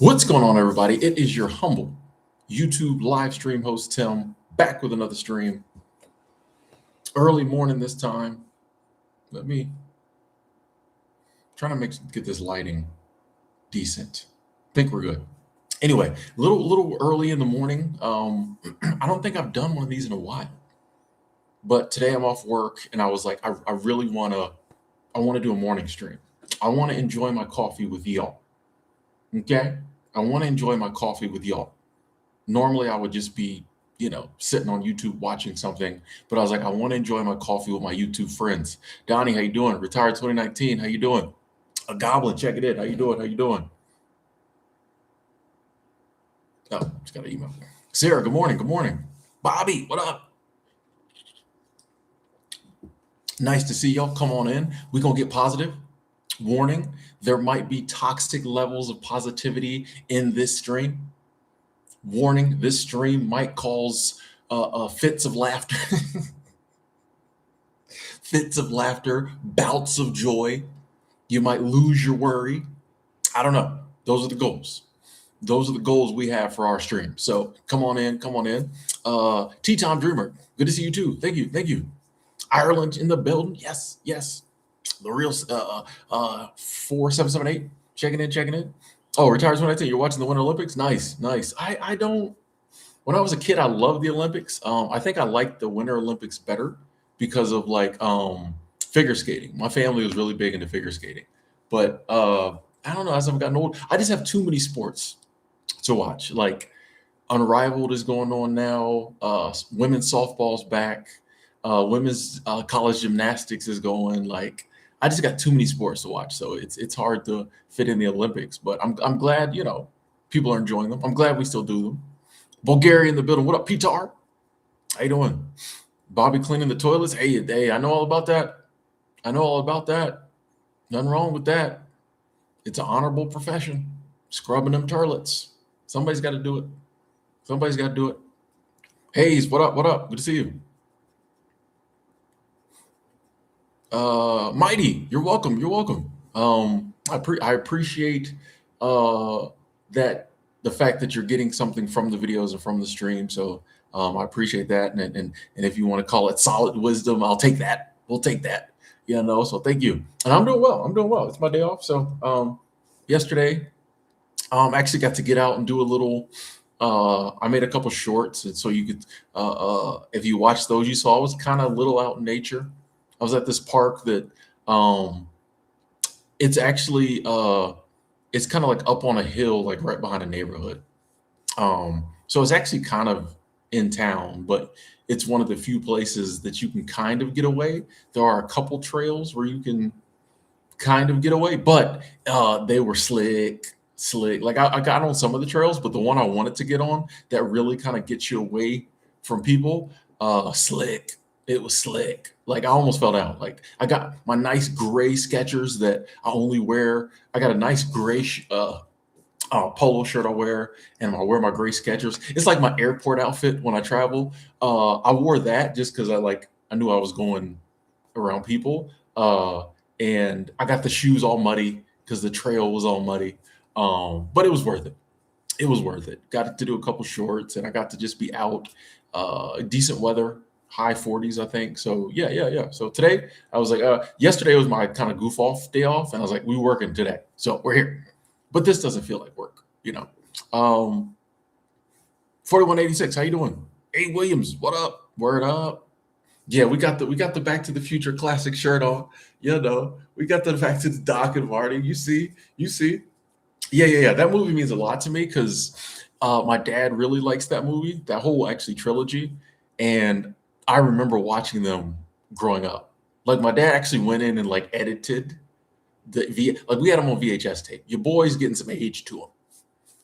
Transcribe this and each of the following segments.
What's going on, everybody? It is your humble YouTube live stream host, Tim, back with another stream. Early morning this time. Let me try to get this lighting decent. Think we're good. Anyway, little early in the morning. I don't think I've done one of these in a while, but today I'm off work, and I was like, I really want to do a morning stream. I want to enjoy my coffee with y'all. Okay, I want to enjoy my coffee with y'all. Normally, I would just be, sitting on YouTube watching something, but I was like, I want to enjoy my coffee with my YouTube friends. Donnie, how you doing? Retired 2019, how you doing? A Goblin, check it in. How you doing? How you doing? Oh, just got an email. Sarah, good morning. Good morning. Bobby, what up? Nice to see y'all. Come on in. We're going to get positive. Warning, there might be toxic levels of positivity in this stream. Warning, this stream might cause fits of laughter, fits of laughter, bouts of joy. You might lose your worry. I don't know. Those are the goals. Those are the goals we have for our stream. So come on in, come on in. T-Tom Dreamer, good to see you too. Thank you, thank you. Ireland in the building. Yes, yes. The real 4778. Checking in. Oh, retired 2019. You're watching the Winter Olympics? Nice, nice. I don't. When I was a kid, I loved the Olympics. I think I liked the Winter Olympics better because of figure skating. My family was really big into figure skating, but I don't know. As I've gotten old, I just have too many sports to watch. Like Unrivaled is going on now. Women's softball's back. Women's college gymnastics is going. Like I just got too many sports to watch, so it's hard to fit in the Olympics. But I'm glad people are enjoying them. I'm glad we still do them. Bulgaria in the building. What up, Peter? How you doing? Bobby cleaning the toilets. Hey, I know all about that. I know all about that. Nothing wrong with that. It's an honorable profession. Scrubbing them toilets. Somebody's got to do it. Somebody's got to do it. Hayes, what up? What up? Good to see you. Mighty, you're welcome. You're welcome. I appreciate that the fact that you're getting something from the videos and from the stream. So I appreciate that. And if you want to call it solid wisdom, I'll take that. We'll take that. So thank you. And I'm doing well. I'm doing well. It's my day off. So yesterday, actually got to get out and do a little. I made a couple shorts, and so you could, if you watch those, you saw I was kind of a little out in nature. I was at this park that it's actually it's kind of like up on a hill, like right behind a neighborhood. So it's actually kind of in town, but it's one of the few places that you can kind of get away. There are a couple trails where you can kind of get away, but they were slick. Like I got on some of the trails, but the one I wanted to get on that really kind of gets you away from people, slick. It was slick. Like I almost fell down. Like I got my nice gray Skechers that I only wear. I got a nice gray polo shirt I wear, and I wear my gray Skechers. It's like my airport outfit when I travel. I wore that just because I knew I was going around people. And I got the shoes all muddy because the trail was all muddy. But it was worth it. It was worth it. Got to do a couple shorts, and I got to just be out. Decent weather. High 40s, I think. So yeah. So today I was like, yesterday was my kind of goof off day off, and I was like, we're working today, so we're here. But this doesn't feel like work, 4186, how you doing? Hey Williams, what up? Word up. Yeah, we got the Back to the Future classic shirt on. We got the Back to the Doc and Marty. You see. Yeah. That movie means a lot to me because my dad really likes that movie, that whole actually trilogy, and I remember watching them growing up. Like my dad actually went in and edited we had them on VHS tape. Your boy's getting some age to him.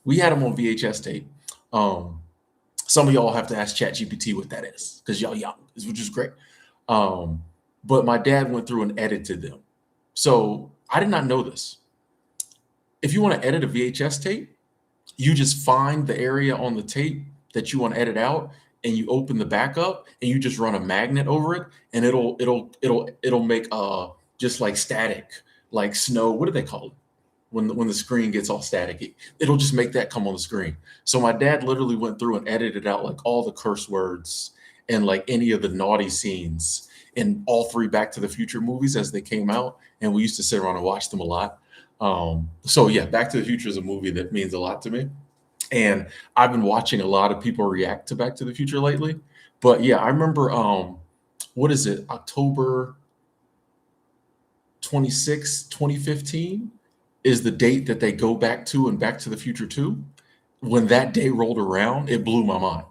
We had them on VHS tape. Some of y'all have to ask ChatGPT what that is because y'all young, which is great. But my dad went through and edited them. So I did not know this. If you want to edit a VHS tape, you just find the area on the tape that you want to edit out, and you open the back up and you just run a magnet over it, and it'll make just like static, like snow. What do they call it? when the screen gets all staticky. It'll just make that come on the screen. So my dad literally went through and edited out like all the curse words and like any of the naughty scenes in all three Back to the Future movies as they came out, and we used to sit around and watch them a lot. So yeah, Back to the Future is a movie that means a lot to me, and I've been watching a lot of people react to Back to the Future lately. But yeah, I remember what is it, October 26th, 2015 is the date that they go back to in Back to the Future 2. When that day rolled around, it blew my mind.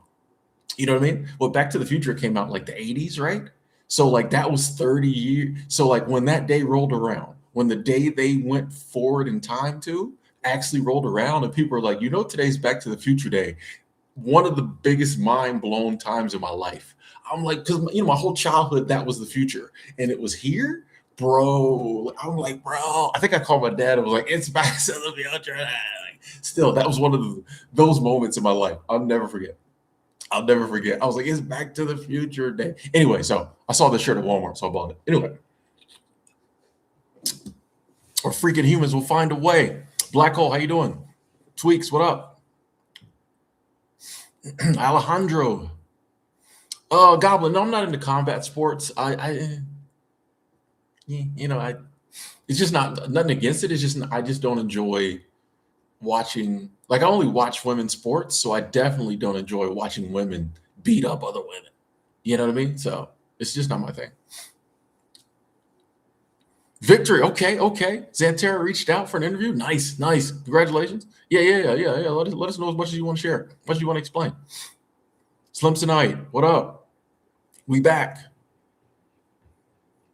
You know what I mean? Well, Back to the Future came out in like the 80s, right? So like that was 30 years. So like when that day rolled around, when the day they went forward in time to actually rolled around, and people were like, today's Back to the Future Day. One of the biggest mind blown times in my life. I'm like, because my whole childhood, that was the future, and it was here, bro. I'm like, bro. I think I called my dad. I was like, it's Back to the Future. Like, still, that was one of those moments in my life I'll never forget. I'll never forget. I was like, it's Back to the Future Day. Anyway, so I saw this shirt at Walmart, so I bought it. Anyway, or freaking humans will find a way. Black Hole, how you doing? Tweaks, what up? Alejandro. Goblin, no, I'm not into combat sports. It's just not nothing against it. It's just I just don't enjoy watching. Like I only watch women's sports, so I definitely don't enjoy watching women beat up other women. You know what I mean? So it's just not my thing. Victory, okay. Xantera reached out for an interview. Nice. Congratulations. Yeah. Let us know as much as you want to share, as much as you want to explain. Slim tonight, what up? We back.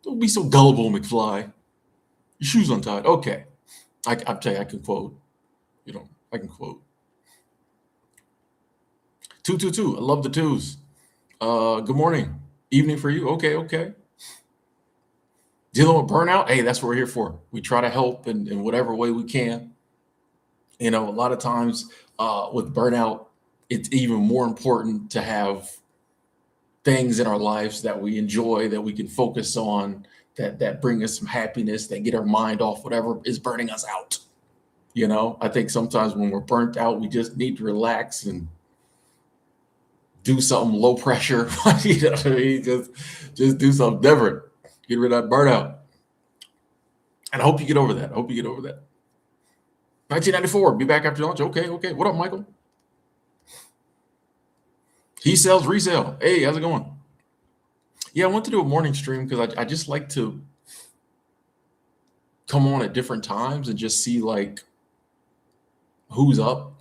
Don't be so gullible, McFly. Your shoes untied. Okay. I'll tell you, I can quote. I can quote. 222. I love the twos. Good morning. Evening for you. Okay. Dealing with burnout. Hey, that's what we're here for. We try to help in whatever way we can. A lot of times with burnout, it's even more important to have things in our lives that we enjoy, that we can focus on, that bring us some happiness, that get our mind off whatever is burning us out. I think sometimes when we're burnt out, we just need to relax and do something low pressure. You know what I mean? Just do something different. Get rid of that burnout. And I hope you get over that. 1994, be back after lunch. Okay. What up, Michael? He sells resale. Hey, how's it going? Yeah, I want to do a morning stream because I just like to come on at different times and just see like who's up,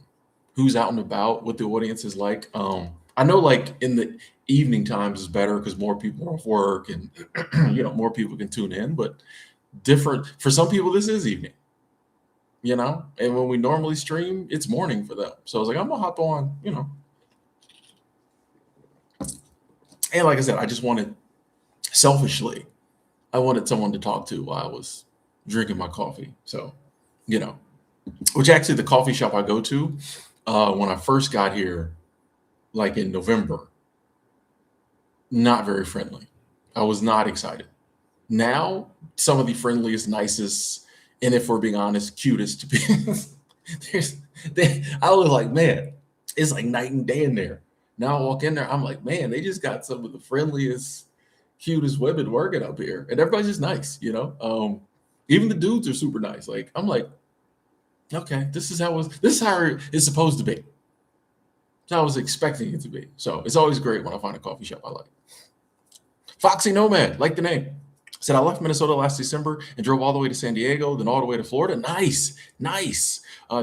who's out and about, what the audience is like. I know like in the evening times is better because more people are off work and more people can tune in, but different for some people this is evening, and when we normally stream, it's morning for them. So I was like, I'm gonna hop on, And like I said, I just wanted selfishly, I wanted someone to talk to while I was drinking my coffee. So, which actually the coffee shop I go to when I first got here, like in November, not very friendly. I was not excited. Now, some of the friendliest, nicest, and if we're being honest, cutest people. I was like, man, it's like night and day in there. Now I walk in there, I'm like, man, they just got some of the friendliest, cutest women working up here, and everybody's just nice, Even the dudes are super nice. Like I'm like, okay, this is how it's supposed to be. So I was expecting it to be. So it's always great when I find a coffee shop I like. Foxy Nomad, like the name. Said I left Minnesota last December and drove all the way to San Diego, then all the way to Florida. Nice.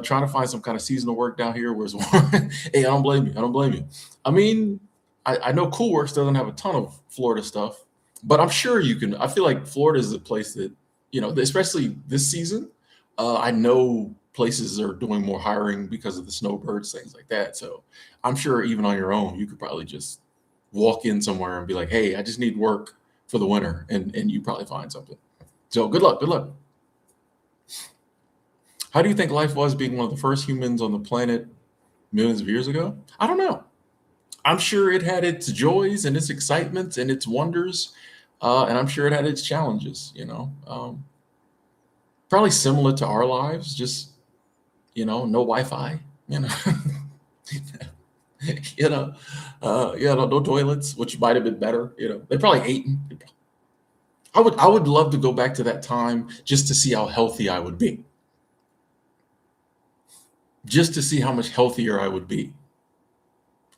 Trying to find some kind of seasonal work down here where it's warm. Hey, I don't blame you. I mean, I know Cool Works doesn't have a ton of Florida stuff, but I'm sure you can. I feel like Florida is a place that, especially this season, I know places are doing more hiring because of the snowbirds, things like that. So I'm sure even on your own, you could probably just walk in somewhere and be like, hey, I just need work for the winter, and you probably find something. So good luck. How do you think life was being one of the first humans on the planet millions of years ago? I don't know. I'm sure it had its joys and its excitements and its wonders, and I'm sure it had its challenges. Probably similar to our lives, just no Wi-Fi, you know, you know, no toilets, which might have been better. They probably ate. I would love to go back to that time just to see how healthy I would be, just to see how much healthier I would be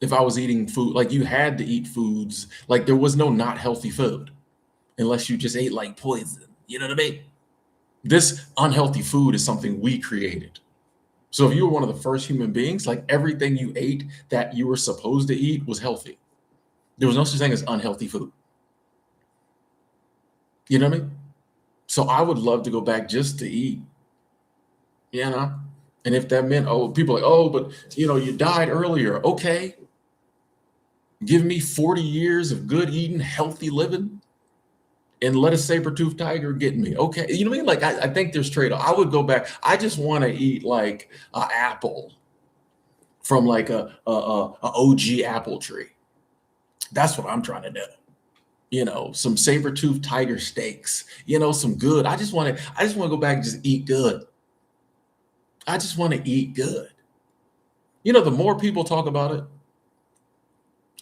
if I was eating food. Like you had to eat foods, like there was no not healthy food unless you just ate like poison. You know what I mean? This unhealthy food is something we created. So if you were one of the first human beings, like everything you ate that you were supposed to eat was healthy. There was no such thing as unhealthy food. You know what I mean? So I would love to go back just to eat, you know? And if that meant, oh, people are like, oh, but you died earlier. Okay. Give me 40 years of good eating, healthy living, and let a saber-toothed tiger get me. Okay. You know what I mean? Like I think there's trade-off. I would go back. I just want to eat like an apple from like a OG apple tree. That's what I'm trying to do. Some saber-toothed tiger steaks, some good. I just want to go back and just eat good. I just want to eat good. The more people talk about it,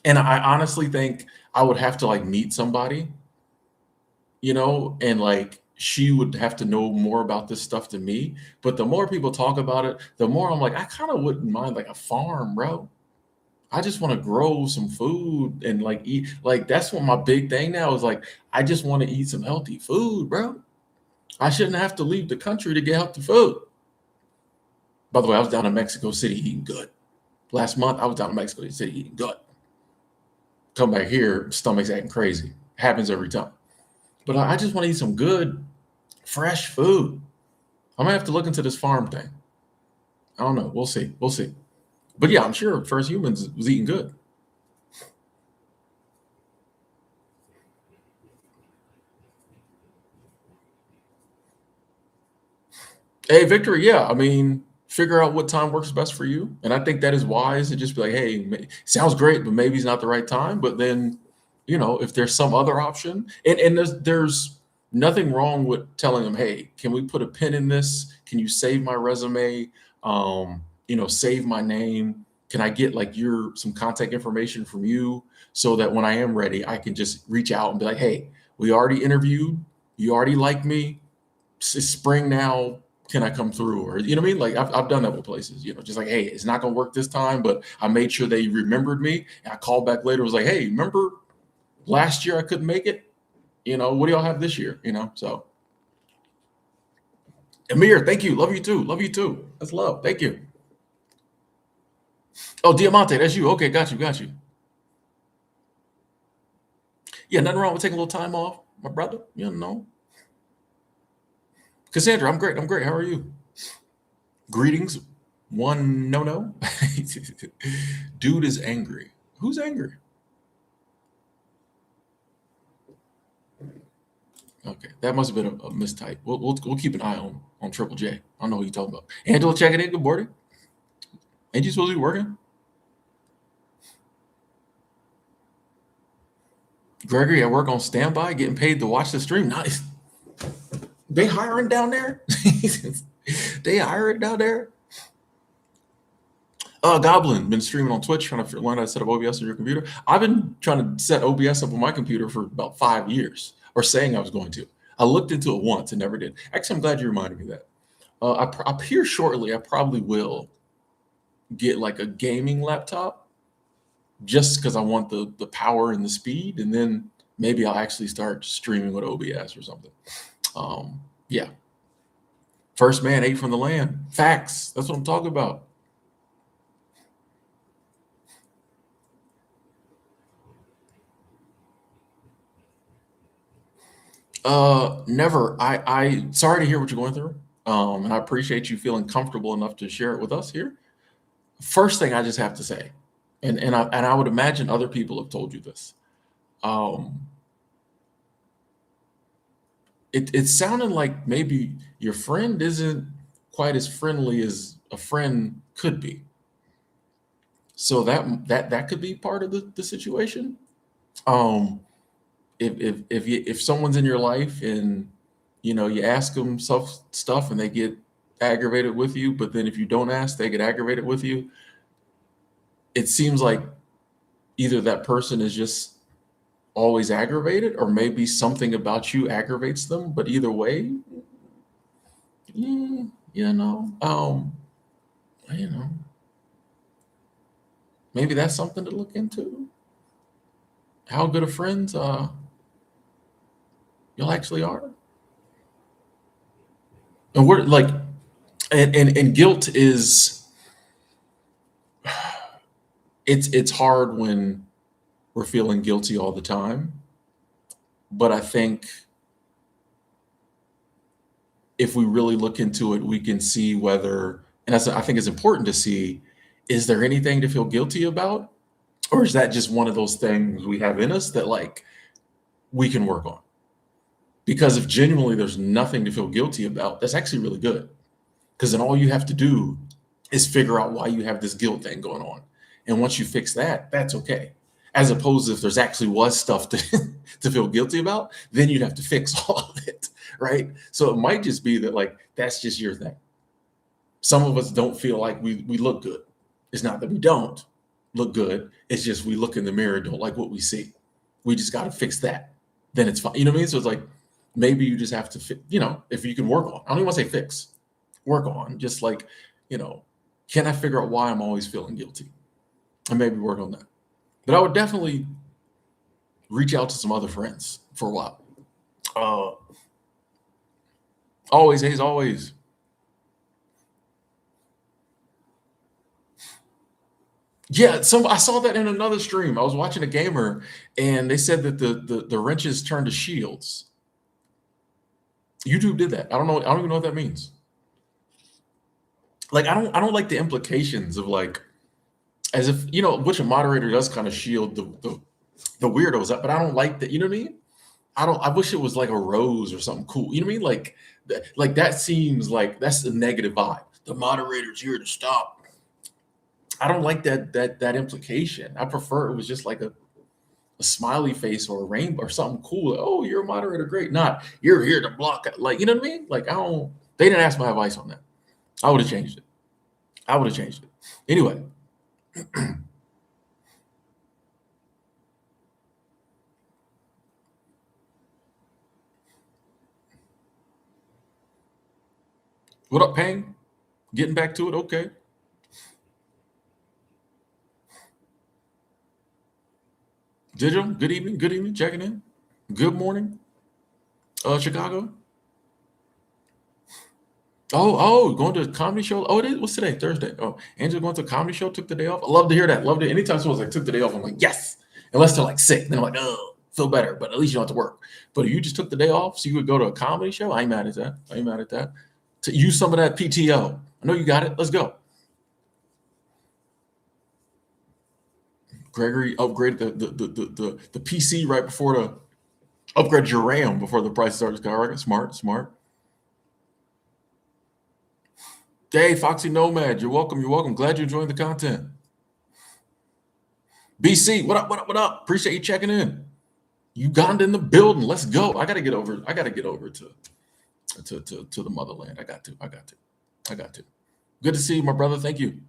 and I honestly think I would have to like meet somebody, and like she would have to know more about this stuff than me. But the more people talk about it, the more I'm like, I kind of wouldn't mind like a farm, bro. I just want to grow some food and like eat. Like that's what my big thing now is like, I just want to eat some healthy food, bro. I shouldn't have to leave the country to get healthy food. By the way, I was down in Mexico City eating good. Last month, I was down in Mexico City eating good. Come back here, stomach's acting crazy. Happens every time. But I just want to eat some good, fresh food. I'm gonna have to look into this farm thing. I don't know. We'll see. We'll see. But yeah, I'm sure first humans was eating good. Hey, Victor, yeah, I mean, figure out what time works best for you. And I think that is wise to just be like, hey, sounds great, but maybe it's not the right time. But then, if there's some other option, and there's nothing wrong with telling them, hey, can we put a pin in this? Can you save my resume? Save my name. Can I get like some contact information from you so that when I am ready, I can just reach out and be like, hey, we already interviewed. You already like me. It's spring now, can I come through? Or you know what I mean? Like I've done that with places, just like, hey, it's not gonna work this time, but I made sure they remembered me. And I called back later, was like, hey, remember last year I couldn't make it? What do y'all have this year? So Amir, thank you. Love you too. Love you too. That's love. Thank you. Oh, Diamante, that's you. Okay, got you, got you. Yeah, nothing wrong with taking a little time off, my brother. Cassandra, I'm great. I'm great. How are you? Greetings. One no. Dude is angry. Who's angry? Okay, that must have been a mistype. We'll keep an eye on Triple J. I don't know who you're talking about. Angela, checking in. Good morning. Ain't you supposed to be working? Gregory at work on standby, getting paid to watch the stream. Nice. They hiring down there? They hiring down there? Goblin been streaming on Twitch, trying to learn how to set up OBS on your computer. I've been trying to set OBS up on my computer for about 5 years, or saying I was going to. I looked into it once and never did. Actually, I'm glad you reminded me of that. Up here shortly, I probably will get like a gaming laptop, just because I want the power and the speed, and then maybe I'll actually start streaming with OBS or something. Yeah. First man ate from the land. Facts. That's what I'm talking about. Never. I sorry to hear what you're going through. And I appreciate you feeling comfortable enough to share it with us here. First thing I just have to say, and I would imagine other people have told you this. Um, it sounded like maybe your friend isn't quite as friendly as a friend could be. So that could be part of the situation. Um, if someone's in your life and You ask them stuff and they get aggravated with you, but then if you don't ask, they get aggravated with you. It seems like either that person is just always aggravated, or maybe something about you aggravates them. But either way, mm, you know, um, you know, maybe that's something to look into. How good of friends y'all actually are, and we're like, and guilt is it's hard when we're feeling guilty all the time. But I think if we really look into it, we can see whether, and I think it's important to see, is there anything to feel guilty about? Or is that just one of those things we have in us that like we can work on? Because if genuinely there's nothing to feel guilty about, that's actually really good. Because then all you have to do is figure out why you have this guilt thing going on. And once you fix that, that's okay. As opposed to if there's actually was stuff to, to feel guilty about, then you'd have to fix all of it, right? So it might just be that like that's just your thing. Some of us don't feel like we look good. It's not that we don't look good. It's just we look in the mirror and don't like what we see. We just got to fix that. Then it's fine. You know what I mean? So it's like maybe you just have to, if you can work on. I don't even want to say fix, work on. Just like, can I figure out why I'm always feeling guilty, and maybe work on that. But I would definitely reach out to some other friends for a while. Uh, always, Hayes, always. Yeah, I saw that in another stream. I was watching a gamer, and they said that the wrenches turn to shields. YouTube did that. I don't know. I don't even know what that means. Like, I don't like the implications of like, as if which a moderator does kind of shield the weirdos up, but I don't like that. You know what I mean? I wish it was like a rose or something cool. You know what I mean? Like that seems like that's the negative vibe. The moderator's here to stop. I don't like that implication. I prefer it was just like a smiley face or a rainbow or something cool. Like, oh, you're a moderator, great. Not you're here to block it. Like, you know what I mean? Like, I don't. They didn't ask my advice on that. I would have changed it. I would have changed it. Anyway. What up, Pang? Getting back to it. Okay. Digital. Good evening. Good evening. Checking in. Good morning. Chicago. Oh, going to a comedy show. Oh, it is. What's today? Thursday. Oh, Angela going to a comedy show. Took the day off. I love to hear that. Love it. Anytime someone's like took the day off, I'm like, yes. Unless they're like sick, then I'm like, oh, feel better. But at least you don't have to work. But if you just took the day off, so you would go to a comedy show. I ain't mad at that. I ain't mad at that. To use some of that PTO. I know you got it. Let's go. Gregory upgraded the PC right before the upgrade your RAM before the price started skyrocketing. Smart. Hey, Foxy Nomad, you're welcome. You're welcome. Glad you're enjoying the content. BC, what up? What up? What up? Appreciate you checking in. Uganda in the building. Let's go. I gotta get over to the motherland. I got to. Good to see you, my brother. Thank you.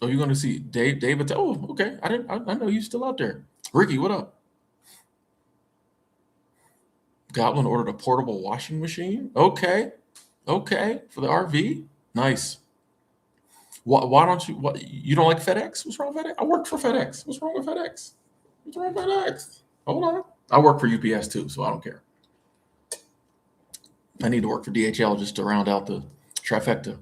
Oh, you're gonna see David. Oh, okay. I know you're still out there. Ricky, what up? Goblin ordered a portable washing machine. Okay, for the RV. Nice. Why don't you? What you don't like FedEx? What's wrong with FedEx? I worked for FedEx. What's wrong with FedEx? What's wrong with FedEx? Hold on. I work for UPS too, so I don't care. I need to work for DHL just to round out the trifecta.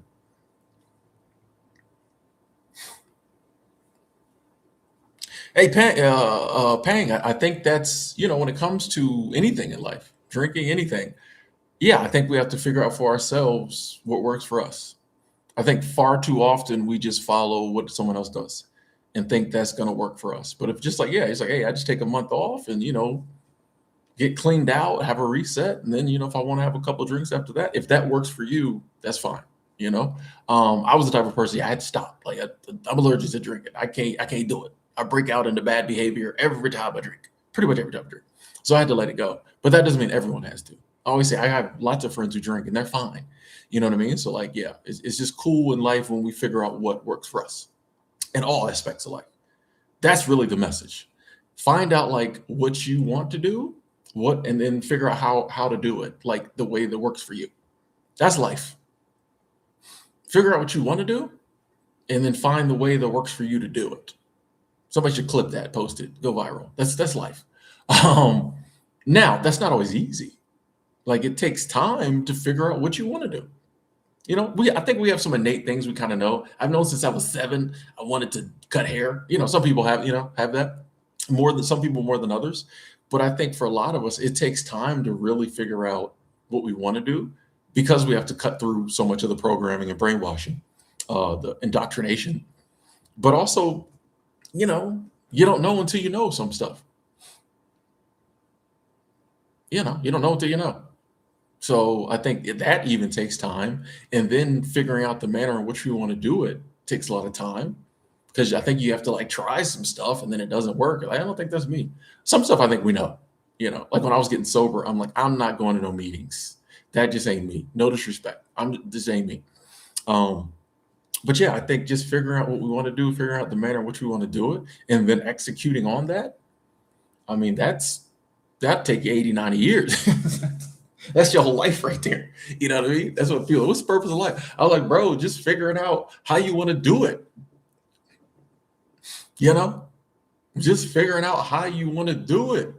Hey, Pang, I think that's, when it comes to anything in life, drinking anything, yeah, I think we have to figure out for ourselves what works for us. I think far too often we just follow what someone else does and think that's going to work for us. But if just like, yeah, it's like, hey, I just take a month off and, get cleaned out, have a reset. And then, if I want to have a couple of drinks after that, if that works for you, that's fine. I was the type of person, I had to stop. Like I'm allergic to drinking. I can't do it. I break out into bad behavior every time I drink, pretty much every time I drink. So I had to let it go. But that doesn't mean everyone has to. I always say I have lots of friends who drink and they're fine. You know what I mean? So like, yeah, it's just cool in life when we figure out what works for us in all aspects of life. That's really the message. Find out like what you want to do, what, and then figure out how to do it, like the way that works for you. That's life. Figure out what you want to do, and then find the way that works for you to do it. Somebody should clip that, post it, go viral. That's life. Um, Now that's not always easy. Like it takes time to figure out what you want to do. I think we have some innate things we kind of know. I've known since I was 7, I wanted to cut hair. Some people have that more than some people more than others. But I think for a lot of us, it takes time to really figure out what we want to do because we have to cut through so much of the programming and brainwashing, the indoctrination. But also, you don't know until you know some stuff. You don't know until you know. So I think that even takes time. And then figuring out the manner in which we want to do it takes a lot of time because I think you have to like try some stuff and then it doesn't work. Like, I don't think that's me. Some stuff I think we know, like when I was getting sober, I'm like, I'm not going to no meetings. That just ain't me. No disrespect. This ain't me. But yeah, I think just figuring out what we want to do, figuring out the manner in which we want to do it, and then executing on that. I mean, that take you 80, 90 years. That's your whole life right there. You know what I mean? That's what I feel. What's the purpose of life? I was like, bro, just figuring out how you want to do it. Just figuring out how you want to do it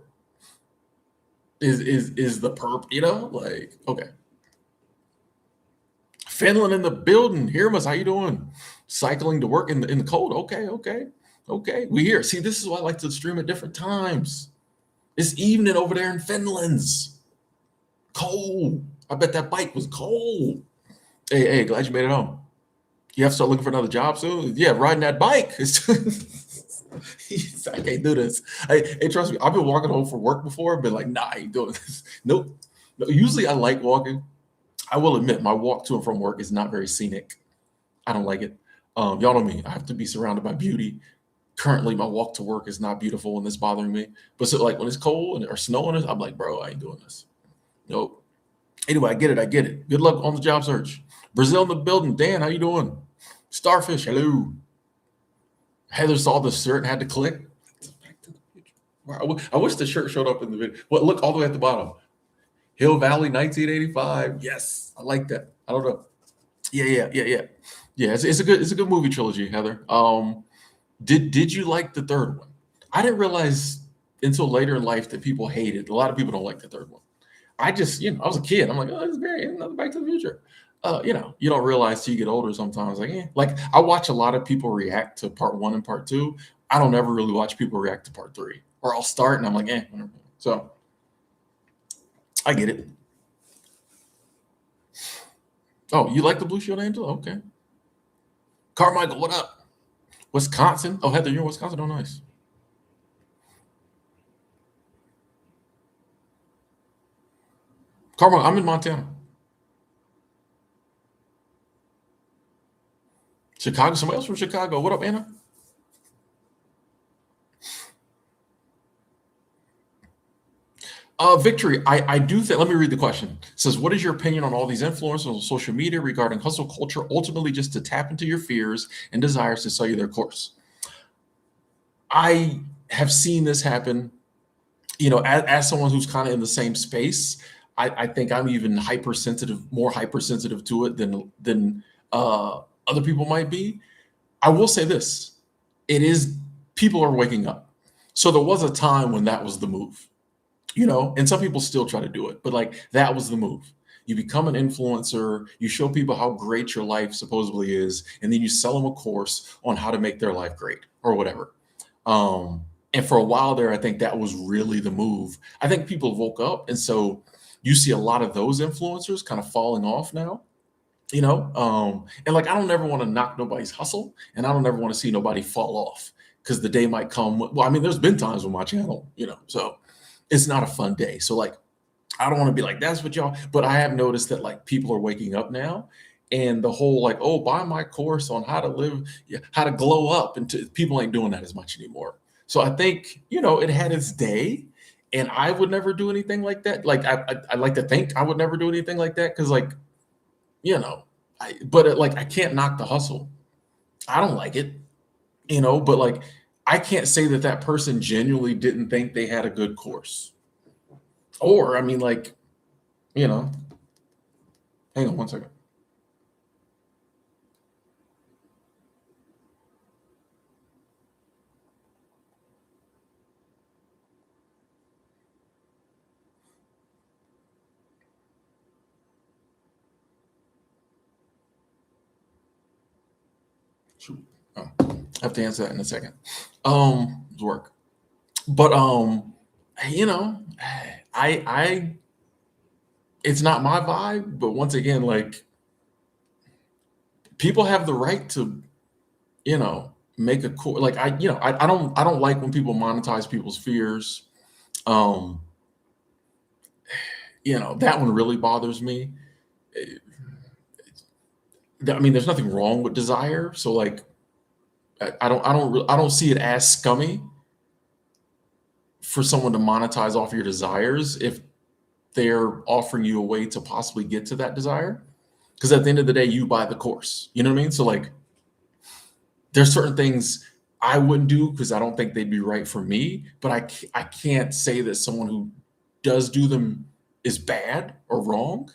is the purpose. Like, okay. Finland in the building. Hirmus, how you doing? Cycling to work in the cold. Okay. We here. See, this is why I like to stream at different times. It's evening over there in Finland's. Cold. I bet that bike was cold. Hey, glad you made it home. You have to start looking for another job soon? Yeah, riding that bike. I can't do this. Hey, trust me, I've been walking home from work before, been like, nah, I ain't doing this. Nope. No, usually I like walking. I will admit my walk to and from work is not very scenic. I don't like it. Y'all know me. I have to be surrounded by beauty. Currently, my walk to work is not beautiful and it's bothering me. But so like when it's cold or snowing, I'm like, bro, I ain't doing this. Nope. Anyway, I get it. Good luck on the job search. Brazil in the building. Dan, how you doing? Starfish, hello. Heather saw the shirt and had to click. I wish the shirt showed up in the video. Well, look all the way at the bottom. Hill Valley, 1985. Yes, I like that. I don't know. Yeah. It's a good movie trilogy, Heather. Did you like the third one? I didn't realize until later in life that people hated. A lot of people don't like the third one. I just, I was a kid. I'm like, oh, it's great. Another Back to the Future. You don't realize till you get older sometimes. Like I watch a lot of people react to part 1 and part 2. I don't ever really watch people react to part 3. Or I'll start and I'm like, whatever. So I get it. Oh, you like the Blue Shield Angel? Okay. Carmichael, what up? Wisconsin? Oh, Heather, you're in Wisconsin? Oh, nice. Carmichael, I'm in Montana. Chicago, somebody else from Chicago. What up, Anna? Victory, I do think, let me read the question. It says, what is your opinion on all these influencers on social media regarding hustle culture, ultimately just to tap into your fears and desires to sell you their course? I have seen this happen, as someone who's kind of in the same space. I think I'm even more hypersensitive to it than other people might be. I will say this, people are waking up. So there was a time when that was the move. And some people still try to do it, but like that was the move. You become an influencer, you show people how great your life supposedly is, and then you sell them a course on how to make their life great or whatever. And for a while there, I think that was really the move. I think people woke up, and so you see a lot of those influencers kind of falling off now. And like I don't ever want to knock nobody's hustle, and I don't ever want to see nobody fall off because the day might come. Well, I mean, there's been times on my channel, so it's not a fun day. So like, I don't want to be like, that's what y'all, but I have noticed that like people are waking up now And the whole like, oh, buy my course on how to live, yeah, how to glow up, and people ain't doing that as much anymore. So I think, it had its day, and I would never do anything like that. Like I like to think I would never do anything like that because like, you know, but I can't knock the hustle. I don't like it, but like I can't say that that person genuinely didn't think they had a good course. Or I mean, like, you know, hang on one second. Shoot. Oh, I have to answer that in a second. Work. But you know, I it's not my vibe, but once again, like people have the right to, make a cool like I don't like when people monetize people's fears. Um, that one really bothers me. Eh, I mean, there's nothing wrong with desire, so like I don't see it as scummy for someone to monetize off your desires if they're offering you a way to possibly get to that desire. Because at the end of the day, you buy the course. You know what I mean? So like, there's certain things I wouldn't do because I don't think they'd be right for me. But I can't say that someone who does do them is bad or wrong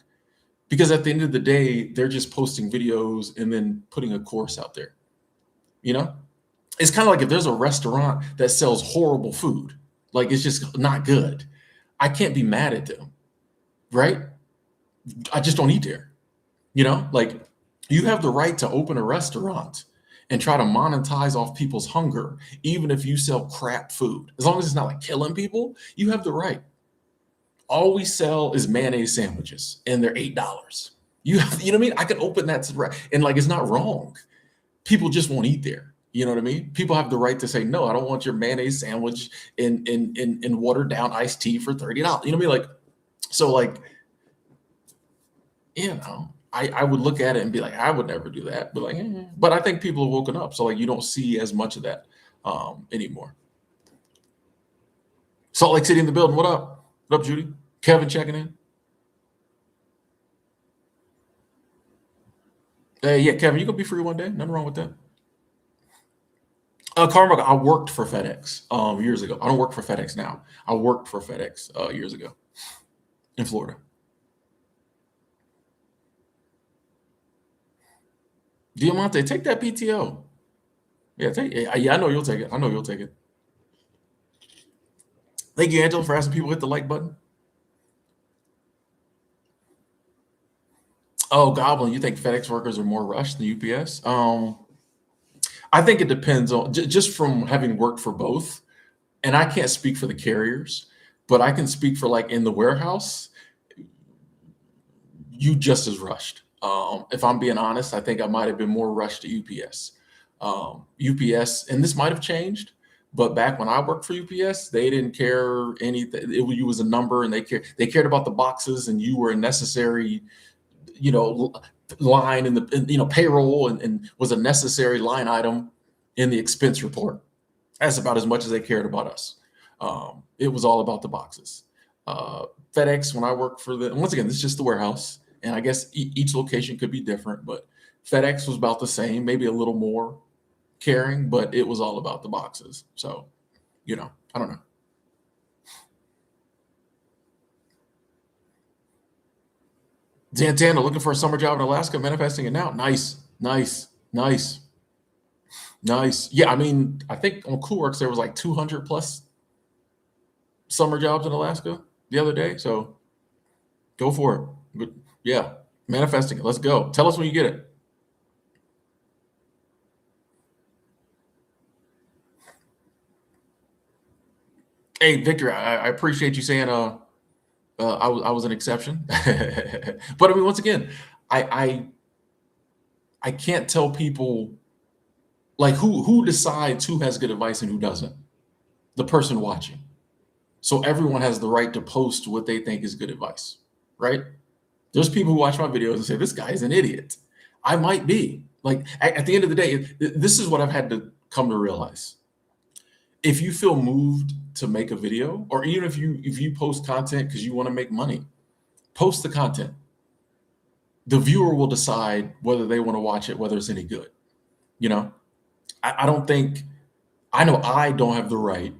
because at the end of the day, they're just posting videos and then putting a course out there. You know, it's kind of like if there's a restaurant that sells horrible food, like it's just not good. I can't be mad at them, right? I just don't eat there. Like you have the right to open a restaurant and try to monetize off people's hunger, even if you sell crap food. As long as it's not like killing people, you have the right. All we sell is mayonnaise sandwiches, and they're $8. You know what I mean? I could open that and like it's not wrong. People just won't eat there. You know what I mean? People have the right to say, no, I don't want your mayonnaise sandwich in watered down iced tea for $30. You know what I mean? Like, so like, I would look at it and be like, I would never do that. But like, but I think people have woken up. So like you don't see as much of that anymore. Salt Lake City in the building. What up? What up, Judy? Kevin checking in. Hey, yeah, Kevin, you gonna be free one day. Nothing wrong with that. Carmichael, I worked for FedEx years ago. I don't work for FedEx now. I worked for FedEx years ago in Florida. Diamante, take that PTO. Yeah, yeah, I know you'll take it. I know you'll take it. Thank you, Angela, for asking people to hit the like button. Oh, Goblin, you think FedEx workers are more rushed than UPS? I think it depends on just from having worked for both, and I can't speak for the carriers, but I can speak for like in the warehouse, you just as rushed. If I'm being honest, I think I might have been more rushed to UPS. UPS, and this might have changed, but back when I worked for UPS, they didn't care anything. You was a number, and they cared about the boxes, and you were a necessary, you know, line in the payroll, and was a necessary line item in the expense report. That's about as much as they cared about us. It was all about the boxes. FedEx, when I worked for the, and once again, this is just the warehouse, and I guess each location could be different, but FedEx was about the same, maybe a little more caring, but it was all about the boxes. So, I don't know. Zantana looking for a summer job in Alaska, manifesting it now. Nice, nice, nice, nice. Yeah, I mean, I think on CoolWorks there was like 200 plus summer jobs in Alaska the other day. So go for it. But yeah, manifesting it. Let's go. Tell us when you get it. Hey, Victor, I appreciate you saying I was an exception. But I mean, once again, I can't tell people like who decides who has good advice and who doesn't. The person watching. So everyone has the right to post what they think is good advice, right? There's people who watch my videos and say this guy is an idiot. I might be. Like at the end of the day, this is what I've had to come to realize. If you feel moved to make a video, or even if you post content because you want to make money, post the content. The viewer will decide whether they want to watch it, whether it's any good. You know, I don't think I know I don't have the right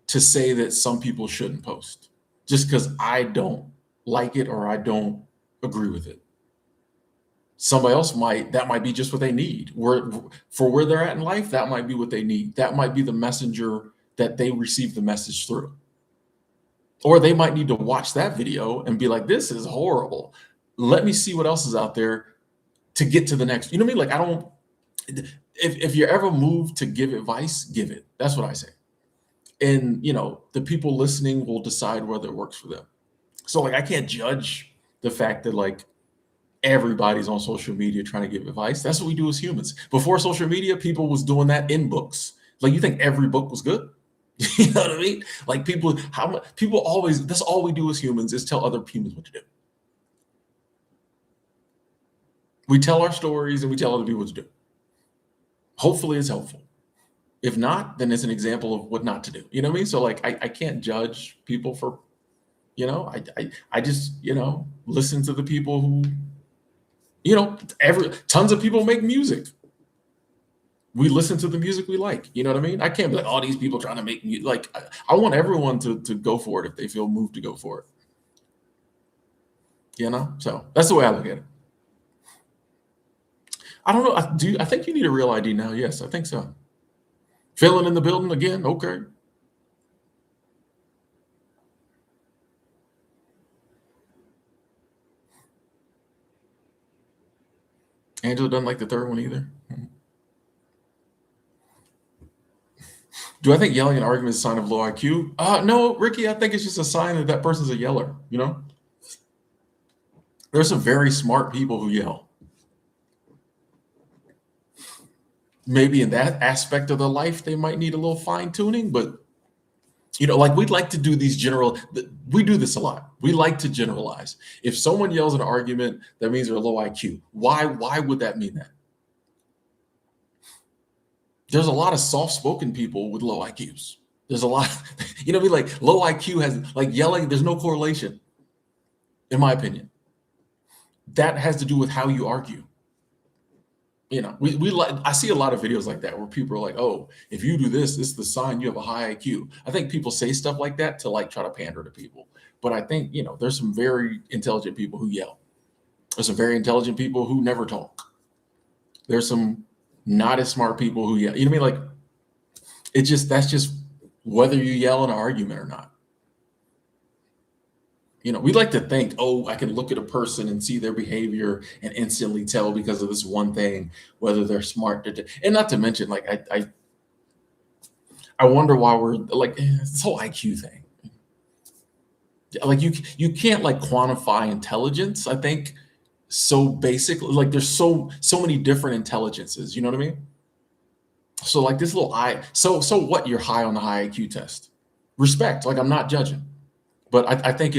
to say that some people shouldn't post just because I don't like it or I don't agree with it. Somebody else might, that might be just what they need. For where they're at in life, that might be what they need. That might be the messenger that they receive the message through. Or they might need to watch that video and be like, this is horrible. Let me see what else is out there to get to the next. You know what I mean? Like, I don't, if you're ever moved to give advice, give it. That's what I say. And, the people listening will decide whether it works for them. So, like, I can't judge the fact that, like, everybody's on social media trying to give advice. That's what we do as humans. Before social media, people was doing that in books. Like, you think every book was good? You know what I mean? Like, people always, that's all we do as humans is tell other humans what to do. We tell our stories and we tell other people what to do. Hopefully it's helpful. If not, then it's an example of what not to do. You know what I mean? So, like, I can't judge people for, I just, listen to the people who, tons of people make music. We listen to the music we like. You know what I mean? I can't be like, all these people trying to make music. Like, I want everyone to go for it if they feel moved to go for it. So that's the way I look at it. I don't know. I think you need a real ID now? Yes, I think so. Filling in the building again? Okay. Angela doesn't like the third one either. Do I think yelling in arguments is a sign of low IQ? No, Ricky, I think it's just a sign that that person's a yeller, There's some very smart people who yell. Maybe in that aspect of their life, they might need a little fine tuning, but like we'd like to do we do this a lot. We like to generalize. If someone yells in an argument, that means they're low IQ. Why would that mean that? There's a lot of soft-spoken people with low IQs. There's a lot, like low IQ has like yelling, there's no correlation, in my opinion. That has to do with how you argue. I see a lot of videos like that where people are like, oh, if you do this, this is the sign you have a high IQ. I think people say stuff like that to like try to pander to people. But I think, there's some very intelligent people who yell. There's some very intelligent people who never talk. There's some not as smart people who yell. You know what I mean? Like, that's just whether you yell in an argument or not. We like to think, oh, I can look at a person and see their behavior and instantly tell because of this one thing whether they're smart. And not to mention, like, I wonder why we're like this whole IQ thing. Like, you can't like quantify intelligence. I think so basically, like, there's so many different intelligences. You know what I mean? So like this little so what? You're high on the high IQ test. Respect. Like, I'm not judging. But I think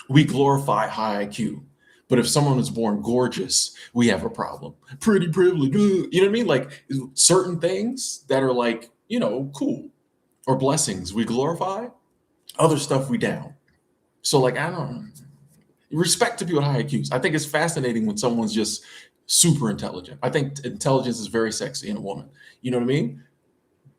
we glorify high IQ. But if someone was born gorgeous, we have a problem. Pretty privilege. You know what I mean? Like, certain things that are like, cool or blessings we glorify, other stuff we down. So like, I don't know. Respect to people with high IQs. I think it's fascinating when someone's just super intelligent. I think intelligence is very sexy in a woman. You know what I mean?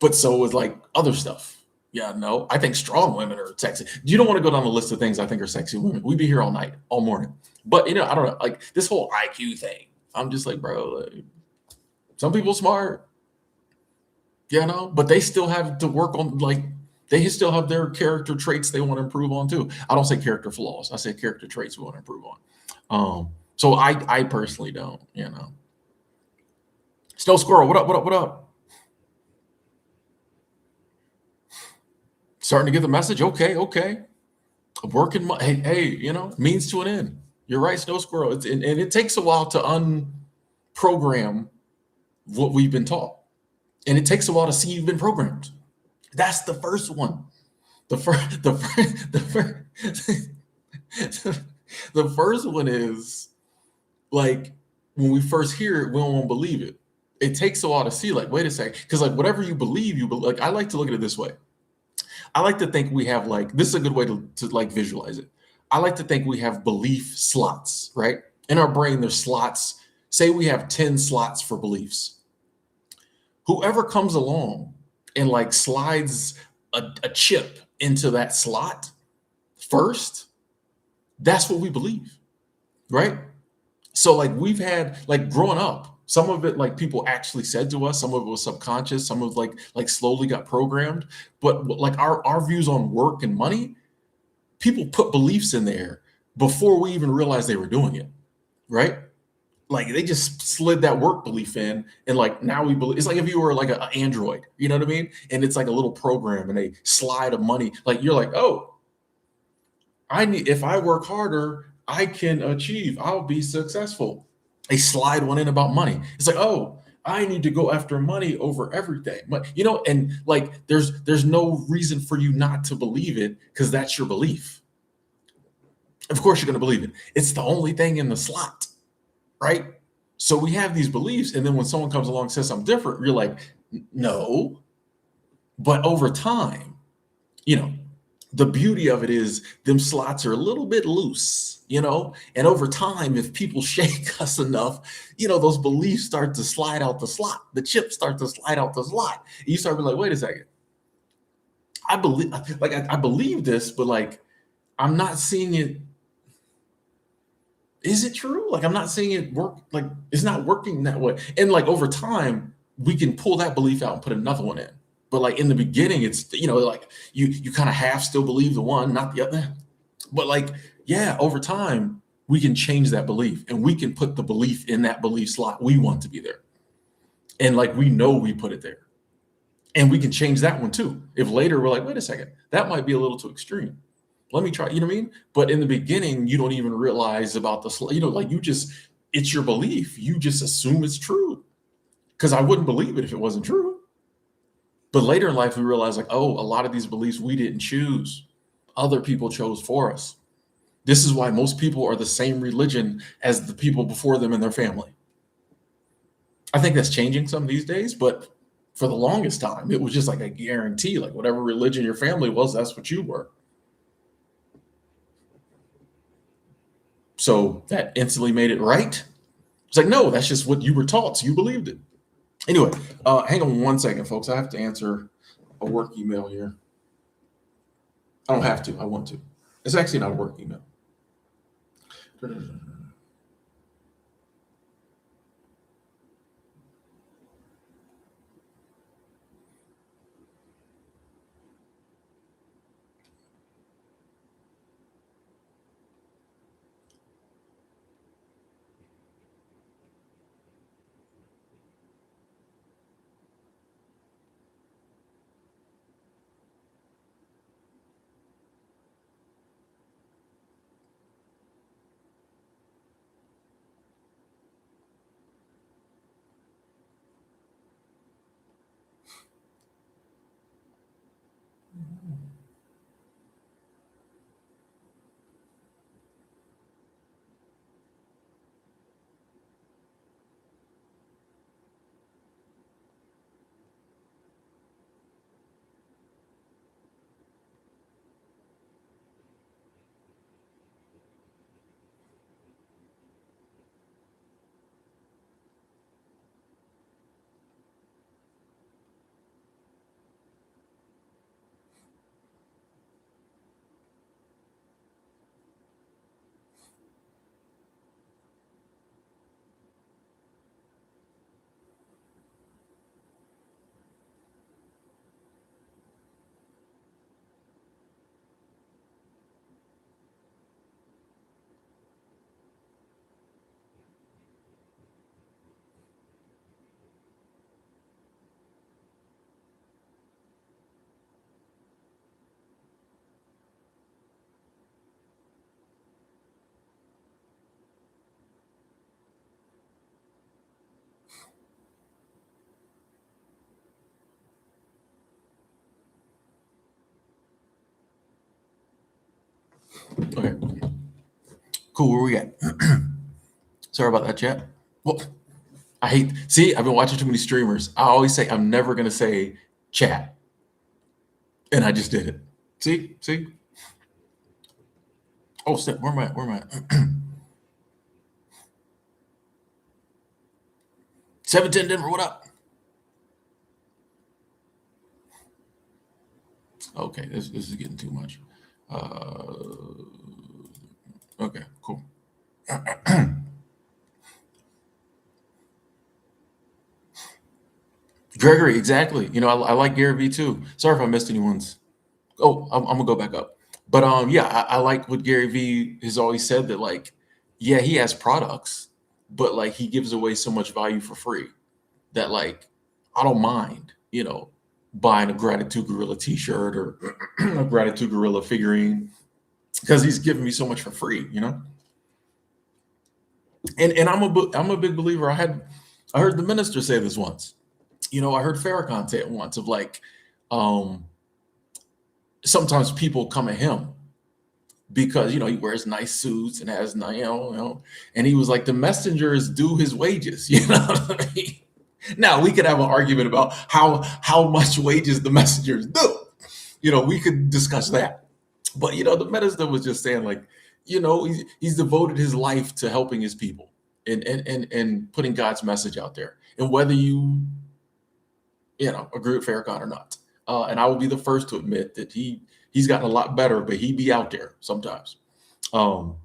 But so is like other stuff. Yeah, no, I think strong women are sexy. You don't want to go down the list of things I think are sexy women. We'd be here all night, all morning. But, I don't know, like this whole IQ thing. I'm just like, bro, like, some people smart, but they still have to work on, like, they still have their character traits they want to improve on too. I don't say character flaws. I say character traits we want to improve on. So I personally don't, Snow Squirrel, what up, what up, what up? Starting to get the message. Okay. Working. Hey, means to an end. You're right, Snow Squirrel. And it takes a while to unprogram what we've been taught. And it takes a while to see you've been programmed. That's the first one. The first one is like, when we first hear it, we don't want to believe it. It takes a while to see, like, wait a second, because like whatever you believe, like I like to look at it this way. I like to think we have like this is a good way to like visualize it. I like to think we have belief slots, right? In our brain, there's slots. Say we have 10 slots for beliefs. Whoever comes along and like slides a chip into that slot first, that's what we believe, right? So like we've had like growing up, some of it like people actually said to us, some of it was subconscious, some of like slowly got programmed. But like our views on work and money, people put beliefs in there before we even realized they were doing it, right? Like they just slid that work belief in, and like now we believe it's like if you were like an Android, you know what I mean? And it's like a little program, and they slide of money. Like you're like, oh, I need if I work harder, I can achieve. I'll be successful. They slide one in about money. It's like, oh, I need to go after money over everything. But you know, and like there's no reason for you not to believe it because that's your belief. Of course you're gonna believe it. It's the only thing in the slot, right? So we have these beliefs, and then when someone comes along and says something different, you're like, no. But over time, you know, the beauty of it is them slots are a little bit loose, you know, and over time, if people shake us enough, you know, those beliefs start to slide out the slot. The chips start to slide out the slot. And you start being like, wait a second, I believe, like, I believe this, but like, I'm not seeing it. Is it true? Like, I'm not seeing it work. Like, it's not working that way. And like over time, we can pull that belief out and put another one in. But like in the beginning, it's you know, like you kind of half still believe the one, not the other. But like, yeah, over time, we can change that belief and we can put the belief in that belief slot we want to be there. And like we know we put it there. And we can change that one too. If later we're like, wait a second, that might be a little too extreme. Let me try, you know what I mean? But in the beginning, you don't even realize about you know, like you just, it's your belief. You just assume it's true. Because I wouldn't believe it if it wasn't true. But later in life, we realize like, oh, a lot of these beliefs we didn't choose. Other people chose for us. This is why most people are the same religion as the people before them in their family. I think that's changing some these days, but for the longest time, it was just like a guarantee, like whatever religion your family was, that's what you were. So that instantly made it right. It's like, no, that's just what you were taught. So you believed it. Anyway, hang on one second, folks. I have to answer a work email here. I don't have to. I want to. It's actually not a work email. Okay. Cool. Where we at? Sorry about that, chat. Well, I've been watching too many streamers. I always say I'm never going to say chat, and I just did it. See? Oh, snap. Where am I? Where am I? 710 Denver, what up? Okay, this is getting too much. Uh, okay, cool. Gregory, exactly. I like Gary Vee too. Sorry if I missed anyone's. Oh, I'm gonna go back up. But yeah, I like what Gary Vee has always said that like, yeah, he has products, but like he gives away so much value for free that like I don't mind, buying a Gratitude Gorilla T-shirt or a Gratitude Gorilla figurine because he's giving me so much for free. And I'm a big believer. I heard the minister say this once. I heard Farrakhan say it once of like, um, sometimes people come at him because he wears nice suits and has and he was like the messengers do his wages. You know what I mean? Now we could have an argument about how much wages the messengers do. We could discuss that. But the minister was just saying like, he's devoted his life to helping his people and putting God's message out there. And whether you agree with Farrakhan or not. And I will be the first to admit that he's gotten a lot better, but he be out there sometimes. Um,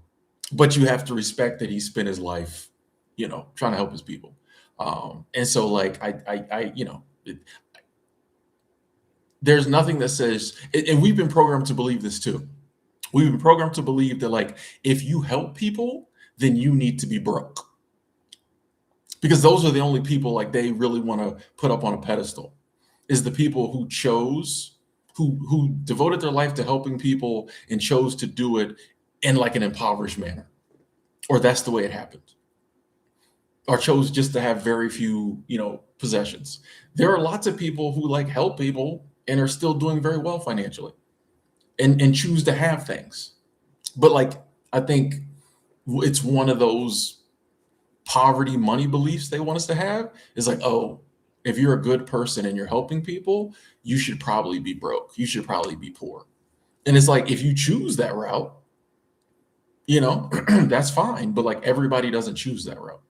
but you have to respect that he spent his life, trying to help his people. And so like there's nothing that says, and we've been programmed to believe this too. We've been programmed to believe that like if you help people, then you need to be broke because those are the only people like they really want to put up on a pedestal is the people who chose who devoted their life to helping people and chose to do it in like an impoverished manner, or that's the way it happened, or chose just to have very few possessions. There are lots of people who like help people and are still doing very well financially and choose to have things, but like I think it's one of those poverty money beliefs they want us to have is like, oh, if you're a good person and you're helping people, you should probably be broke. You should probably be poor. And it's like, if you choose that route, that's fine. But like everybody doesn't choose that route,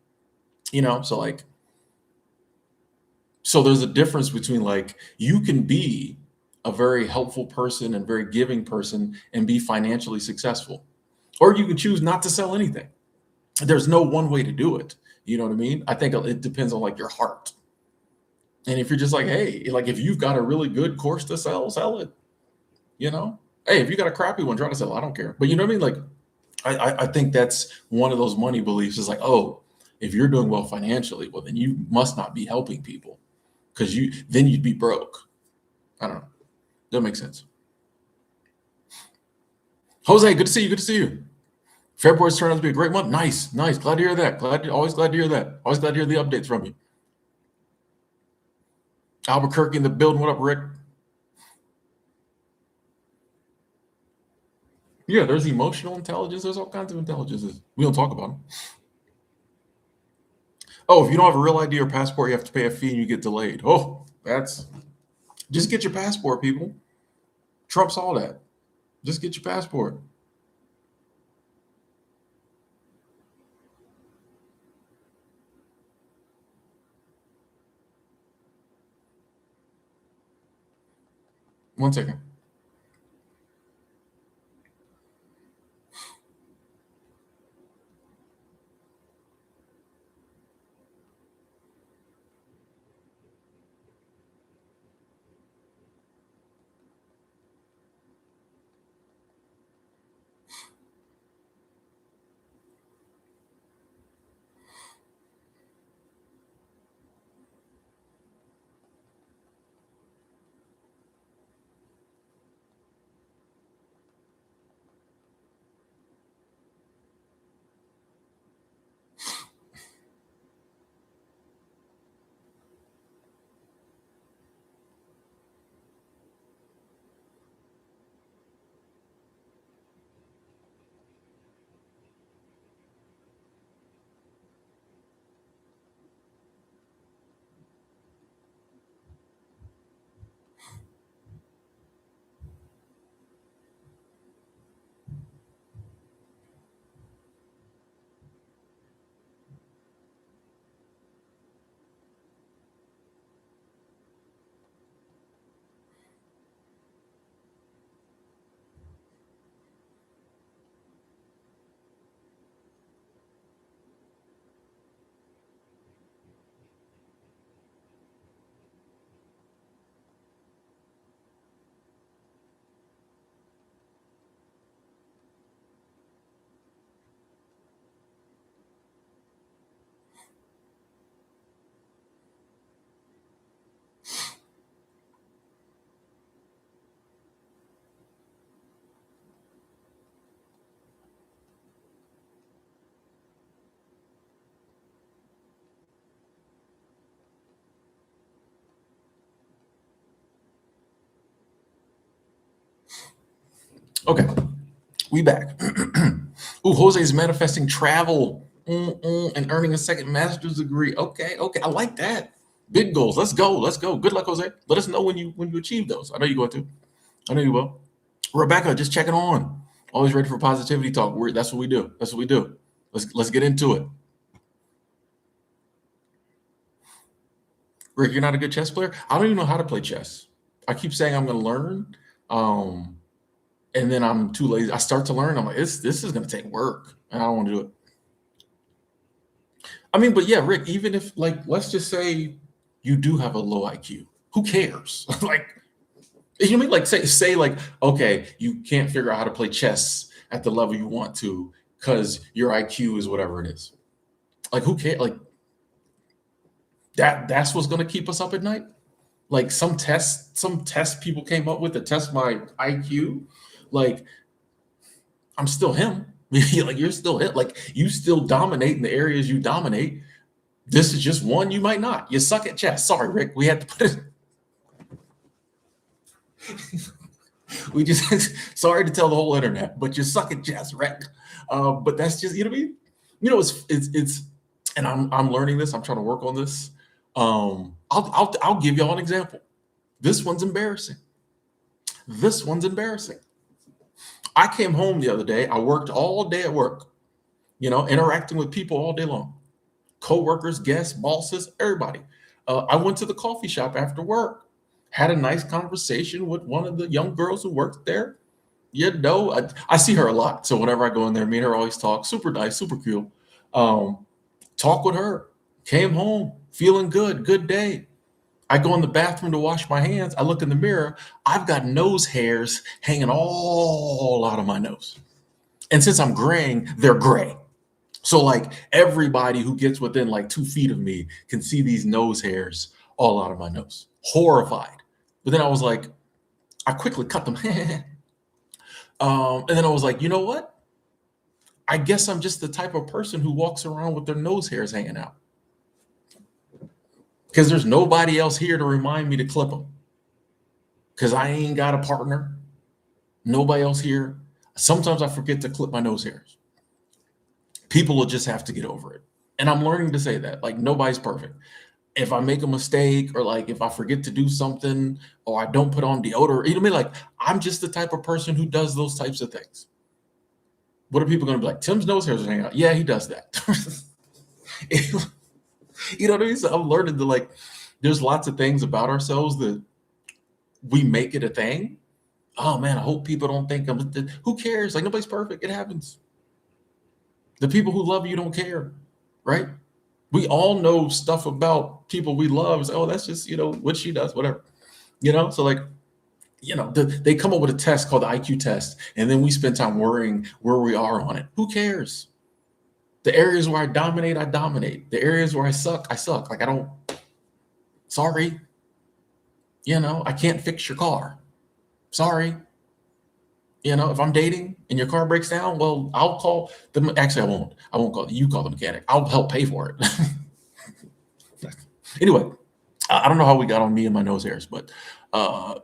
So like, so there's a difference between like, you can be a very helpful person and very giving person and be financially successful, or you can choose not to sell anything. There's no one way to do it. You know what I mean? I think it depends on like your heart. And if you're just like, hey, like if you've got a really good course to sell it. You know, hey, if you got a crappy one, try to sell it. I don't care. But you know what I mean? Like, I think that's one of those money beliefs is like, oh, if you're doing well financially, well, then you must not be helping people because then you'd be broke. I don't know. That makes sense. Jose, good to see you. Good to see you. February's turned out to be a great month. Nice, nice. Glad to hear that. Always glad to hear that. Always glad to hear the updates from you. Albuquerque in the building. What up, Rick? Yeah, there's emotional intelligence. There's all kinds of intelligences. We don't talk about them. Oh, if you don't have a real ID or passport, you have to pay a fee and you get delayed. Oh, that's just get your passport, people. Trump saw that. Just get your passport. One second. Okay, we back. Ooh, Jose's manifesting travel and earning a second master's degree. Okay, okay, I like that. Big goals. Let's go. Let's go. Good luck, Jose. Let us know when you achieve those. I know you're going to. I know you will. Rebecca, just checking on. Always ready for positivity talk. That's what we do. That's what we do. Let's get into it. Rick, you're not a good chess player. I don't even know how to play chess. I keep saying I'm going to learn, um, and then I'm too lazy. I start to learn. I'm like, this is going to take work, and I don't want to do it. I mean, but yeah, Rick. Even if like, let's just say you do have a low IQ, who cares? Like, you know what I mean? Like, say like, okay, you can't figure out how to play chess at the level you want to because your IQ is whatever it is. Like, who cares? Like that's what's going to keep us up at night. Like some test people came up with to test my IQ. Like I'm still him. Like you're still him. Like you still dominate in the areas you dominate. This is just one you might not. You suck at chess. Sorry, Rick. We had to put it. We just sorry to tell the whole internet, but you suck at chess, Rick. But that's just you know what I mean. You know, it's and I'm learning this. I'm trying to work on this. I'll give y'all an example. This one's embarrassing. This one's embarrassing. I came home the other day. I worked all day at work, interacting with people all day long, coworkers, guests, bosses, everybody. I went to the coffee shop after work, had a nice conversation with one of the young girls who worked there. I see her a lot. So whenever I go in there, me and her always talk. Super nice, super cool. Um, talk with her. Came home feeling good. Good day. I go in the bathroom to wash my hands. I look in the mirror. I've got nose hairs hanging all out of my nose. And since I'm graying, they're gray. So like everybody who gets within like 2 feet of me can see these nose hairs all out of my nose. Horrified. But then I was like, I quickly cut them. And then I was like, you know what? I guess I'm just the type of person who walks around with their nose hairs hanging out. Because there's nobody else here to remind me to clip them. Because I ain't got a partner. Nobody else here. Sometimes I forget to clip my nose hairs. People will just have to get over it. And I'm learning to say that. Like, nobody's perfect. If I make a mistake or like if I forget to do something or I don't put on deodorant, you know what I mean? Like, I'm just the type of person who does those types of things. What are people going to be like? Tim's nose hairs are hanging out. Yeah, he does that. You know what I mean? So I'm learning to like, there's lots of things about ourselves that we make it a thing. Oh man, I hope people don't think I'm. Who cares? Like nobody's perfect. It happens. The people who love you don't care, right? We all know stuff about people we love. It's, oh, that's just what she does, whatever. So like they come up with a test called the IQ test, and then we spend time worrying where we are on it. Who cares? The areas where I dominate, I dominate. The areas where I suck, I suck. Like I don't. Sorry, I can't fix your car. Sorry. If I'm dating and your car breaks down, well, I'll call them. Actually, I won't. I won't call you. Call the mechanic. I'll help pay for it. Anyway, I don't know how we got on me and my nose hairs, but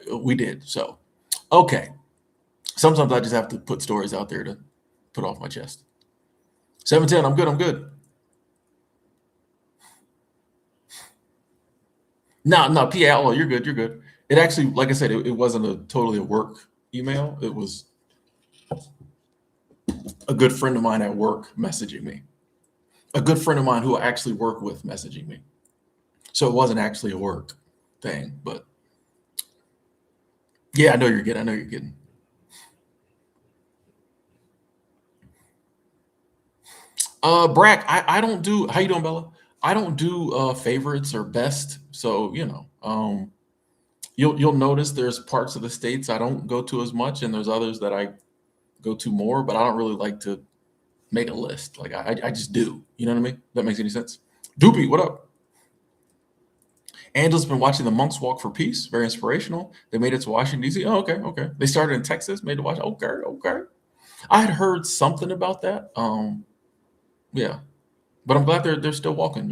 we did. So, okay. Sometimes I just have to put stories out there to put off my chest. 710. I'm good. I'm good. No, PA. Oh, you're good. You're good. It actually, like I said, it wasn't totally a work email. It was a good friend of mine at work messaging me. A good friend of mine who I actually work with messaging me. So it wasn't actually a work thing, but yeah, I know you're getting. I know you're getting. Brack, I don't do. How you doing, Bella? I don't do favorites or best. So you'll notice there's parts of the states I don't go to as much, and there's others that I go to more. But I don't really like to make a list. Like I just do. You know what I mean? That makes any sense? Doopy, what up? Angela's been watching the Monks Walk for Peace. Very inspirational. They made it to Washington D.C. Oh, okay, okay. They started in Texas, made it to Washington. Okay, okay. I had heard something about that. Yeah, but I'm glad they're still walking.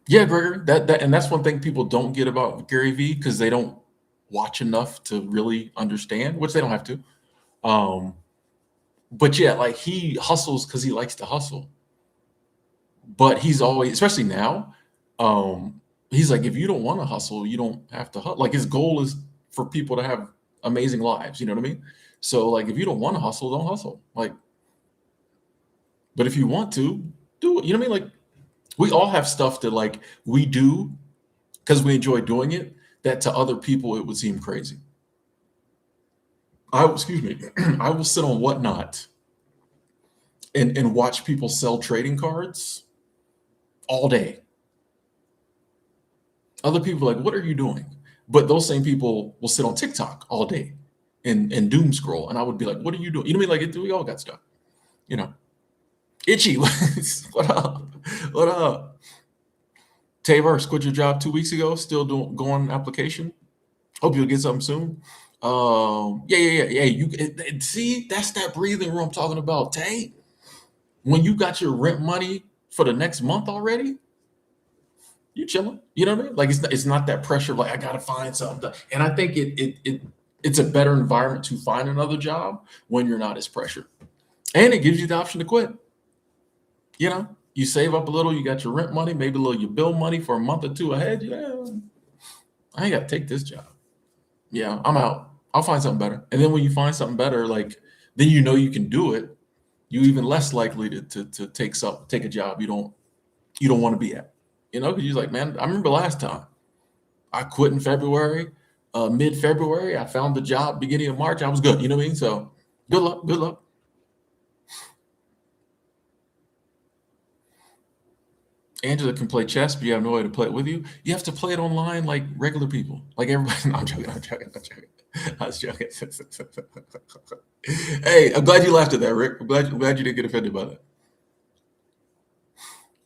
Yeah, Gregory. And that's one thing people don't get about Gary Vee because they don't watch enough to really understand, which they don't have to. Um, but yeah, like he hustles because he likes to hustle. But he's always, especially now, he's like, if you don't want to hustle, you don't have to hustle. Like his goal is for people to have amazing lives. You know what I mean? So like, if you don't want to hustle, don't hustle. Like, but if you want to, do it. You know what I mean? Like, we all have stuff that like we do because we enjoy doing it. That to other people it would seem crazy. Excuse me, I will sit on Whatnot and watch people sell trading cards all day. Other people are like, what are you doing? But those same people will sit on TikTok all day and doom scroll. And I would be like, what are you doing? You know what I mean? Like, we all got stuff, you know. Itchy, what up? What up? Taverse quit your job 2 weeks ago, still doing going application. Hope you'll get something soon. Yeah. See, that's that breathing room I'm talking about, Tay. When you got your rent money for the next month already, you chilling. You know what I mean? Like it's not that pressure of like I gotta find something. And I think it's a better environment to find another job when you're not as pressured. And it gives you the option to quit. You know, you save up a little, you got your rent money, maybe a little your bill money for a month or two ahead. Yeah, I ain't gotta take this job. Yeah, I'm out. I'll find something better. And then when you find something better, like then you know you can do it, you're even less likely to take a job you don't want to be at. You know, because you're like, man, I remember last time I quit in February, mid-February. I found the job beginning of March. I was good. You know what I mean? So good luck. Good luck. Angela can play chess, but you have no way to play it with you. You have to play it online like regular people, like everybody. No, I'm joking. I'm joking. I'm joking. I was joking. Hey, I'm glad you laughed at that, Rick. I'm glad you didn't get offended by that.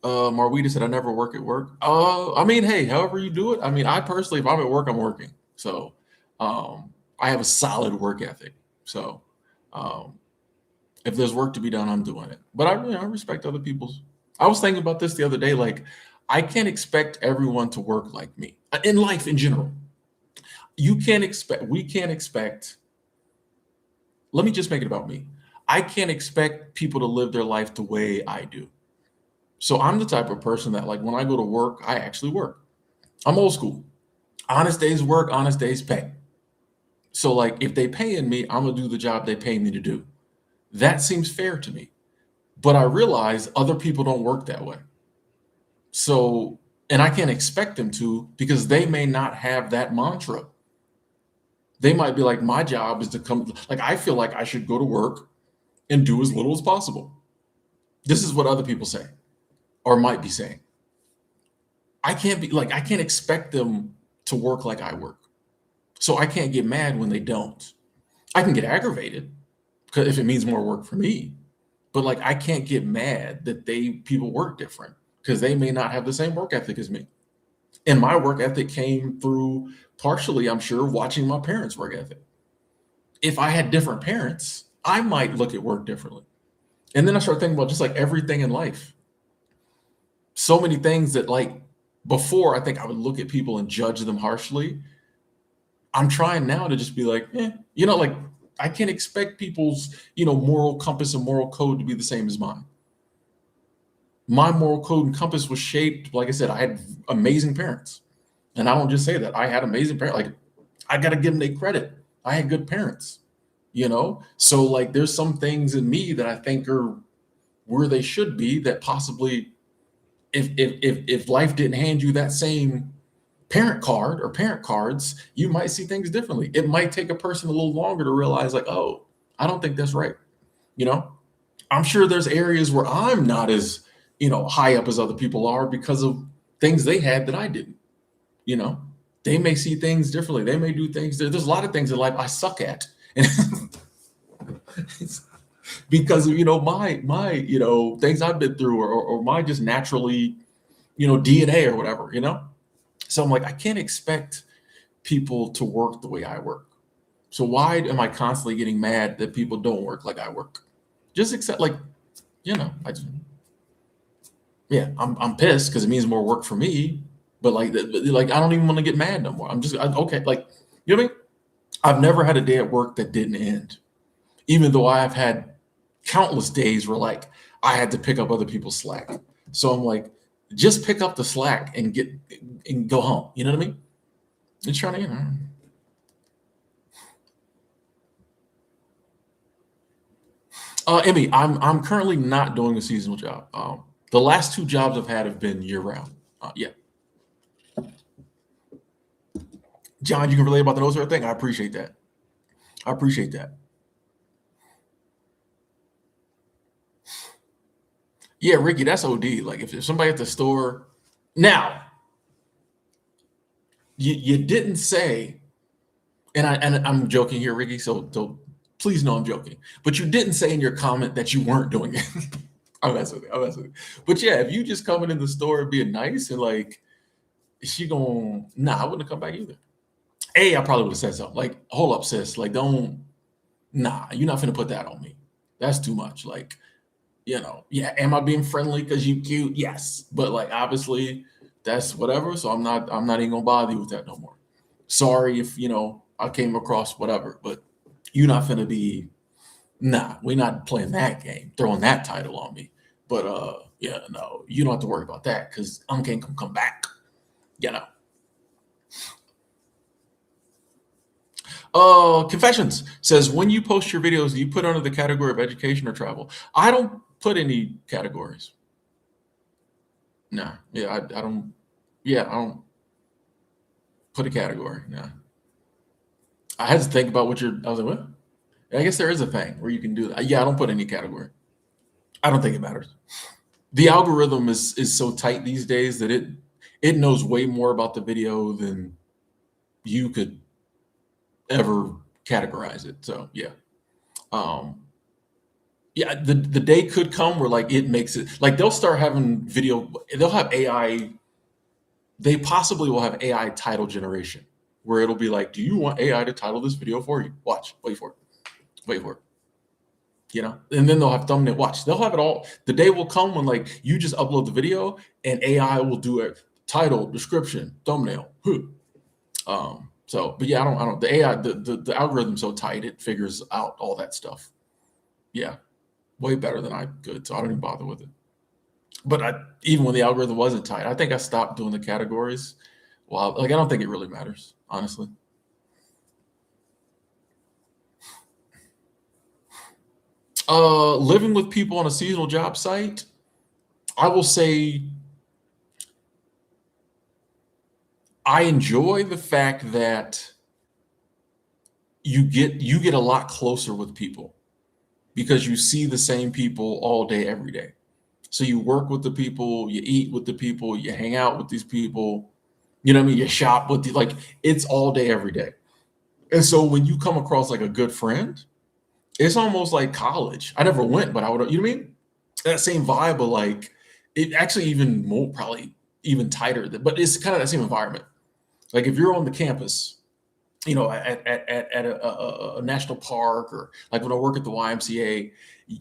Marwita said, "I never work at work." I mean, hey, however you do it. I mean, I personally, if I'm at work, I'm working. So, I have a solid work ethic. So, um, if there's work to be done, I'm doing it. But I respect other people's. I was thinking about this the other day. Like, I can't expect everyone to work like me in life in general. You can't expect. We can't expect. Let me just make it about me. I can't expect people to live their life the way I do. So I'm the type of person that, like, when I go to work, I actually work. I'm old school. Honest days work, honest days pay. So, like, if they paying me, I'm gonna do the job they pay me to do. That seems fair to me. But I realize other people don't work that way. So, and I can't expect them to because they may not have that mantra. They might be like, my job is to come, like, I feel like I should go to work and do as little as possible. This is what other people say or might be saying. I can't expect them to work like I work. So I can't get mad when they don't. I can get aggravated because if it means more work for me, but like I can't get mad that people work different because they may not have the same work ethic as me. And my work ethic came through partially, I'm sure, watching my parents' work ethic. If I had different parents, I might look at work differently. And then I start thinking about just like everything in life. So many things that like before I think I would look at people and judge them harshly. I'm trying now to just be like, like I can't expect people's, moral compass and moral code to be the same as mine. My moral code and compass was shaped, like I said, I had amazing parents. And I don't just say that. I had amazing parents. Like I gotta give them their credit. I had good parents, So like there's some things in me that I think are where they should be that possibly if life didn't hand you that same parent card or parent cards, you might see things differently. It might take a person a little longer to realize, like, oh, I don't think that's right. You know, I'm sure there's areas where I'm not as, high up as other people are because of things they had that I didn't. You know, they may see things differently. They may do things. There's a lot of things in life I suck at. And because of, my, things I've been through or my just naturally, DNA or whatever. So I'm like, I can't expect people to work the way I work. So why am I constantly getting mad that people don't work like I work? Just accept, like, I just, Yeah, I'm pissed because it means more work for me. But like I don't even want to get mad no more. Okay. Like, you know what I mean? I've never had a day at work that didn't end, even though I have had countless days where like I had to pick up other people's slack. So I'm like, just pick up the slack and get and go home. You know what I mean? Just trying to, Emmy, I'm currently not doing a seasonal job. The last two jobs I've had have been year round. Yeah, John, you can relate about the nose hair thing. I appreciate that. I appreciate that. Yeah, Ricky, that's OD. Like if somebody at the store now, you didn't say, and I'm joking here, Ricky. So please know I'm joking. But you didn't say in your comment that you weren't doing it. I'm messing with you. I'm messing with you. But yeah, if you just coming in the store and being nice and like she going, nah, I wouldn't have come back either. I probably would have said something like, hold up, sis. Like, don't, nah, you're not finna put that on me. That's too much. Like, yeah, am I being friendly because you cute? Yes. But like obviously that's whatever. So I'm not even gonna bother you with that no more. Sorry if I came across whatever, but you're not finna be, nah, we're not playing that game, throwing that title on me. But yeah, no, you don't have to worry about that because I can't come back, you know. Confessions says when you post your videos, do you put under the category of education or travel? I don't put any categories. No, yeah, I don't. Yeah, I don't put a category. No, I had to think about what you're. I was like, what? I guess there is a thing where you can do that. Yeah, I don't put any category. I don't think it matters. The algorithm is so tight these days that it knows way more about the video than you could ever categorize it. So yeah. Um, yeah, the day could come where like it makes it like they'll start having video, they'll have AI, they possibly will have AI title generation where it'll be like, do you want AI to title this video for you? Watch, wait for it, wait for it. And then they'll have thumbnail. Watch, they'll have it all. The day will come when like you just upload the video and AI will do a title, description, thumbnail. So, but yeah, I don't. The AI, the algorithm's so tight, it figures out all that stuff. Yeah, way better than I could. So I don't even bother with it. But even when the algorithm wasn't tight, I think I stopped doing the categories. Well, like I don't think it really matters, honestly. Living with people on a seasonal job site, I will say I enjoy the fact that you get a lot closer with people because you see the same people all day, every day. So you work with the people, you eat with the people, you hang out with these people, you know what I mean? You shop with like it's all day, every day. And so when you come across like a good friend, it's almost like college. I never went, but I would, you know what I mean? That same vibe of like it actually even more probably even tighter, but it's kind of that same environment. Like if you're on the campus, at a national park or like when I work at the YMCA,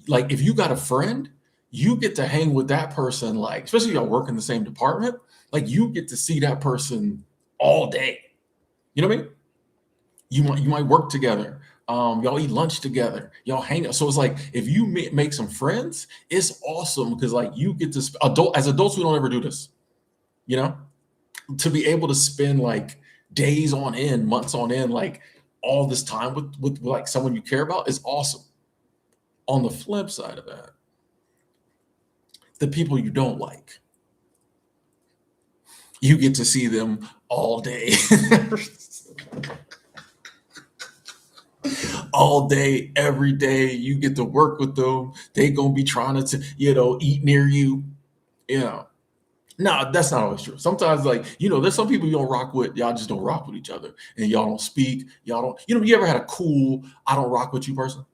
like if you got a friend, you get to hang with that person, like especially if y'all work in the same department, like you get to see that person all day. You know what I mean? You might work together. Y'all eat lunch together. Y'all hang out. So it's like if you make some friends, it's awesome because like you get to as adults we don't ever do this. You know, to be able to spend like days on end, months on end, like all this time with like someone you care about is awesome. On the flip side of that, the people you don't like, you get to see them all day. All day, every day. You get to work with them. They gonna be trying to, eat near you. You know, no, that's not always true. Sometimes, like, there's some people you don't rock with. Y'all just don't rock with each other, and y'all don't speak. Y'all don't. You ever had a cool I don't rock with you person?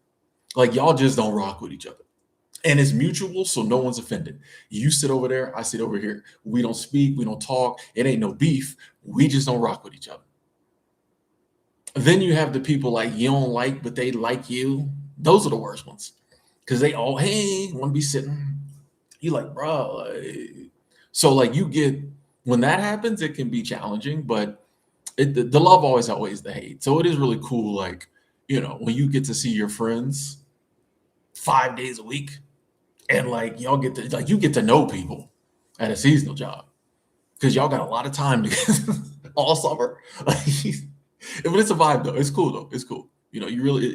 Like y'all just don't rock with each other, and it's mutual, so no one's offended. You sit over there, I sit over here. We don't speak. We don't talk. It ain't no beef. We just don't rock with each other. Then you have the people like you don't like, but they like you. Those are the worst ones because they all hey want to be sitting. You like, bro. So like you get when that happens, it can be challenging, but the love always outweighs the hate. So it is really cool, like, when you get to see your friends 5 days a week and like y'all get to like you get to know people at a seasonal job because y'all got a lot of time to all summer. Like, but it's a vibe though. It's cool though. It's cool. You really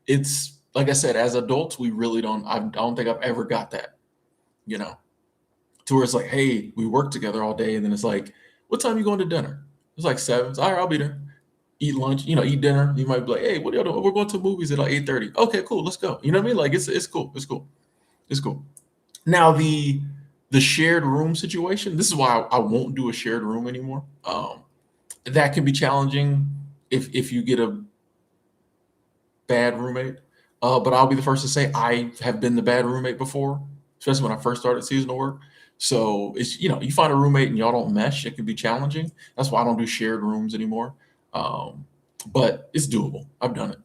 it's like I said, as adults, we really I don't think I've ever got that, you know, to where it's like, hey, we work together all day, and then it's like, what time you going to dinner? It's like 7. All right, I'll be there. Eat lunch, eat dinner. You might be like, hey, what are y'all doing? We're going to movies at like 8:30. Okay, cool, let's go. You know what I mean? Like it's cool. It's cool. It's cool. Now the shared room situation. This is why I won't do a shared room anymore. That can be challenging if you get a bad roommate. But I'll be the first to say I have been the bad roommate before, especially when I first started seasonal work. So it's you find a roommate and y'all don't mesh, it can be challenging. That's why I don't do shared rooms anymore. Um, but it's doable. I've done it.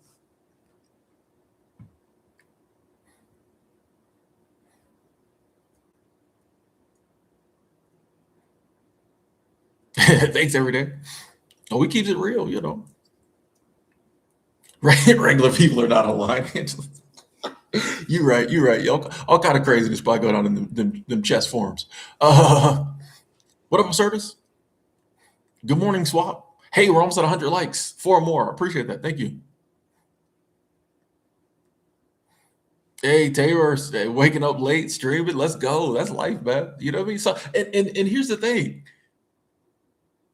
Thanks every day. Oh, we keeps it real. Right? Regular people are not online. You right. You right. All kind of craziness probably going on in them chess forums. Uh, what up, Certus? Good morning, Swap. Hey, we're almost at 100 likes. 4 more. Appreciate that. Thank you. Hey, Taylor, waking up late, streaming. Let's go. That's life, man. You know what I mean? So, and here's the thing: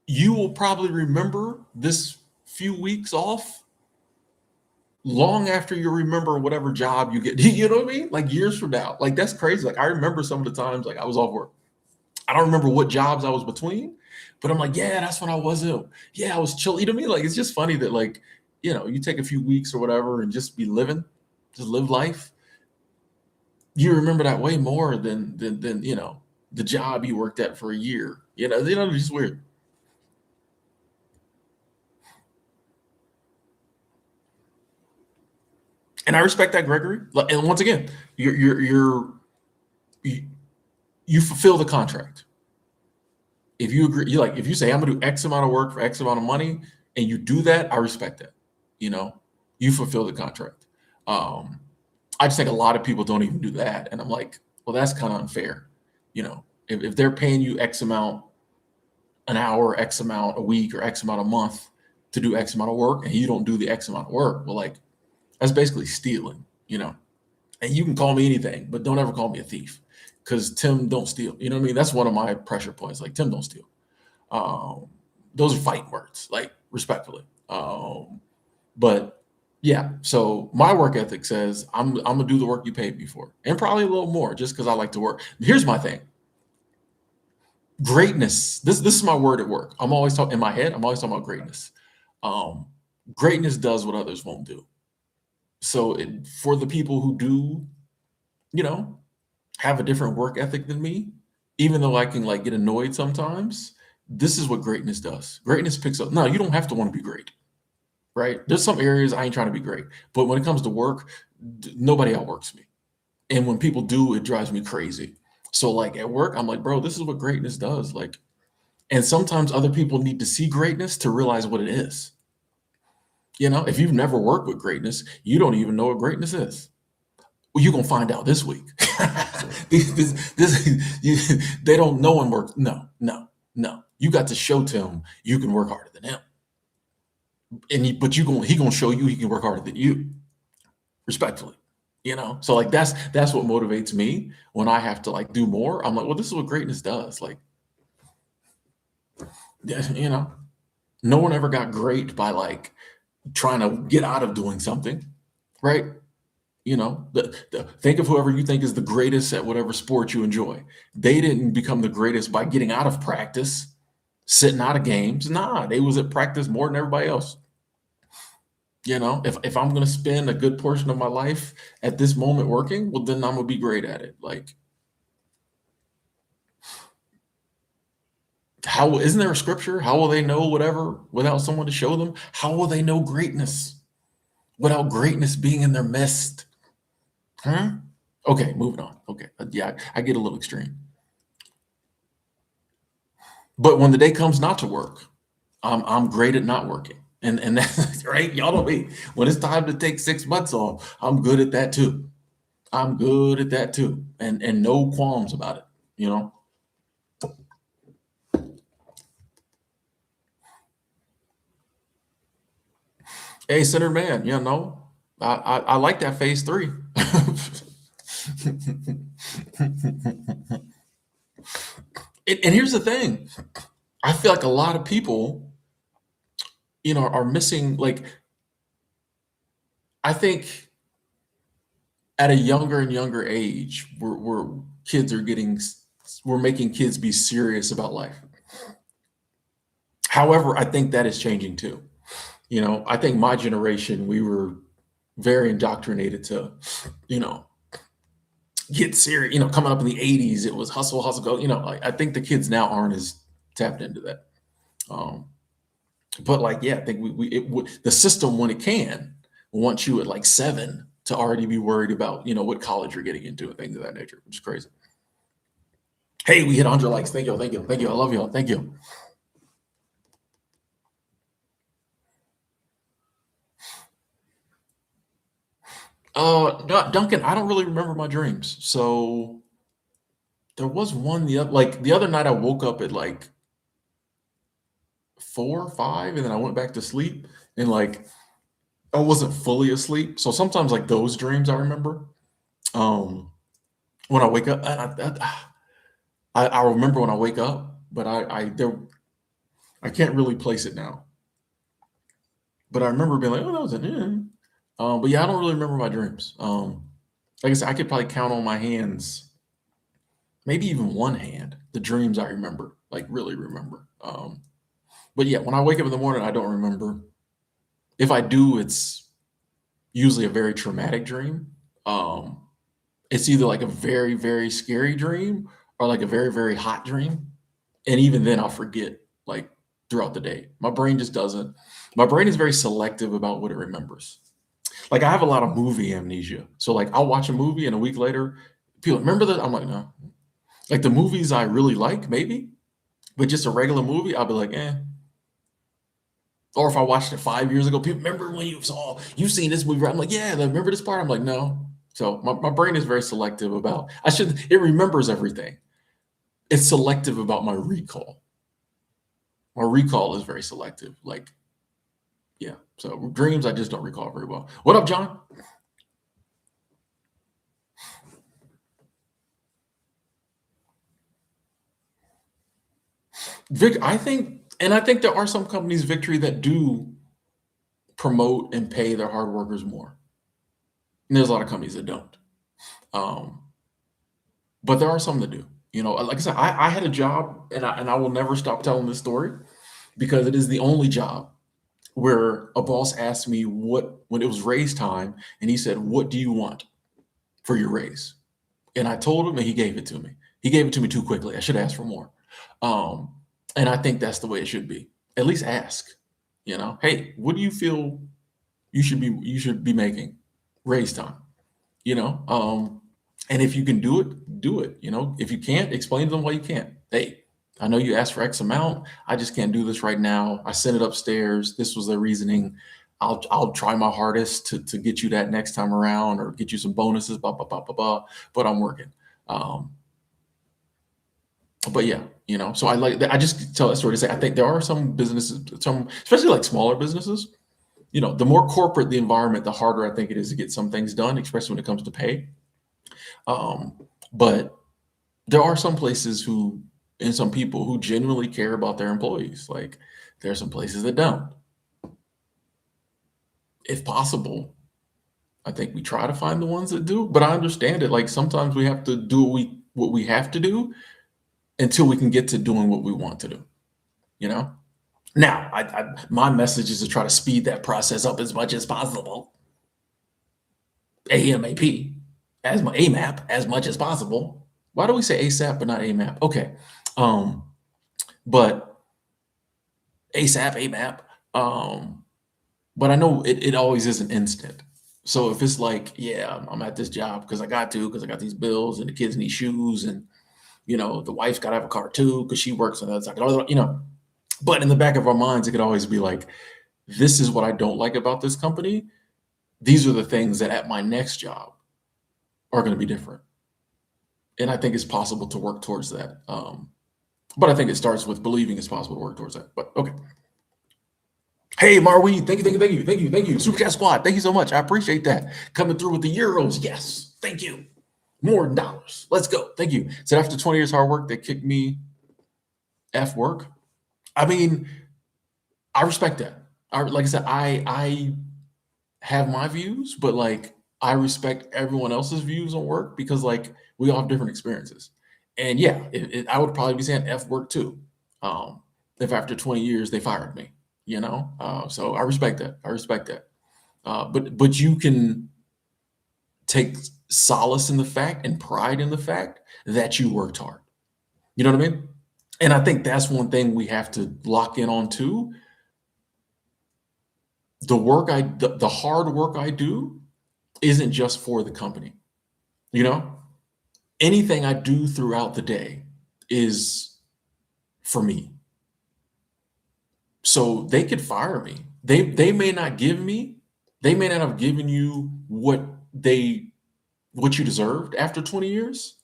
you will probably remember this few weeks off long after you remember whatever job you get. You know what I mean? Like years from now. Like that's crazy. Like I remember some of the times like I was off work. I don't remember what jobs I was between, but I'm like, yeah, that's when I was ill. Yeah, I was chill. You know what I mean? Like it's just funny that like, you take a few weeks or whatever and just be living, just live life. You remember that way more than the job you worked at for a year. It's just weird. And I respect that, Gregory. And once again, you you fulfill the contract. If you agree, if you say I'm gonna do X amount of work for X amount of money, and you do that, I respect that. You know, you fulfill the contract. Um, I just think a lot of people don't even do that, and I'm like, well, that's kind of unfair. If they're paying you X amount an hour, X amount a week, or X amount a month to do X amount of work, and you don't do the X amount of work, well, like that's basically stealing. And you can call me anything, but don't ever call me a thief because Tim don't steal. You know what I mean? That's one of my pressure points. Like Tim don't steal. Um, those are fighting words, like respectfully. But yeah, so my work ethic says I'm gonna do the work you paid me for, and probably a little more, just because I like to work. Here's my thing: greatness. This is my word at work. I'm always talking in my head. I'm always talking about greatness. Um, Greatness does what others won't do. So for the people who do, you know, have a different work ethic than me, even though I can like get annoyed sometimes, this is what greatness does. Greatness picks up. No, you don't have to want to be great, right? There's some areas I ain't trying to be great, but when it comes to work, nobody outworks me. And when people do, it drives me crazy. So like at work, I'm like, bro, this is what greatness does. Like, and sometimes other people need to see greatness to realize what it is. If you've never worked with greatness, you don't even know what greatness is. Well, you're gonna find out this week. They don't know and work. No, no, no. You got to show Tim you can work harder than him, but he gonna show you he can work harder than you, respectfully. So like that's what motivates me when I have to like do more. I'm like, well, this is what greatness does. Like, yeah, no one ever got great by like trying to get out of doing something, right? Think of whoever you think is the greatest at whatever sport you enjoy. They didn't become the greatest by getting out of practice, sitting out of games. Nah, they was at practice more than everybody else. If I'm gonna spend a good portion of my life at this moment working, well, then I'm gonna be great at it. Like, how isn't there a scripture? How will they know whatever without someone to show them? How will they know greatness without greatness being in their midst? Huh? Okay, moving on. Okay, yeah, I get a little extreme. But when the day comes not to work, I'm great at not working. And that's right. Y'all know me. When it's time to take 6 months off, I'm good at that too. I'm good at that too. And no qualms about it, you know. Hey, Senator Man, you know, I like that phase three. And here's the thing. I feel like a lot of people, are missing, like, I think at a younger and younger age, kids are getting, we're making kids be serious about life. However, I think that is changing too. I think my generation, we were very indoctrinated to, you know, get serious. Coming up in the '80s, it was hustle, hustle, go. I think the kids now aren't as tapped into that. Um, but like, yeah, I think the system, when it can, wants you at like 7 to already be worried about, what college you're getting into and things of that nature, which is crazy. Hey, we hit 100 likes. Thank you, thank you, thank you. I love y'all. Thank you. Duncan, I don't really remember my dreams. So there was one the other night I woke up at like 4 or 5, and then I went back to sleep, and like I wasn't fully asleep. So sometimes like those dreams I remember. Um, when I wake up, I remember when I wake up, but I can't really place it now. But I remember being like, oh, that was an end. But yeah, I don't really remember my dreams. Like I said, I could probably count on my hands, maybe even one hand, the dreams I remember, like really remember. But yeah, when I wake up in the morning, I don't remember. If I do, it's usually a very traumatic dream. Um, it's either like a very, very scary dream or like a very, very hot dream. And even then, I'll forget like throughout the day. My brain just doesn't. My brain is very selective about what it remembers. Like I have a lot of movie amnesia. So like I'll watch a movie and a week later, people remember that. I'm like, no. Like the movies I really like, maybe, but just a regular movie, I'll be like, eh. Or if I watched it 5 years ago, people remember when you've seen this movie. I'm like, yeah, remember this part? I'm like, no. So my brain is very selective about it remembers everything. It's selective about my recall. My recall is very selective. Like, yeah. So dreams I just don't recall very well. What up, John? Vic, I think there are some companies, Victory, that do promote and pay their hard workers more. And there's a lot of companies that don't. Um, but there are some that do. Like I said, I had a job, and I will never stop telling this story because it is the only job where a boss asked me when it was raise time, and he said, "What do you want for your raise?" And I told him, and he gave it to me. He gave it to me too quickly. I should ask for more. Um, and I think that's the way it should be. At least ask. Hey, what do you feel you should be making raise time? And if you can do it, do it. If you can't, explain to them why you can't. Hey, I know you asked for X amount. I just can't do this right now. I sent it upstairs. This was the reasoning. I'll try my hardest to get you that next time around or get you some bonuses, blah, blah, blah, blah, blah, but I'm working. Um, but yeah, so I just tell that story to say, I think there are some businesses, especially like smaller businesses, the more corporate the environment, the harder I think it is to get some things done, especially when it comes to pay. Um, but there are some places and some people who genuinely care about their employees. Like there are some places that don't. If possible, I think we try to find the ones that do. But I understand it. Like sometimes we have to do what we have to do until we can get to doing what we want to do. You know. Now, my message is to try to speed that process up as much as possible. AMAP, as my AMAP, as much as possible. Why do we say ASAP but not AMAP? Okay, but ASAP, AMAP. But I know it always is an instant. So if it's like, yeah, I'm at this job because I got to, because I got these bills and the kids need shoes and The wife's got to have a car too because she works on that side. But in the back of our minds, it could always be like, this is what I don't like about this company. These are the things that at my next job are going to be different. And I think it's possible to work towards that. But I think it starts with believing it's possible to work towards that. But okay. Hey, Marweed, thank you. Super Chat Squad, thank you so much. I appreciate that. Coming through with the euros. Yes, thank you. More dollars. Let's go. Thank you. So after 20 years hard work, they kicked me F work. I mean, I respect that. Like I said, I have my views, but like I respect everyone else's views on work because like we all have different experiences. And yeah, I would probably be saying F work too. If after 20 years they fired me, so I respect that. I respect that. But you can take solace in the fact and pride in the fact that you worked hard. You know what I mean? And I think that's one thing we have to lock in on too. The hard work I do isn't just for the company. Anything I do throughout the day is for me. So they could fire me. They may not have given you what you deserved after 20 years,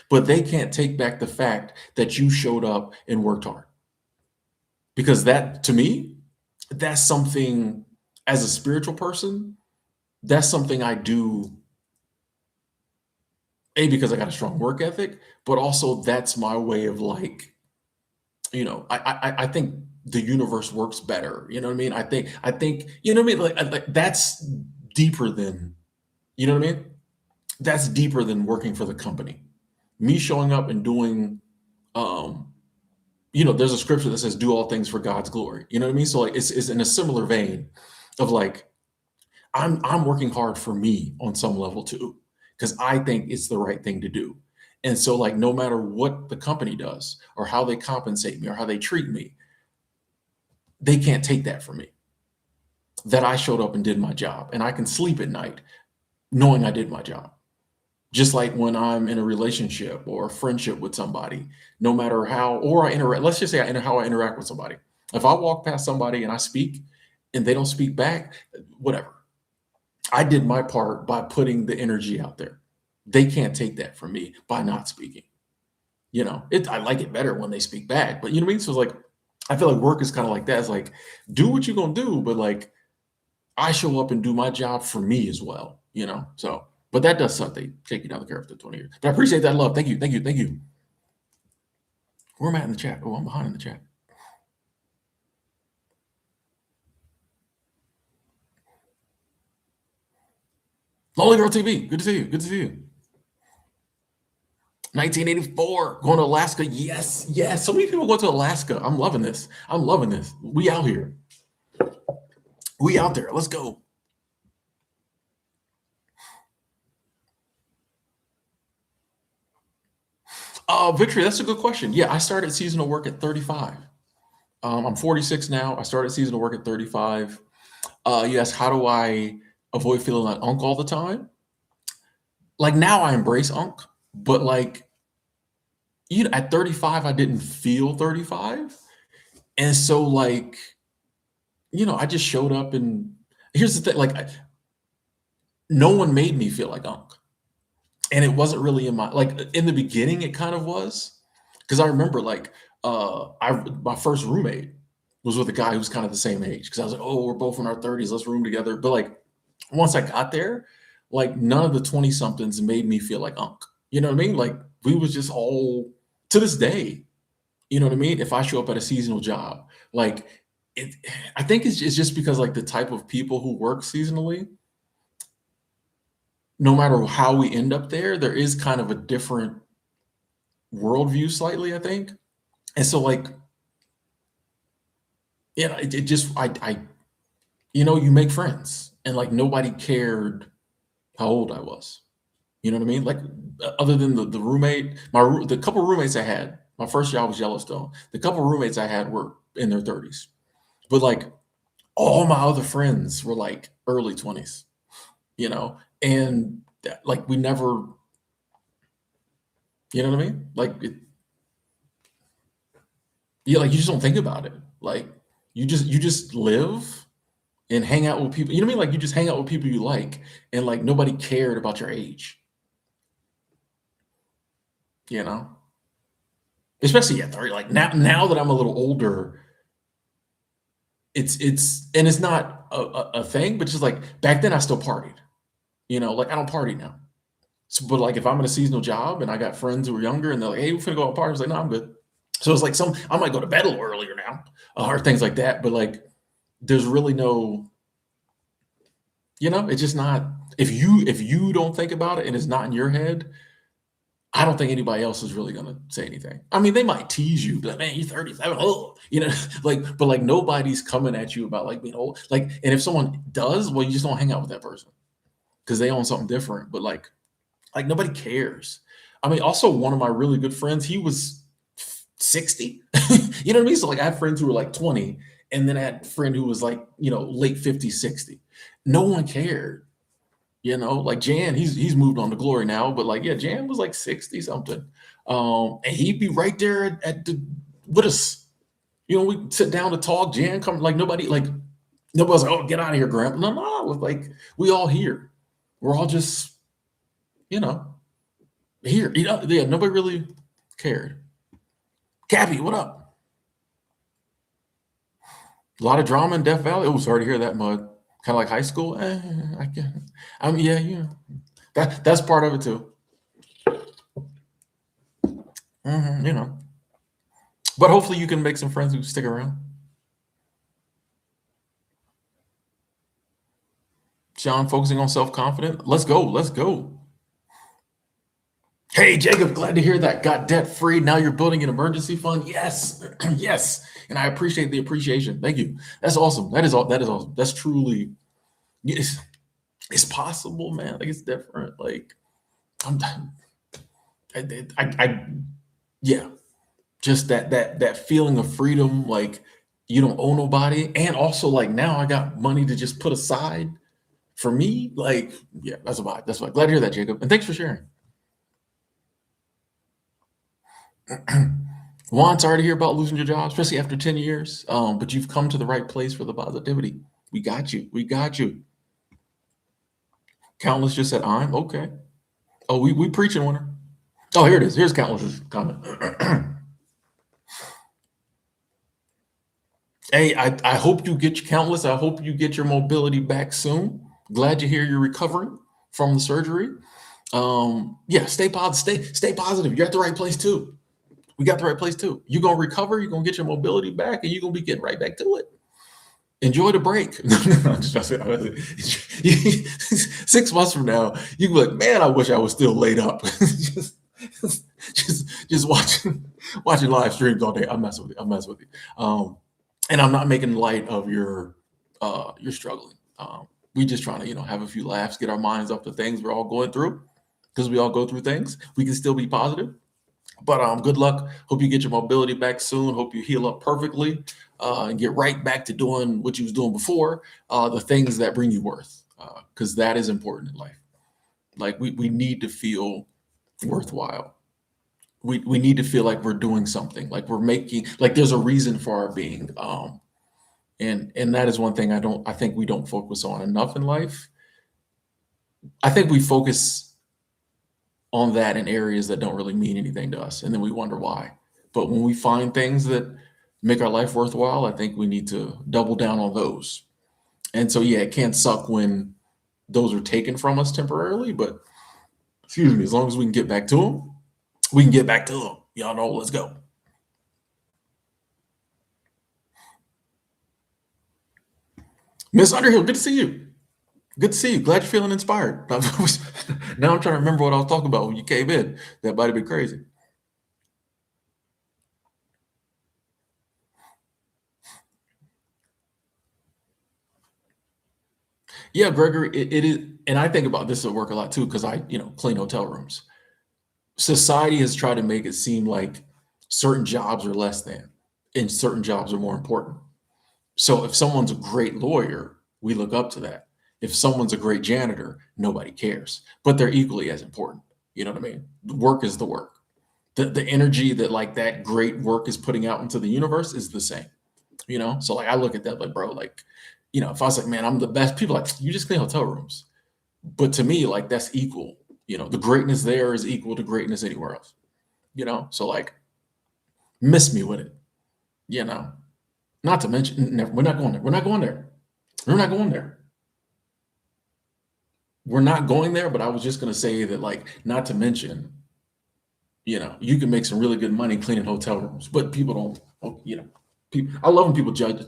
but they can't take back the fact that you showed up and worked hard. Because that, to me, that's something, as a spiritual person, that's something I do, because I got a strong work ethic, but also that's my way of like, I think the universe works better. You know what I mean? I think, you know what I mean? Like that's deeper than, you know what I mean? That's deeper than working for the company. Me showing up and doing, there's a scripture that says, do all things for God's glory. You know what I mean? So like, it's in a similar vein of like, I'm working hard for me on some level too, because I think it's the right thing to do. And so like, no matter what the company does or how they compensate me or how they treat me, they can't take that from me. That I showed up and did my job, and I can sleep at night knowing I did my job. Just like when I'm in a relationship or a friendship with somebody, no matter how, or I interact, let's just say how I interact with somebody. If I walk past somebody and I speak and they don't speak back, whatever. I did my part by putting the energy out there. They can't take that from me by not speaking. I like it better when they speak back, but you know what I mean? So it's like, I feel like work is kind of like that. It's like, do what you're going to do, but like, I show up and do my job for me as well, So, but that does suck. They take you down the curve after 20 years. But I appreciate that love. Thank you. Where am I in the chat? Oh, I'm behind in the chat. Lonely Girl TV. Good to see you. 1984, going to Alaska. Yes. So many people go to Alaska. I'm loving this. We out here. We out there. Let's go. Victory, that's a good question. Yeah, I started seasonal work at 35. I'm 46 now. I started seasonal work at 35. You ask, how do I avoid feeling like unk all the time? Like now I embrace unk, but like, at 35, I didn't feel 35. And so like, I just showed up, and here's the thing, like no one made me feel like unk. And it wasn't really in the beginning, it kind of was. Cause I remember like, my first roommate was with a guy who was kind of the same age. Cause I was like, oh, we're both in our 30s, let's room together. But like, once I got there, like none of the 20 somethings made me feel like unk. You know what I mean? Like we was just all, to this day, you know what I mean? If I show up at a seasonal job, like I think it's just because like the type of people who work seasonally, no matter how we end up there is kind of a different worldview slightly, I think. And so like, it just, you make friends, and like nobody cared how old I was. You know what I mean? Like other than the roommate, the couple roommates I had, my first job was Yellowstone. The couple roommates I had were in their 30s, but like all my other friends were like early 20s, and like we never, You know what I mean? Yeah, like you just don't think about it. Like you just live and hang out with people. You know what I mean? Like you just hang out with people you like, and like nobody cared about your age. You know, especially at 30. Like now that I'm a little older, it's and it's not a thing, but just like back then I still partied. You know, like I don't party now. So, but like if I'm in a seasonal job and I got friends who are younger and they're like, "Hey, we're finna go out and party," I was like, "No, I'm good." So it's like some I might go to bed a little earlier now, or things like that. But like, there's really no, it's just not. If you don't think about it and it's not in your head, I don't think anybody else is really gonna say anything. I mean, they might tease you, be like, "Man, you're 37, oh," but like nobody's coming at you about like being old. Like, and if someone does, well, you just don't hang out with that person because they own something different. But like nobody cares. I mean, also one of my really good friends, he was 60. You know what I mean? So like I had friends who were like 20, and then I had a friend who was like, late 50s, 60. No one cared. Like Jan, he's moved on to glory now, but like, yeah, Jan was like 60 something. And he'd be right there at the with us. We'd sit down to talk. Jan come like nobody's like, "Oh, get out of here, Grandpa." No, it was like we all here. We're all just, you know, here. Yeah, nobody really cared. Cappy, what up? A lot of drama in Death Valley. Oh, sorry to hear that, Mud. Kind of like high school. I can. I mean, yeah, that's part of it too. You know. But hopefully you can make some friends who stick around. Sean, focusing on self confidence. Let's go. Let's go. Hey, Jacob, glad to hear that. Got debt free. Now you're building an emergency fund. Yes, yes, and I appreciate the appreciation. Thank you. That's awesome. That is all. That is awesome. That's truly. It's possible, man. Like it's different. Like I'm. I yeah. Just that feeling of freedom. Like you don't owe nobody, and also like now I got money to just put aside for me. Like yeah, that's a vibe. That's why. Glad to hear that, Jacob, and thanks for sharing. Juan, sorry to hear about losing your job, especially after 10 years. But you've come to the right place for the positivity. We got you. We got you. Countless just said, I'm okay. Oh, we preaching winner. Oh, here it is. Here's Countless's comment. Hey, I hope you get Countless. I hope you get your mobility back soon. Glad to hear you're recovering from the surgery. Yeah, stay positive. Stay positive. You're at the right place too. We got the right place too. You're gonna recover. You're gonna get your mobility back, and you're gonna be getting right back to it. Enjoy the break. I'm just messing. 6 months from now, you can be like, man, I wish I was still laid up. just watching live streams all day. I'm messing with you. I'm messing with you. And I'm not making light of your struggling. We just trying to, have a few laughs, get our minds off the things we're all going through, because we all go through things. We can still be positive. But good luck. Hope you get your mobility back soon. Hope you heal up perfectly and get right back to doing what you was doing before. The things that bring you worth, because that is important in life. Like we need to feel worthwhile. We need to feel like we're doing something, like we're making, like there's a reason for our being. And that is one thing I think we don't focus on enough in life. I think we focus on that in areas that don't really mean anything to us, and then we wonder why. But when we find things that make our life worthwhile, I think we need to double down on those. And so, yeah, it can't suck when those are taken from us temporarily, but excuse me, as long as we can get back to them, we can get back to them. Y'all know, let's go. Miss Underhill, good to see you. Good to see you. Glad you're feeling inspired. Now I'm trying to remember what I was talking about when you came in. That might have been crazy. Yeah, Gregory, it is, and I think about this at work a lot too because I, clean hotel rooms. Society has tried to make it seem like certain jobs are less than, and certain jobs are more important. So if someone's a great lawyer, we look up to that. If someone's a great janitor, nobody cares, but they're equally as important. You know what I mean? The work is the work. the energy that like that great work is putting out into the universe is the same, you know? So like I look at that like, bro, like, you know, if I was like, man, I'm the best, people like, you just clean hotel rooms. But to me, like that's equal. You know, the greatness there is equal to greatness anywhere else. You know, so like miss me with it. You know, not to mention, we're not going there. We're not going there. We're not going there. We're not going there. But I was just gonna say that, like, not to mention, you know, you can make some really good money cleaning hotel rooms, but people don't. You know, people. I love when people judge.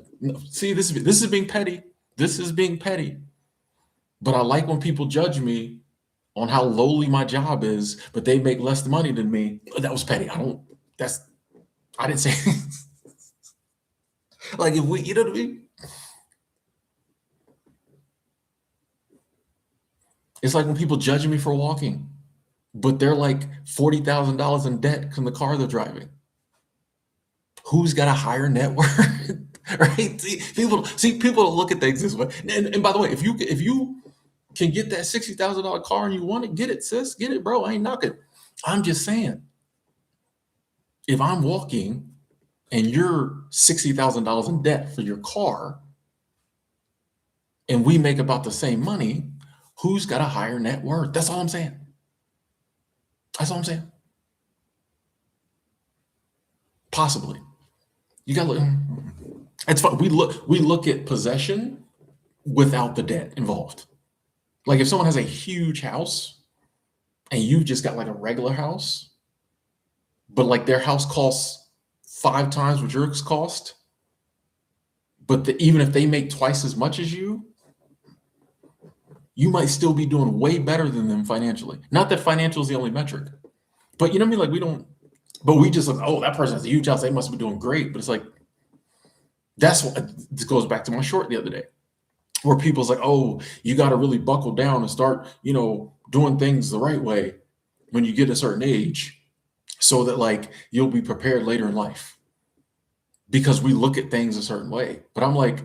See, this is being petty. This is being petty. But I like when people judge me on how lowly my job is, but they make less money than me. That was petty. I don't. That's. I didn't say. Like if we, you know what I mean? It's like when people judge me for walking, but they're like $40,000 in debt from the car they're driving. Who's got a higher net worth? Right? People don't look at things this way. And by the way, if you can get that $60,000 car and you want it, get it, sis. Get it, bro. I ain't knocking. I'm just saying, if I'm walking and you're $60,000 in debt for your car, and we make about the same money, who's got a higher net worth? That's all I'm saying. That's all I'm saying. Possibly. You got to look. It's fun. We look at possession without the debt involved. Like if someone has a huge house and you've just got like a regular house, but like their house costs 5 times what yours cost, but even if they make twice as much as you might still be doing way better than them financially. Not that financial is the only metric, but you know what I mean? Like we don't, but we just like, oh, that person has a huge house. They must be doing great. But it's like, that's what this goes back to my short the other day, where people's like, oh, you got to really buckle down and start, you know, doing things the right way when you get a certain age so that like you'll be prepared later in life because we look at things a certain way. But I'm like,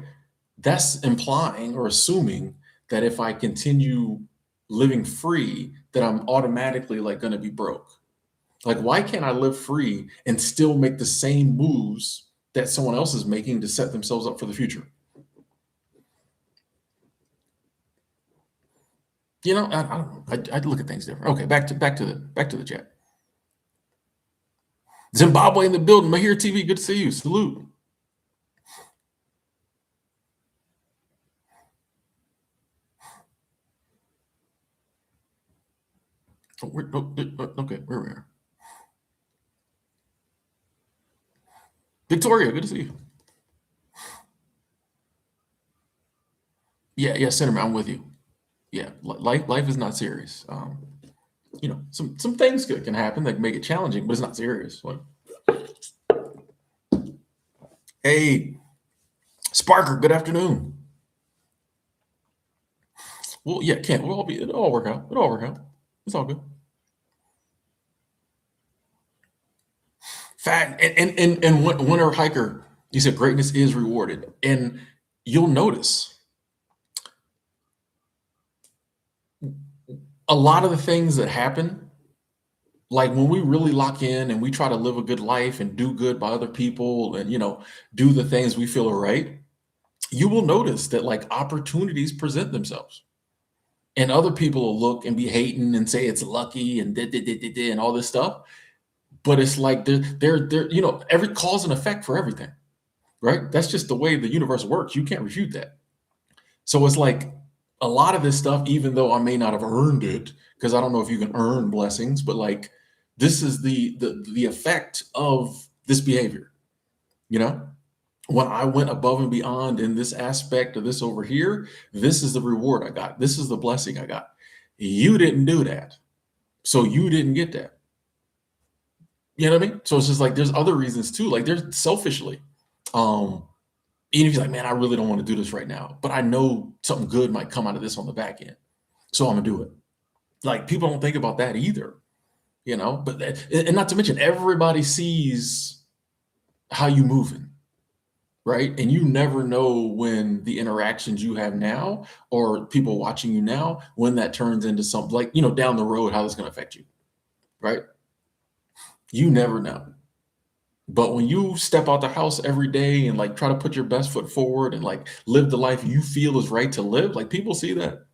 that's implying or assuming that if I continue living free, that I'm automatically like going to be broke. Like, why can't I live free and still make the same moves that someone else is making to set themselves up for the future? You know, I don't know. I'd look at things different. Okay, back to the chat. Zimbabwe in the building. Mahir TV, good to see you. Salute. Okay, where we are. Victoria, good to see you. Yeah, Senator, I'm with you. Yeah, life is not serious. You know, some things can happen that make it challenging, but it's not serious. Like, hey, Sparker, good afternoon. Well, yeah, can't. It'll all work out. It'll all work out. It's all good. Fact and winter hiker, you said greatness is rewarded, and you'll notice a lot of the things that happen, like when we really lock in and we try to live a good life and do good by other people, and you know, do the things we feel are right. You will notice that like opportunities present themselves, and other people will look and be hating and say it's lucky and and all this stuff. But it's like they're you know, every cause and effect for everything, right? That's just the way the universe works. You can't refute that. So it's like a lot of this stuff, even though I may not have earned it, because I don't know if you can earn blessings, but like this is the effect of this behavior. You know, when I went above and beyond in this aspect of this over here, this is the reward I got. This is the blessing I got. You didn't do that, so you didn't get that. You know what I mean? So it's just like there's other reasons too. Like there's selfishly, um, even if you're like, man, I really don't want to do this right now, but I know something good might come out of this on the back end, so I'm gonna do it. Like people don't think about that either, you know. But and not to mention, everybody sees how you moving, right? And you never know when the interactions you have now or people watching you now, when that turns into something like, you know, down the road, how that's going to affect you, right? You never know. But when you step out the house every day and like try to put your best foot forward and like live the life you feel is right to live, like people see that.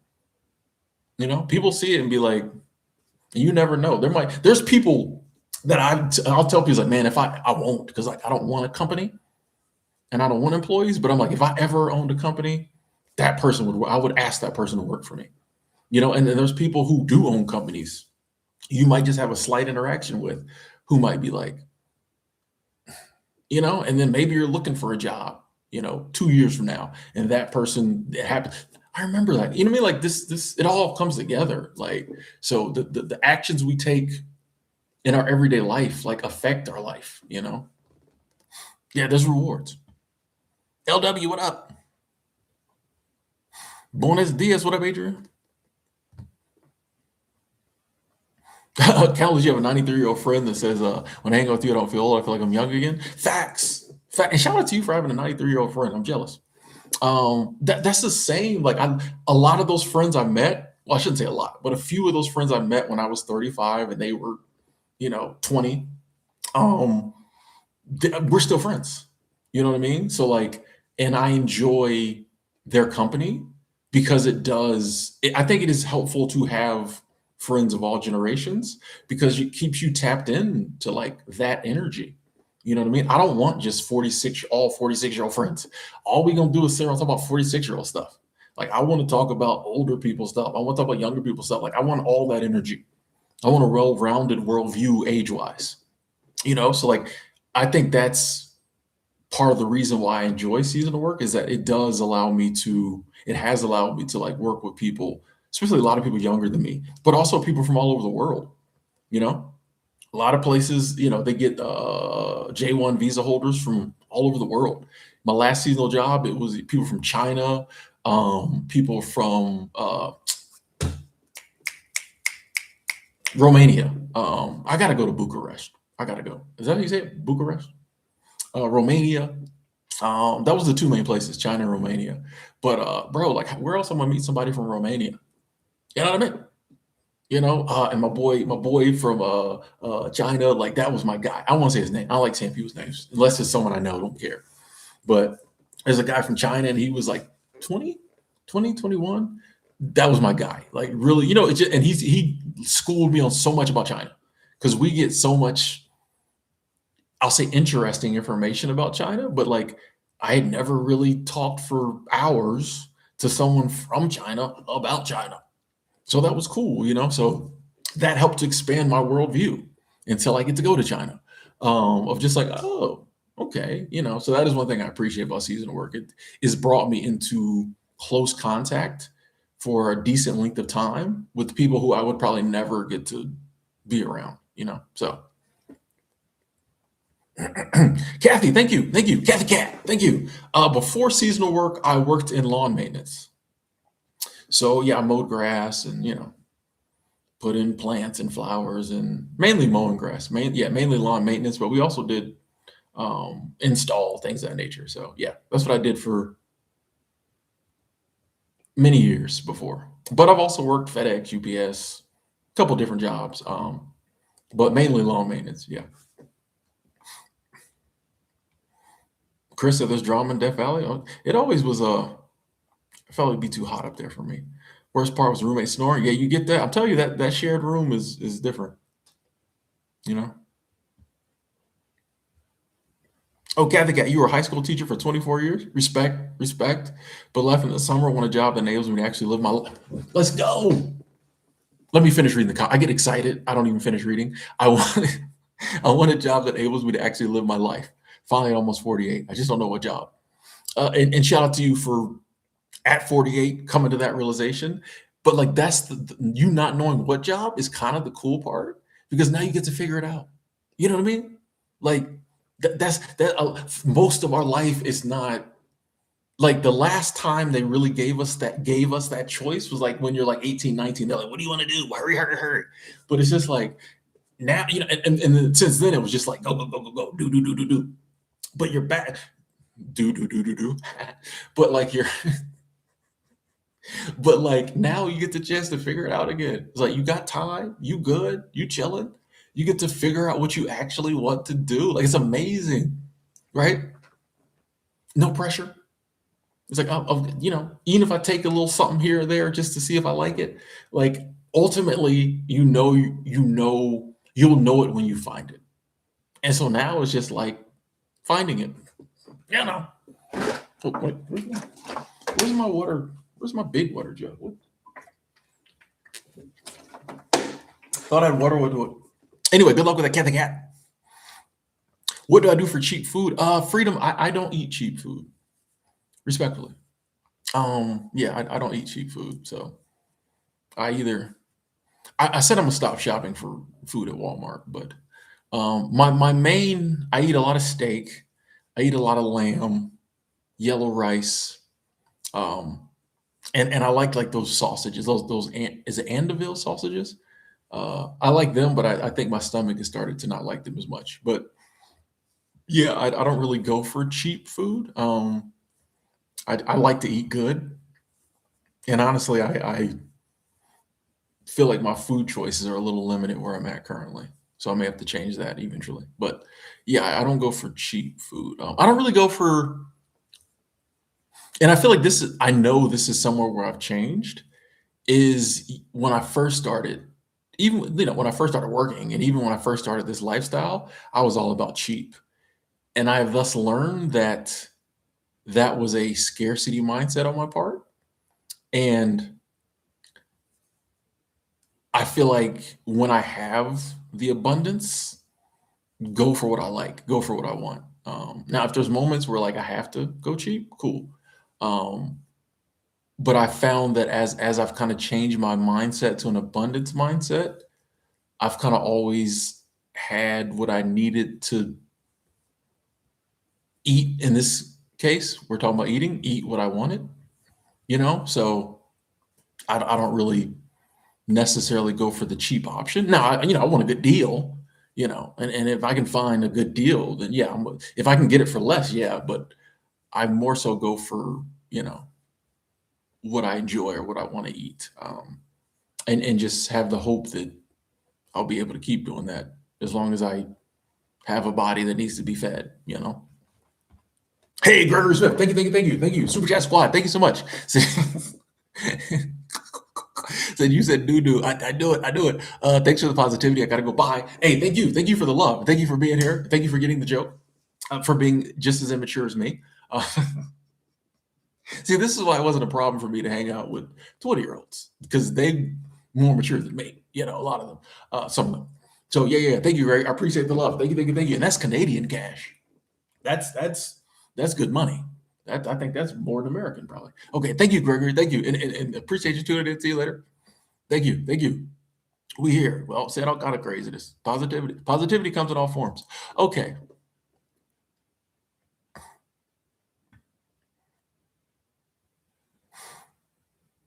People see it and be like, you never know. There's people that I'll tell people like, man, if I won't, because like I don't want a company and I don't want employees, but I'm like, if I ever owned a company, I would ask that person to work for me. And there's people who do own companies you might just have a slight interaction with who might be like, and then maybe you're looking for a job, 2 years from now, and that person it happens. I remember that. You know what I mean? Like this, it all comes together. Like, so the actions we take in our everyday life, like affect our life. Yeah, there's rewards. LW, what up? Buenos dias, what up, Adrian? Countless, you have a 93-year-old friend that says, when I hang out with you, I don't feel old. I feel like I'm young again. Facts. And shout out to you for having a 93-year-old friend. I'm jealous. That's the same. Like a lot of those friends I met, well, I shouldn't say a lot, but a few of those friends I met when I was 35 and they were, 20, um, we're still friends. You know what I mean? So like, and I enjoy their company because I think it is helpful to have friends of all generations because it keeps you tapped in to like that energy. You know what I mean? I don't want just all 46-year-old friends. All we gonna do is sit around and talk about 46-year-old stuff. Like I want to talk about older people stuff. I want to talk about younger people stuff. Like I want all that energy. I want a well-rounded worldview age-wise. So like I think that's part of the reason why I enjoy seasonal work is that it has allowed me to like work with people, especially a lot of people younger than me, but also people from all over the world. You know, a lot of places, they get J1 visa holders from all over the world. My last seasonal job, it was people from China, people from Romania. I got to go to Bucharest. I got to go. Is that how you say it? Bucharest? Romania. That was the two main places, China and Romania. But bro, like, where else am I gonna meet somebody from Romania? You know what I mean? And my boy from China, like that was my guy. I won't say his name. I don't like saying people's names unless it's someone I know. I don't care. But there's a guy from China, and he was like 20, 20, 21. That was my guy. Like really, and he schooled me on so much about China because we get so much, I'll say, interesting information about China, but like I had never really talked for hours to someone from China about China. So that was cool. So that helped to expand my worldview until I get to go to China. Of just like, oh, okay. So that is one thing I appreciate about seasonal work. It has brought me into close contact for a decent length of time with people who I would probably never get to be around. So Kathy, thank you. Thank you. Kathy Cat, thank you. Before seasonal work, I worked in lawn maintenance. So yeah, I mowed grass and put in plants and flowers and mainly mowing grass. Mainly lawn maintenance, but we also did install things of that nature. So yeah, that's what I did for many years before. But I've also worked FedEx, UPS, a couple different jobs, but mainly lawn maintenance. Yeah. Chris said there's drama in Death Valley. It always was I felt it'd be too hot up there for me. Worst part was roommate snoring. Yeah, you get that. I'm telling you that shared room is different. You know. Oh, Kathy, you were a high school teacher for 24 years. Respect. But left in the summer, want a job that enables me to actually live my life. Let's go. Let me finish reading I get excited. I don't even finish reading. I want a job that enables me to actually live my life. Finally, at almost 48. I just don't know what job. And shout out to you for at 48 coming to that realization. But like that's you not knowing what job is kind of the cool part because now you get to figure it out. You know what I mean? Like that's that most of our life is not like the last time they really gave us that choice was like when you're like 18, 19. They're like, what do you want to do? Hurry. But it's just like now, and then since then it was just like go, do. But you're back, do. But like you're But like now you get the chance to figure it out again. It's like you got time, you good, you chilling. You get to figure out what you actually want to do. Like it's amazing, right? No pressure. It's like, even if I take a little something here or there just to see if I like it, like ultimately, you'll know it when you find it. And so now it's just like finding it. You know. Oh, wait, where's my water? Where's my big water jug? Thought I had water would do it. Anyway, good luck with that cat the cat. What do I do for cheap food? Freedom. I don't eat cheap food, respectfully. Yeah, I don't eat cheap food. So I either I said I'm gonna stop shopping for food at Walmart, but my main I eat a lot of steak, I eat a lot of lamb, yellow rice, um, and I like those sausages. Is it Andeville sausages? I like them, but I think my stomach has started to not like them as much. But yeah, I don't really go for cheap food. I like to eat good, and honestly, I feel like my food choices are a little limited where I'm at currently. So I may have to change that eventually. But yeah, I don't go for cheap food. I don't really go for, and I feel like I know this is somewhere where I've changed, is when I first started, even, when I first started working and even when I first started this lifestyle, I was all about cheap. And I have thus learned that that was a scarcity mindset on my part. And I feel like when I have the abundance, go for what I like, go for what I want. Now, if there's moments where like I have to go cheap, cool. Um, but I found that as I've kind of changed my mindset to an abundance mindset, I've kind of always had what I needed to eat. In this case, we're talking about eat what I wanted, So I don't really necessarily go for the cheap option. Now, I want a good deal, and if I can find a good deal, then yeah, if I can get it for less, yeah, but I more so go for, what I enjoy or what I want to eat, and just have the hope that I'll be able to keep doing that as long as I have a body that needs to be fed. Hey, Gregory Smith, thank you, thank you, thank you, thank you. Super Chat Squad, thank you so much. Said you said do. I do it. I do it. Thanks for the positivity. I gotta go. Bye. Hey, thank you. Thank you for the love. Thank you for being here. Thank you for getting the joke. For being just as immature as me. See, this is why it wasn't a problem for me to hang out with 20-year-olds because they more mature than me. A lot of them, some of them. So yeah. Thank you, Greg. I appreciate the love. Thank you, thank you, thank you. And that's Canadian cash. That's good money. I think that's more than American, probably. Okay, thank you, Gregory. Thank you, and appreciate you tuning in. See you later. Thank you, thank you. We here. Well, said all kind of craziness. Positivity comes in all forms. Okay.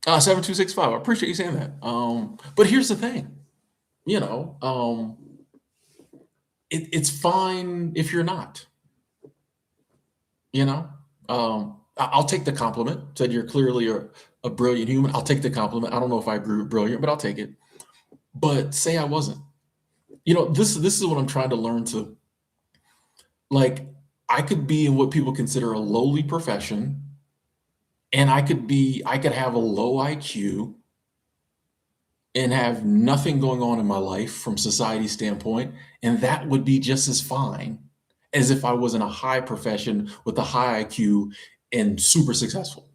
7265. I appreciate you saying that. But here's the thing, it's fine if you're not. I'll take the compliment. Said you're clearly a brilliant human. I'll take the compliment. I don't know if I agree with brilliant, but I'll take it. But say I wasn't. This is what I'm trying to learn to, like, I could be in what people consider a lowly profession, and I could have a low IQ and have nothing going on in my life from society's standpoint, and that would be just as fine as if I was in a high profession with a high IQ and super successful.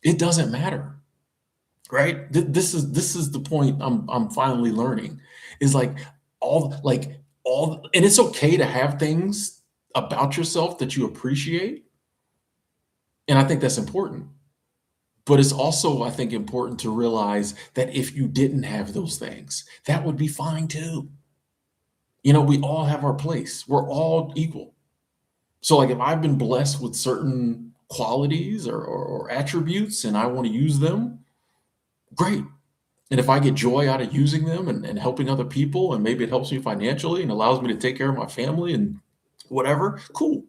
It doesn't matter, right? This is the point I'm finally learning, is like and it's okay to have things about yourself that you appreciate, and I think that's important. But it's also, I think, important to realize that if you didn't have those things, that would be fine too. We all have our place. We're all equal. So, like, if I've been blessed with certain qualities or attributes and I want to use them, great. And if I get joy out of using them and helping other people, and maybe it helps me financially and allows me to take care of my family and whatever, cool.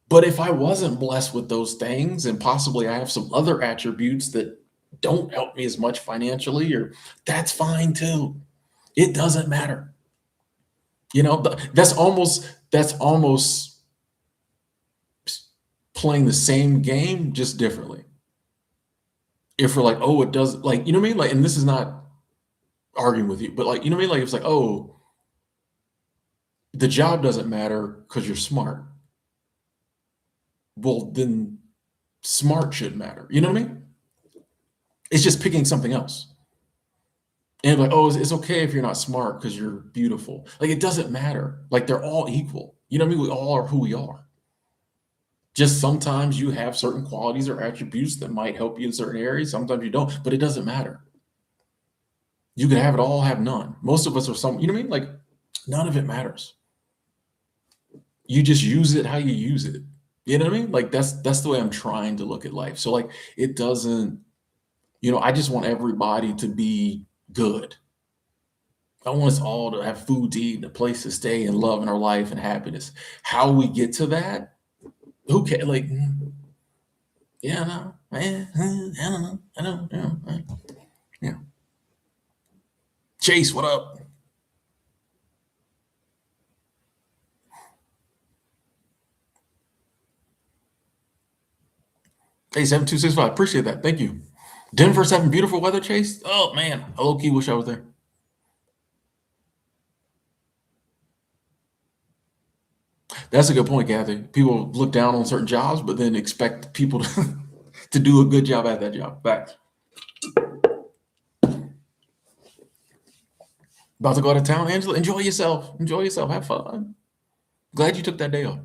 But if I wasn't blessed with those things and possibly I have some other attributes that don't help me as much financially, or that's fine too. It doesn't matter. That's almost playing the same game just differently. If we're like, oh, it does, like, you know what I mean? Like, and this is not arguing with you, but like, you know what I mean? Like, it's like, oh, the job doesn't matter because you're smart. Well, then smart should matter. You know what I mean? It's just picking something else. And like, oh, it's okay if you're not smart because you're beautiful. Like, it doesn't matter. Like, they're all equal. You know what I mean? We all are who we are. Just sometimes you have certain qualities or attributes that might help you in certain areas. Sometimes you don't, but it doesn't matter. You can have it all, have none. Most of us are some, you know what I mean? Like, none of it matters. You just use it how you use it. You know what I mean? Like, that's the way I'm trying to look at life. So like, it doesn't, I just want everybody to be good. I want us all to have food to eat and a place to stay and love in our life and happiness. How we get to that, who cares? Like, yeah, no, man, I don't know. I don't know. Yeah. Chase, what up? Hey, 7265. Appreciate that. Thank you. Denver's having beautiful weather, Chase. Oh man, I low key wish I was there. That's a good point, Kathy. People look down on certain jobs, but then expect people to, to do a good job at that job. Facts. About to go out of town, Angela. Enjoy yourself. Enjoy yourself. Have fun. Glad you took that day off.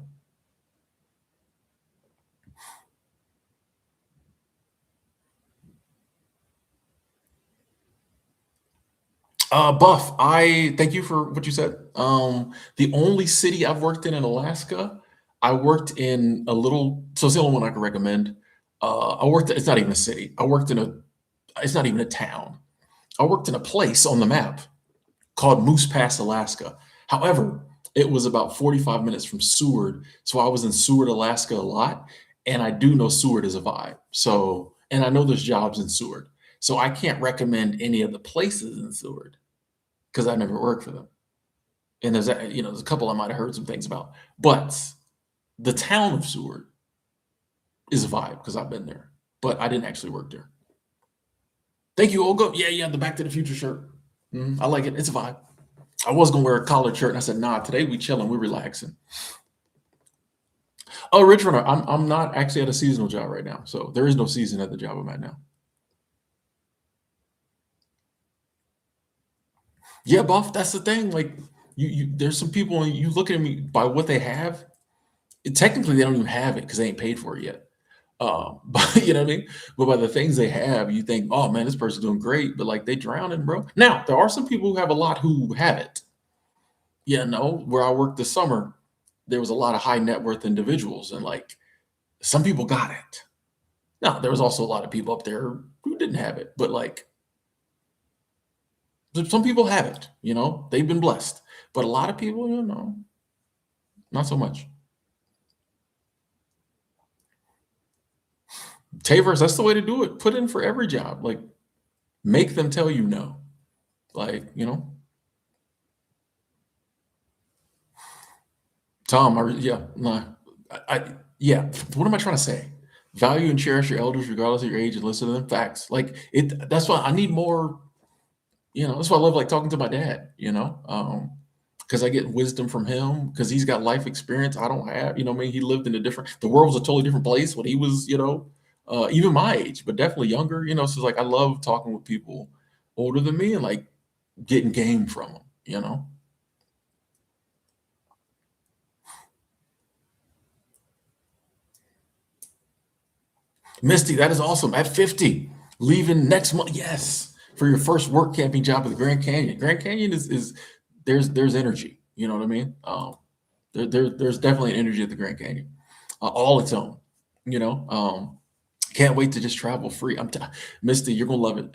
Buff, I thank you for what you said. The only city I've worked in Alaska, I worked in a little, so it's the only one I can recommend. It's not even a city. It's not even a town. I worked in a place on the map called Moose Pass, Alaska. However, it was about 45 minutes from Seward. So I was in Seward, Alaska a lot. And I do know Seward is a vibe. So, and I know there's jobs in Seward. So I can't recommend any of the places in Seward because I never worked for them. And there's a couple I might have heard some things about. But the town of Seward is a vibe because I've been there, but I didn't actually work there. Thank you, Olga. Yeah, yeah, the Back to the Future shirt. I like it. It's a vibe. I was gonna wear a collared shirt, and I said, "Nah, today we chilling, we relaxing." Oh, Rich Runner, I'm not actually at a seasonal job right now, so there is no season at the job I'm at now. Yeah, buff. That's the thing. Like, there's some people, and you look at me by what they have. Technically, they don't even have it because they ain't paid for it yet. But you know what I mean. But by the things they have, you think, "Oh man, this person's doing great," but like they drowning, bro. Now there are some people who have a lot who have it. Yeah, no, where I worked this summer, there was a lot of high net worth individuals, and like some people got it. Now, there was also a lot of people up there who didn't have it, but like some people have it, they've been blessed. But a lot of people, not so much. Tavers, that's the way to do it. Put in for every job. Like, make them tell you no. Like, Tom, yeah, nah, yeah. What am I trying to say? Value and cherish your elders regardless of your age and listen to them. Facts. Like it. That's why I need more. That's why I love like talking to my dad. Because I get wisdom from him because he's got life experience I don't have. What I mean, he lived in the world was a totally different place when he was, even my age, but definitely younger. So it's like I love talking with people older than me and like getting game from them. Misty, that is awesome. At 50, leaving next month. Yes, for your first work camping job at the Grand Canyon. Grand Canyon is there's energy. You know what I mean? There's definitely an energy at the Grand Canyon, all its own. Can't wait to just travel free. Misty, you're gonna love it.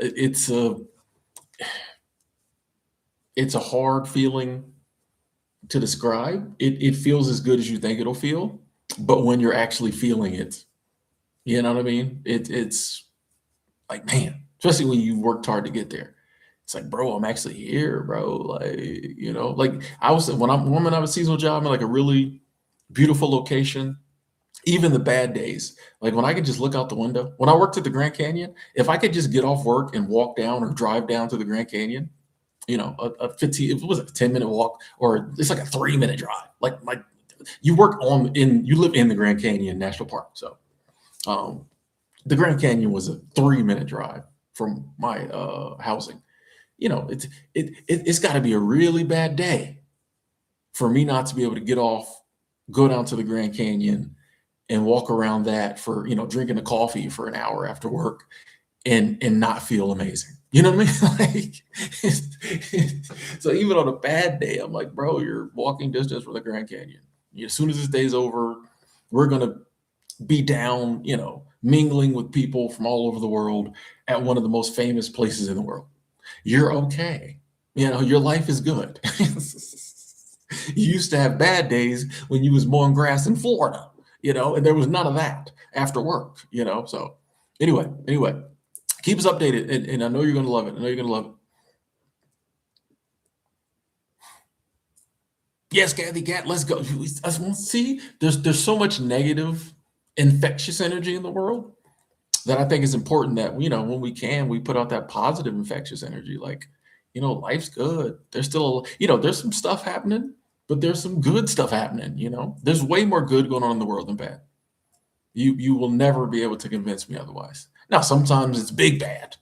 It's a hard feeling to describe. It feels as good as you think it'll feel, but when you're actually feeling it, you know what I mean? It's like, man, especially when you worked hard to get there. It's like, bro, I'm actually here, bro. Like, like when I was seasonal job in like a really beautiful location, even the bad days, like when I could just look out the window. When I worked at the Grand Canyon, if I could just get off work and walk down or drive down to the Grand Canyon, a 15, it was a 10-minute walk, or it's like a 3-minute drive. Like you live in the Grand Canyon National Park. So um the Grand Canyon was a 3-minute drive from my housing. It's got to be a really bad day for me not to be able to get off, go down to the Grand Canyon and walk around that for, drinking a coffee for an hour after work and not feel amazing. You know what I mean? So even on a bad day, I'm like, bro, you're walking distance from the Grand Canyon. As soon as this day's over, we're gonna be down, mingling with people from all over the world at one of the most famous places in the world. You're okay. Your life is good. You used to have bad days when you was mowing grass in Florida, and there was none of that after work, So anyway, keep us updated, and I know you're gonna love it. I know you're gonna love it. Yes, Kathy Cat, let's go. See, there's so much negative, infectious energy in the world that I think is important that when we can, we put out that positive infectious energy. Like, life's good. There's still, there's some stuff happening, but there's some good stuff happening. There's way more good going on in the world than bad. You will never be able to convince me otherwise. Now, sometimes it's big bad,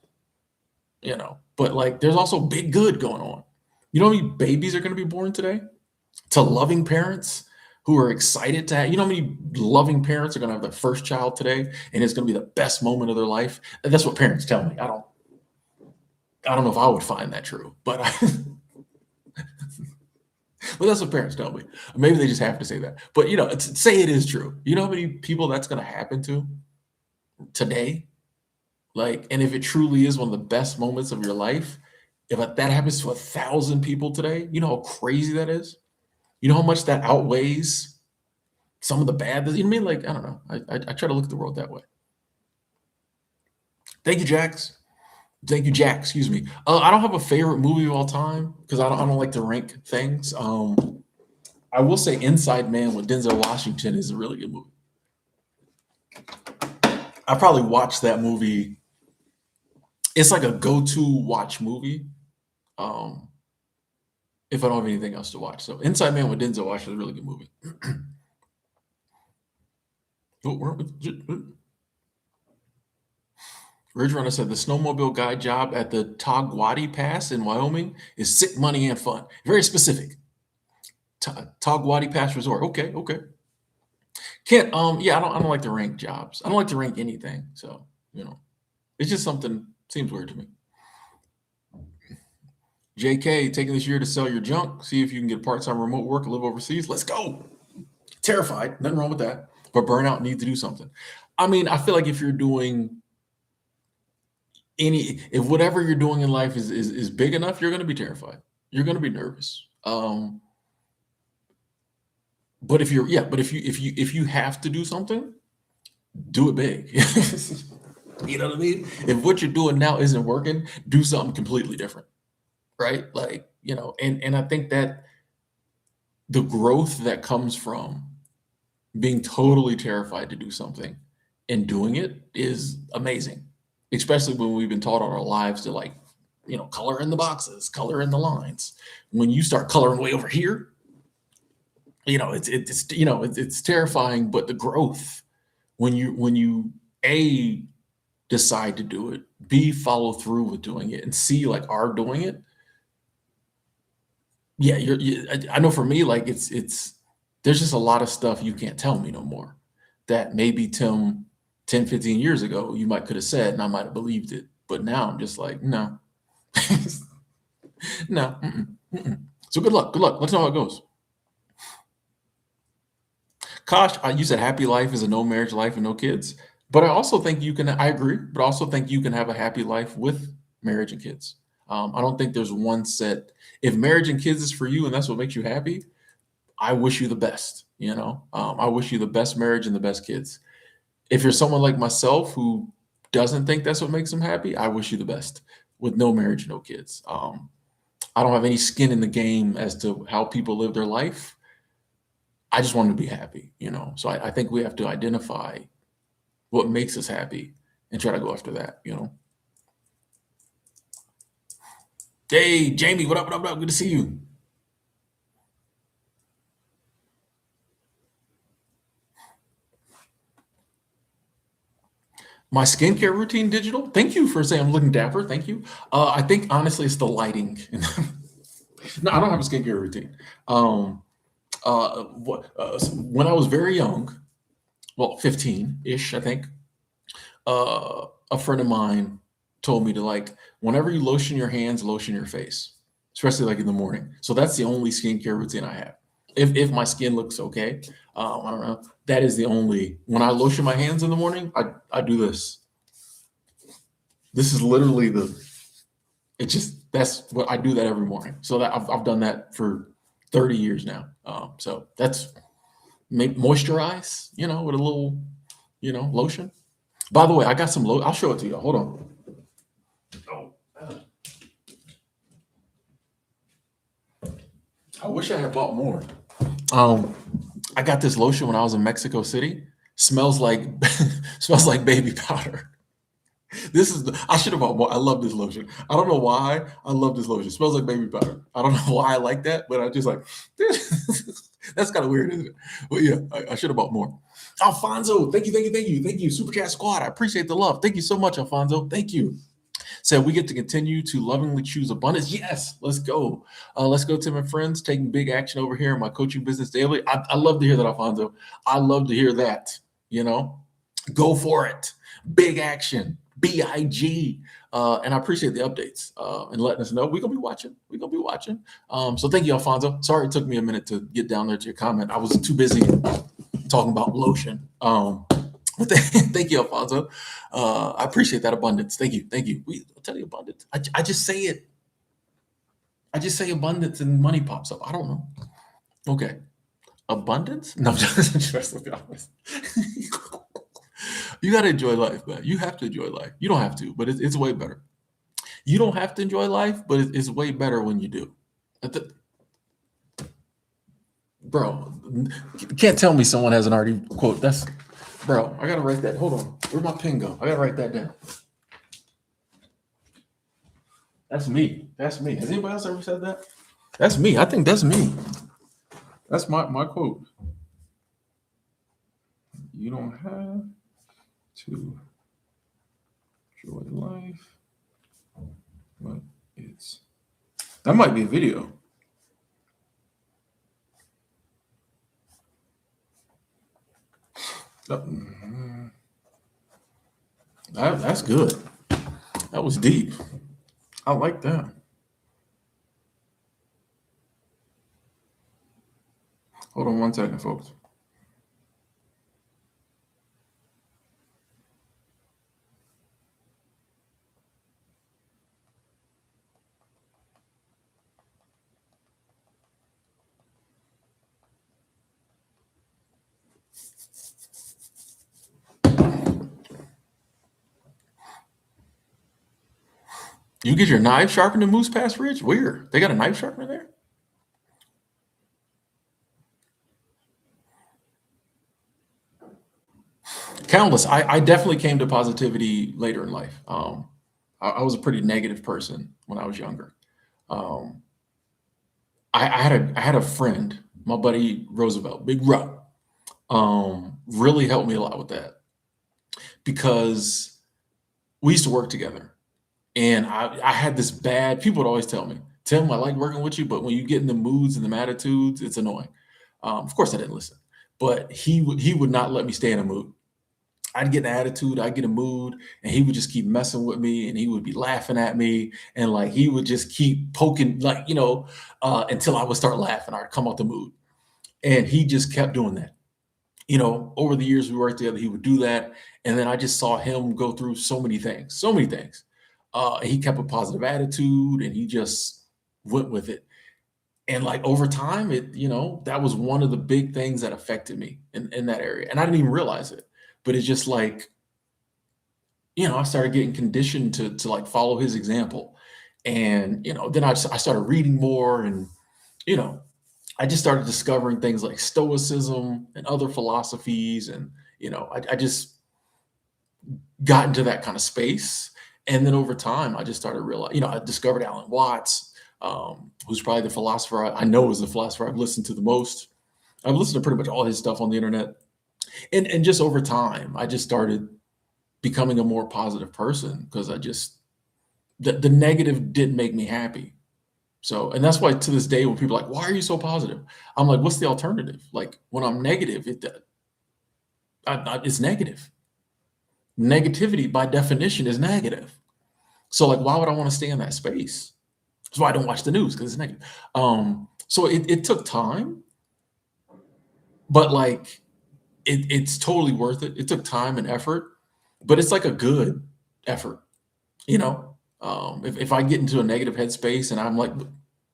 but like there's also big good going on. You know how many babies are going to be born today to loving parents who are excited to have, how many loving parents are going to have their first child today, and it's going to be the best moment of their life. And that's what parents tell me. I don't know if I would find that true, but but that's what parents tell me. Maybe they just have to say that. But say it is true. You know how many people that's going to happen to today? Like, and if it truly is one of the best moments of your life, if that happens to 1,000 people today, you know how crazy that is? You know how much that outweighs some of the bad? You know what I mean? Like, I don't know. I try to look at the world that way. Thank you, Jax. Thank you, Jack. Excuse me. I don't have a favorite movie of all time because I don't like to rank things. I will say Inside Man with Denzel Washington is a really good movie. I probably watched that movie. It's like a go-to watch movie. If I don't have anything else to watch. So Inside Man with Denzel Washington is a really good movie. Ridge Runner said the snowmobile guide job at the Tagwati Pass in Wyoming is sick money and fun. Very specific. Tagwati Pass Resort. Okay. Can't yeah, I don't like to rank jobs. I don't like to rank anything. So, it's just something seems weird to me. JK, taking this year to sell your junk, see if you can get part-time remote work and live overseas. Let's go. Terrified. Nothing wrong with that. But burnout needs to do something. I mean, I feel like if you're doing if whatever you're doing in life is big enough, you're going to be terrified. You're going to be nervous. But if you have to do something, do it big. You know what I mean? If what you're doing now isn't working, do something completely different. Right? Like, and I think that the growth that comes from being totally terrified to do something and doing it is amazing. Especially when we've been taught all our lives to like, color in the boxes, color in the lines. When you start coloring way over here, it's terrifying. But the growth when you A, decide to do it, B, follow through with doing it, and C, like are doing it. Yeah, I know for me, like it's there's just a lot of stuff you can't tell me no more that maybe Tim 10, 15 years ago, you could have said, and I might have believed it. But now I'm just like, no, no. So good luck. Let's know how it goes. Kosh, you said happy life is a no marriage life and no kids. But I also think I agree, but I also think you can have a happy life with marriage and kids. I don't think there's one set. If marriage and kids is for you and that's what makes you happy, I wish you the best. I wish you the best marriage and the best kids. If you're someone like myself who doesn't think that's what makes them happy, I wish you the best. with no marriage, no kids. I don't have any skin in the game as to how people live their life. I just want them to be happy, you know. So I think we have to identify what makes us happy and try to go after that, you know. Hey, Jamie, what up, what up, what up? Good to see you. My skincare routine digital. Thank you for saying I'm looking dapper. Thank you. I think honestly it's the lighting. No, I don't have a skincare routine. Um, when I was very young, well, 15-ish, I think, a friend of mine told me to like whenever you lotion your hands, lotion your face, especially like in the morning. So that's the only skincare routine I have. If my skin looks okay, I don't know. That is the only when I lotion my hands in the morning, I do this. This is literally the it just that's what I do that every morning. So that I've done that for 30 years now. So that's moisturize, you know, with a little, you know, lotion. By the way, I got some I'll show it to you. Hold on. Oh, I wish I had bought more. Um, I got this lotion when I was in Mexico City. Smells like smells like baby powder. This is I should have bought more. I love this lotion. I don't know why I love this lotion. It smells like baby powder. I don't know why I like that, but I just like that's kind of weird, isn't it? But yeah, I should have bought more. Alfonso, thank you, thank you, thank you, thank you. Super Chat Squad, I appreciate the love. Thank you so much, Alfonso. Thank you. Said we get to continue to lovingly choose abundance. Yes, let's go. Let's go, Tim and friends, taking big action over here in my coaching business daily. I love to hear that, Alfonso. I love to hear that. You know, go for it. Big action. BIG. And I appreciate the updates and letting us know. We're going to be watching. We're going to be watching. So thank you, Alfonso. Sorry it took me a minute to get down there to your comment. I was too busy talking about lotion. Thank you, Alfonso. I appreciate that abundance. Thank you. Thank you. I'll tell you abundance. I just say it. I just say abundance and money pops up. I don't know. Okay. Abundance? No, just to be honest. You got to enjoy life, man. You have to enjoy life. You don't have to, but it's way better. You don't have to enjoy life, but it's way better when you do. Bro, you can't tell me someone hasn't already quote. That's bro. I gotta write that. Hold on. Where'd my pen go? I gotta write that down. That's me. That's me. Has anybody else ever said that? That's me. I think that's me. That's my quote. You don't have to enjoy life, but it's that might be a video. That's good. That was deep. I like that. Hold on one second, folks. You get your knife sharpened in Moose Pass Ridge? Weird. They got a knife sharpener there? Countless. I definitely came to positivity later in life. I was a pretty negative person when I was younger. Um, I had a friend, my buddy Roosevelt, Big Ro, really helped me a lot with that because we used to work together. And I had this bad, people would always tell me, Tim, I like working with you, but when you get in the moods and the attitudes, it's annoying. Of course, I didn't listen, but he would not let me stay in a mood. I'd get an attitude, I'd get a mood, and he would just keep messing with me, and he would be laughing at me, and like he would just keep poking, like until I would start laughing. I'd come out the mood, and he just kept doing that. Over the years we worked together, he would do that, and then I just saw him go through so many things, so many things. He kept a positive attitude, and he just went with it. And like over time, that was one of the big things that affected me in that area. And I didn't even realize it. But it's just like, I started getting conditioned to like follow his example. And, then I started reading more, and, you know, I just started discovering things like Stoicism and other philosophies. And, I just got into that kind of space. And then over time, I just started realizing, I discovered Alan Watts, who's probably the philosopher I know is the philosopher I've listened to the most. I've listened to pretty much all his stuff on the internet. And just over time, I just started becoming a more positive person, because the negative didn't make me happy. So, and that's why to this day, when people are like, why are you so positive? I'm like, what's the alternative? Like, when I'm negative, it's negative. Negativity by definition is negative. So, like, why would I want to stay in that space? That's why I don't watch the news, because it's negative. So it took time, but like it's totally worth it. It took time and effort, but it's like a good effort, you know. If I get into a negative headspace and I'm like,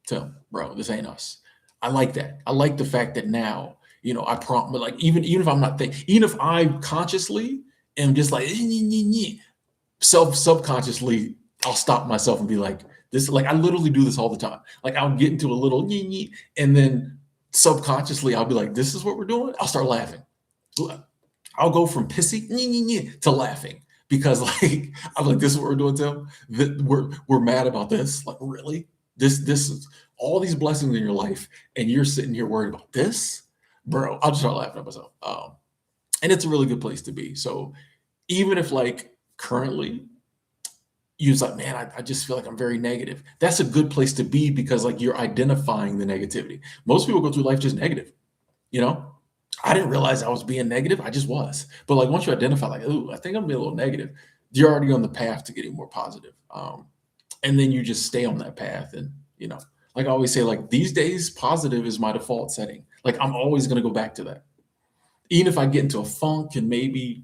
tell bro, this ain't us. I like that. I like the fact that now, I prompt, but like even if I'm not thinking, even if I consciously am just like subconsciously, I'll stop myself and be like, this, like I literally do this all the time. Like I'll get into a little and then subconsciously I'll be like, this is what we're doing. I'll start laughing. I'll go from pissy to laughing, because like I'm like, this is what we're doing, Tim. We're mad about this. Like, really? This is all these blessings in your life, and you're sitting here worried about this, bro. I'll just start laughing at myself. And it's a really good place to be. So even if like currently you're like, man, I just feel like I'm very negative. That's a good place to be, because like you're identifying the negativity. Most people go through life just negative, you know. I didn't realize I was being negative. I just was. But like once you identify, like, ooh, I think I'm being a little negative, you're already on the path to getting more positive. And then you just stay on that path. And, like I always say, like these days, positive is my default setting. Like I'm always going to go back to that. Even if I get into a funk, and maybe,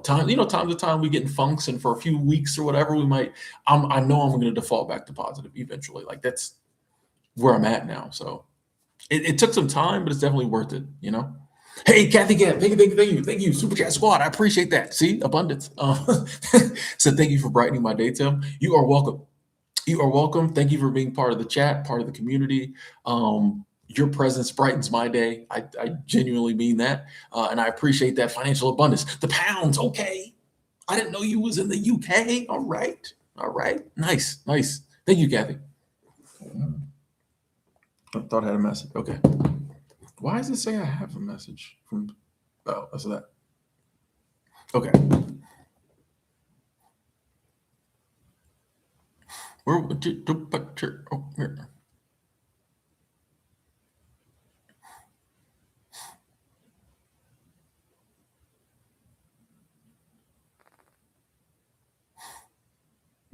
time to time we get in funks, and for a few weeks or whatever, I know I'm going to default back to positive eventually. Like that's where I'm at now. So it took some time, but it's definitely worth it, Hey, Kathy Gant, thank you. Super Chat Squad, I appreciate that. See, abundance. So thank you for brightening my day, Tim. You are welcome. You are welcome. Thank you for being part of the chat, part of the community. Your presence brightens my day. I genuinely mean that. And I appreciate that financial abundance. The pounds, okay. I didn't know you was in the UK. All right. Nice. Thank you, Kathy. I thought I had a message. Okay. Why does it say I have a message from? Oh, that's that. Okay. Where would you do picture? Oh, here.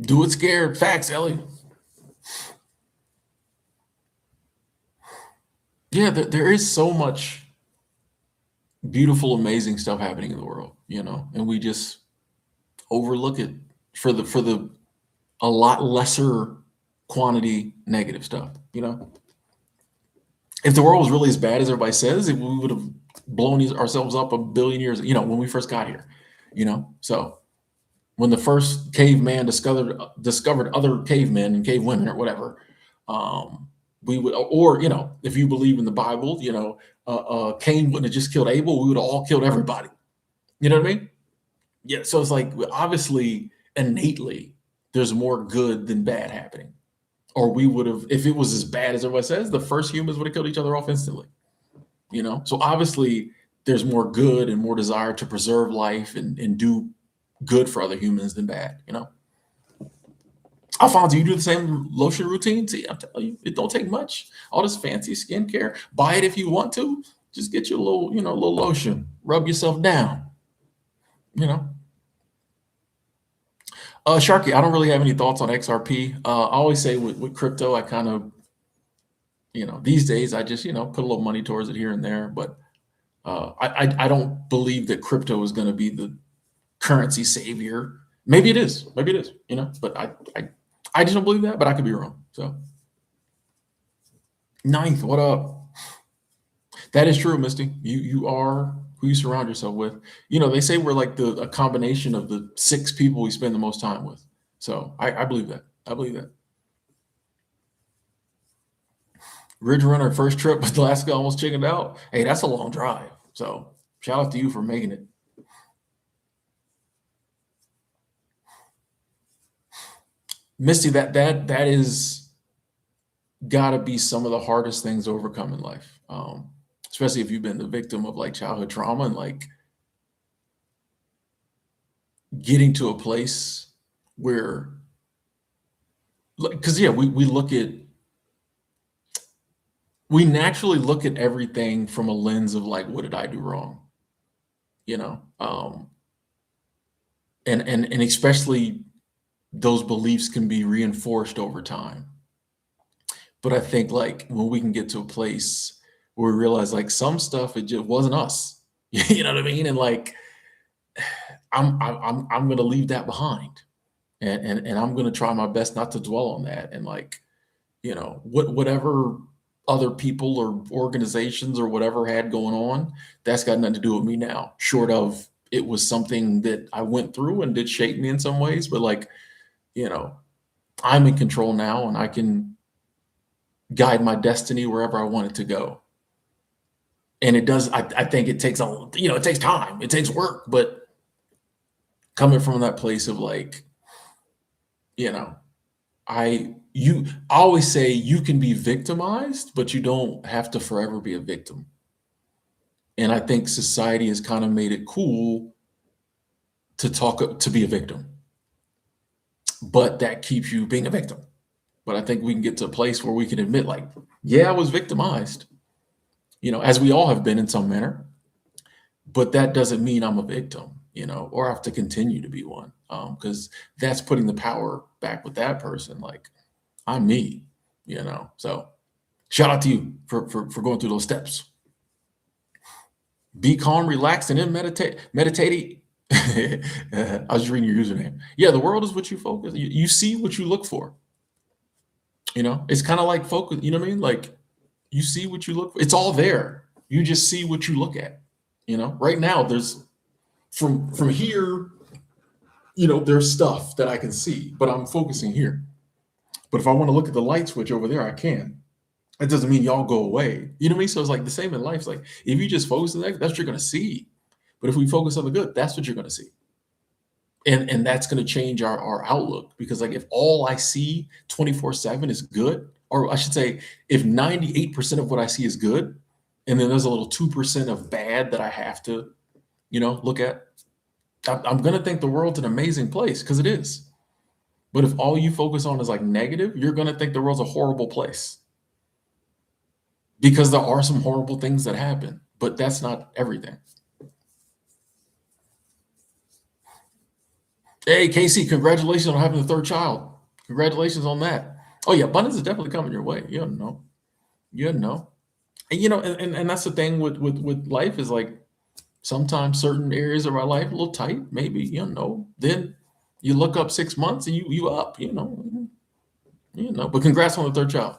Do it scared. Facts, Ellie. Yeah, there is so much beautiful, amazing stuff happening in the world, and we just overlook it for the a lot lesser quantity negative stuff, If the world was really as bad as everybody says, we would have blown ourselves up a billion years, when we first got here, So when the first caveman discovered other cavemen and cavewomen or whatever, we would, or if you believe in the Bible, Cain wouldn't have just killed Abel. We would have all killed everybody. You know what I mean? Yeah. So it's like obviously innately there's more good than bad happening, or we would have, if it was as bad as everybody says, the first humans would have killed each other off instantly. So obviously there's more good and more desire to preserve life and do good for other humans than bad. Alfonso, you do the same lotion routine? See, I'm telling you, it don't take much. All this fancy skincare. Buy it if you want to. Just get you a little, little lotion. Rub yourself down. Sharky, I don't really have any thoughts on XRP. I always say with crypto, I kind of, these days I just, put a little money towards it here and there. But I don't believe that crypto is going to be the currency savior. Maybe it is. But I just don't believe that, but I could be wrong. So, Ninth, what up? That is true, Misty. You are who you surround yourself with. They say we're like a combination of the 6 people we spend the most time with. So I believe that. I believe that. Ridge Runner first trip with Alaska almost chickened out. Hey, that's a long drive. So shout out to you for making it. Misty, that is got to be some of the hardest things to overcome in life, especially if you've been the victim of like childhood trauma and like getting to a place where, because yeah, we naturally look at everything from a lens of like, what did I do wrong? You know, and especially those beliefs can be reinforced over time. But I think like when we can get to a place where we realize like some stuff it just wasn't us, you know what I mean? And like I'm gonna leave that behind, and I'm gonna try my best not to dwell on that. And like whatever other people or organizations or whatever had going on, that's got nothing to do with me now. Short of it was something that I went through and did shape me in some ways, but like you know I'm in control now, and I can guide my destiny wherever I want it to go. And it does. I think it takes it takes time, it takes work, but coming from that place of like, you know, I always say you can be victimized, but you don't have to forever be a victim. And I think society has kind of made it cool to be a victim, but that keeps you being a victim. But I think we can get to a place where we can admit, like, yeah, I was victimized, as we all have been in some manner, but that doesn't mean I'm a victim, or I have to continue to be one, because that's putting the power back with that person. Like, I'm me, So shout out to you for going through those steps. Be calm, relaxed, and then meditate. I was just reading your username. Yeah, the world is what you focus. You see what you look for. It's kind of like focus. You know what I mean? Like you see what you look for. It's all there. You just see what you look at. Right now there's from here. There's stuff that I can see, but I'm focusing here. But if I want to look at the light switch over there, I can. That doesn't mean y'all go away. You know what I mean? So it's like the same in life. It's like if you just focus on that, that's what you're going to see. But if we focus on the good, that's what you're going to see. And that's going to change our outlook, because like if all I see 24/7 is good, or I should say, if 98% of what I see is good, and then there's a little 2% of bad that I have to, look at, I'm going to think the world's an amazing place, because it is. But if all you focus on is like negative, you're going to think the world's a horrible place, because there are some horrible things that happen, but that's not everything. Hey, Casey, congratulations on having the third child. Congratulations on that. Oh yeah, abundance is definitely coming your way. You know. And that's the thing with life is like sometimes certain areas of our life a little tight, maybe, then you look up 6 months and you up, but congrats on the third child,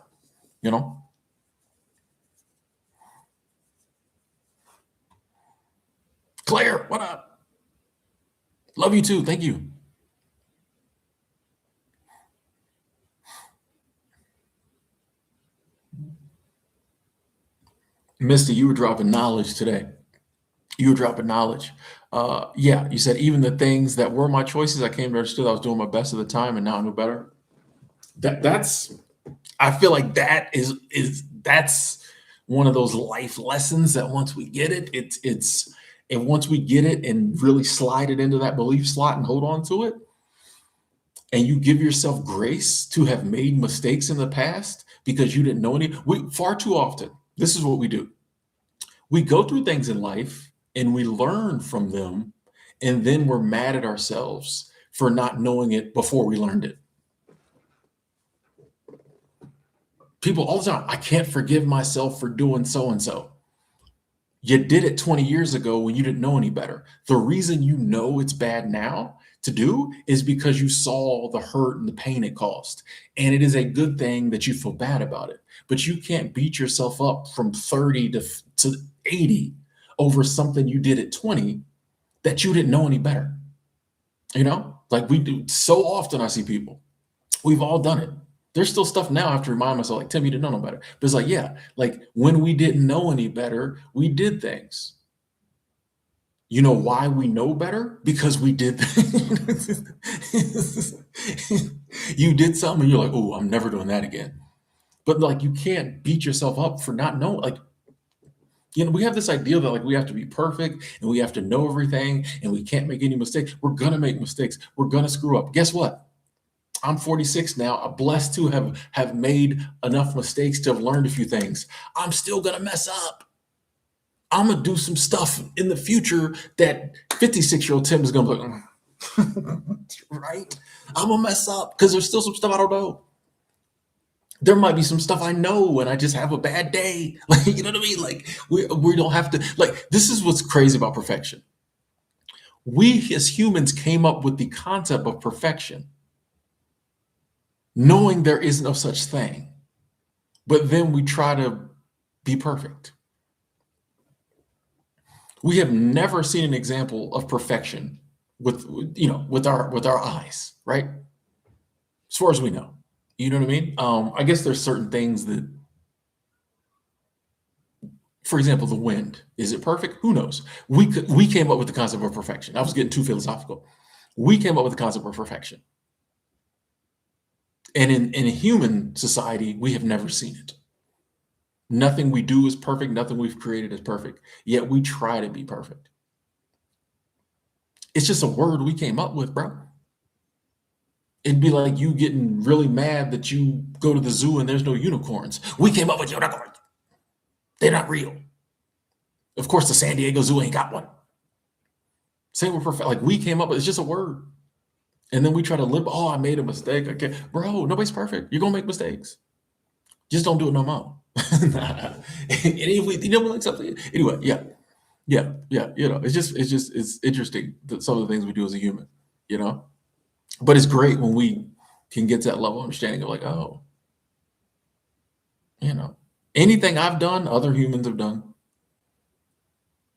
Claire, what up? Love you too. Thank you. Misty, you were dropping knowledge today. You were dropping knowledge. Yeah, you said even the things that were my choices, I came to understand I was doing my best at the time, and now I know better. That's I feel like that's one of those life lessons that once we get it, and once we get it and really slide it into that belief slot and hold on to it, and you give yourself grace to have made mistakes in the past because you didn't know any. We far too often, this is what we do. We go through things in life and we learn from them, and then we're mad at ourselves for not knowing it before we learned it. People all the time, I can't forgive myself for doing so and so. You did it 20 years ago when you didn't know any better. The reason you know it's bad now to do is because you saw the hurt and the pain it caused. And it is a good thing that you feel bad about it. But you can't beat yourself up from 30 to 80 over something you did at 20 that you didn't know any better. You know, like we do so often. I see people, we've all done it. There's still stuff now I have to remind myself, like, Tim, you didn't know no better. But it's like, yeah, like when we didn't know any better, we did things. You know why we know better? Because we did things. You did something and you're like, oh, I'm never doing that again. But like, you can't beat yourself up for not knowing. Like, you know, we have this idea that like we have to be perfect and we have to know everything and we can't make any mistakes. We're gonna make mistakes. We're gonna screw up. Guess what? I'm 46 now. I'm blessed to have made enough mistakes to have learned a few things. I'm still gonna mess up. I'm gonna do some stuff in the future that 56-year-old Tim is gonna be like, right? I'm gonna mess up because there's still some stuff I don't know. There might be some stuff I know and I just have a bad day. Like, you know what I mean? Like we don't have to, like, this is what's crazy about perfection. We as humans came up with the concept of perfection, knowing there is no such thing. But then we try to be perfect. We have never seen an example of perfection with, you know, with our eyes, right? As far as we know. You know what I mean? I guess there's certain things that, for example, the wind. Is it perfect? Who knows? We came up with the concept of perfection. I was getting too philosophical. We came up with the concept of perfection. And in a human society, we have never seen it. Nothing we do is perfect. Nothing we've created is perfect. Yet we try to be perfect. It's just a word we came up with, bro. It'd be like you getting really mad that you go to the zoo and there's no unicorns. We came up with unicorns. They're not real. Of course, the San Diego Zoo ain't got one. Same with perfect. Like we came up with, it's just a word. And then we try to live, oh, I made a mistake. Okay. Bro, nobody's perfect. You're gonna make mistakes. Just don't do it no more. And if we, you know, like something. Anyway, yeah. You know, it's interesting that some of the things we do as a human, you know. But it's great when we can get to that level of understanding of like, oh, you know, anything I've done, other humans have done,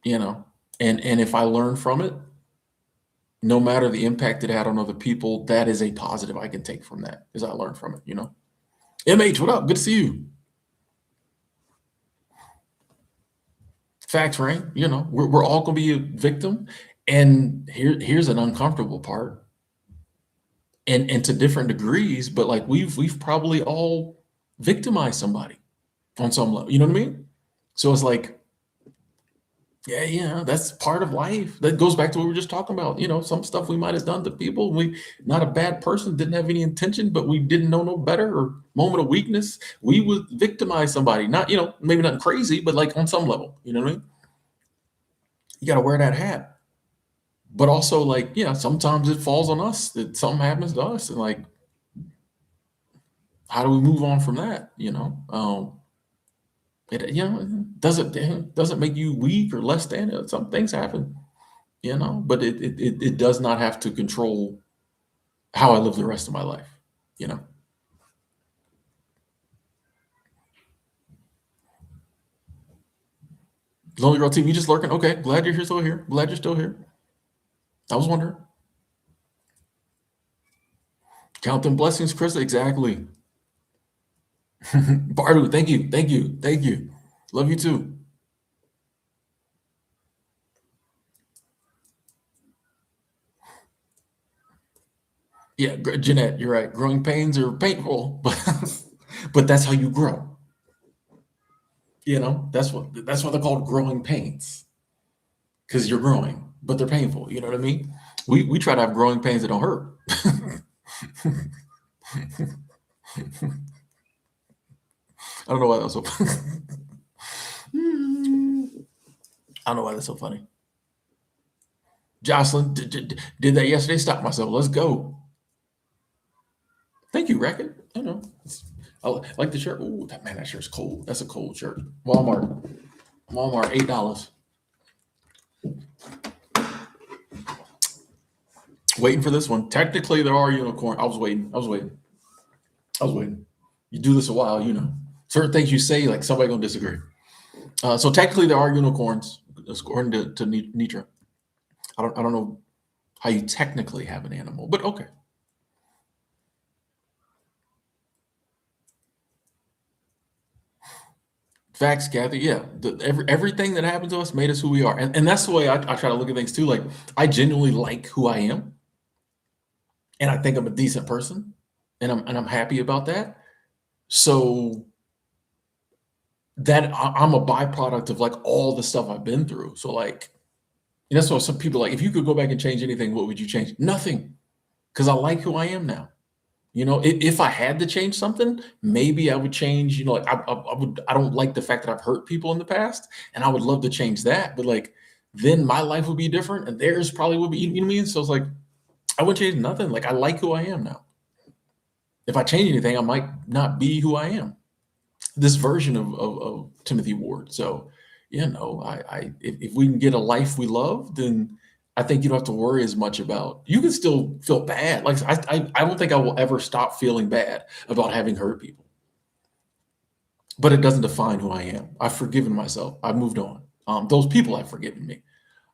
you know, and if I learn from it, no matter the impact it had on other people, that is a positive I can take from that as I learn from it, you know. MH, what up? Good to see you. Facts, right? You know, we're all gonna be a victim. And here's an uncomfortable part. And to different degrees, but like we've probably all victimized somebody on some level. You know what I mean? So it's like, yeah, that's part of life. That goes back to what we were just talking about. You know, some stuff we might have done to people. We not a bad person, didn't have any intention, but we didn't know no better, or moment of weakness. We would victimize somebody. Not, you know, maybe nothing crazy, but like on some level. You know what I mean? You got to wear that hat. But also, like, yeah, sometimes it falls on us that something happens to us, and like, how do we move on from that? You know, it, you know, it doesn't make you weak or less than. Some things happen, you know, but it does not have to control how I live the rest of my life, you know. Lonely Girl TV just lurking. Okay, glad you're here, still here. Glad you're still here. I was wondering. Count them blessings, Chris. Exactly. Bardu, thank you. Love you too. Yeah, Jeanette, you're right. Growing pains are painful, but that's how you grow. You know, that's why they're called growing pains, because you're growing, but they're painful. You know what I mean? We try to have growing pains that don't hurt. I don't know why that was so. I don't know why that's so funny. Jocelyn did that yesterday. Stop myself. Let's go. Thank you, Racket. I know. I like the shirt. Oh, that shirt's cold. That's a cold shirt. Walmart, $8. Waiting for this one. Technically, there are unicorn. I was waiting. You do this a while, you know. Certain things you say, like somebody gonna disagree. So technically, there are unicorns. according to Nietzsche. I don't know how you technically have an animal, but okay. Facts, Kathy. Yeah, everything that happened to us made us who we are, and that's the way I try to look at things too. Like I genuinely like who I am, and I think I'm a decent person, and I'm happy about that. So that I'm a byproduct of like all the stuff I've been through. So like, and that's why some people are like, if you could go back and change anything, what would you change? Nothing, because I like who I am now. You know, if I had to change something, maybe I would change. You know, like I would. I don't like the fact that I've hurt people in the past, and I would love to change that. But like, then my life would be different, and theirs probably would be. You know what I mean? So it's like I wouldn't change nothing. Like I like who I am now. If I change anything, I might not be who I am. This version of Timothy Ward. So, you know, if we can get a life we love, then I think you don't have to worry as much about. You can still feel bad. Like I don't think I will ever stop feeling bad about having hurt people, but it doesn't define who I am. I've forgiven myself. I've moved on. Those people have forgiven me.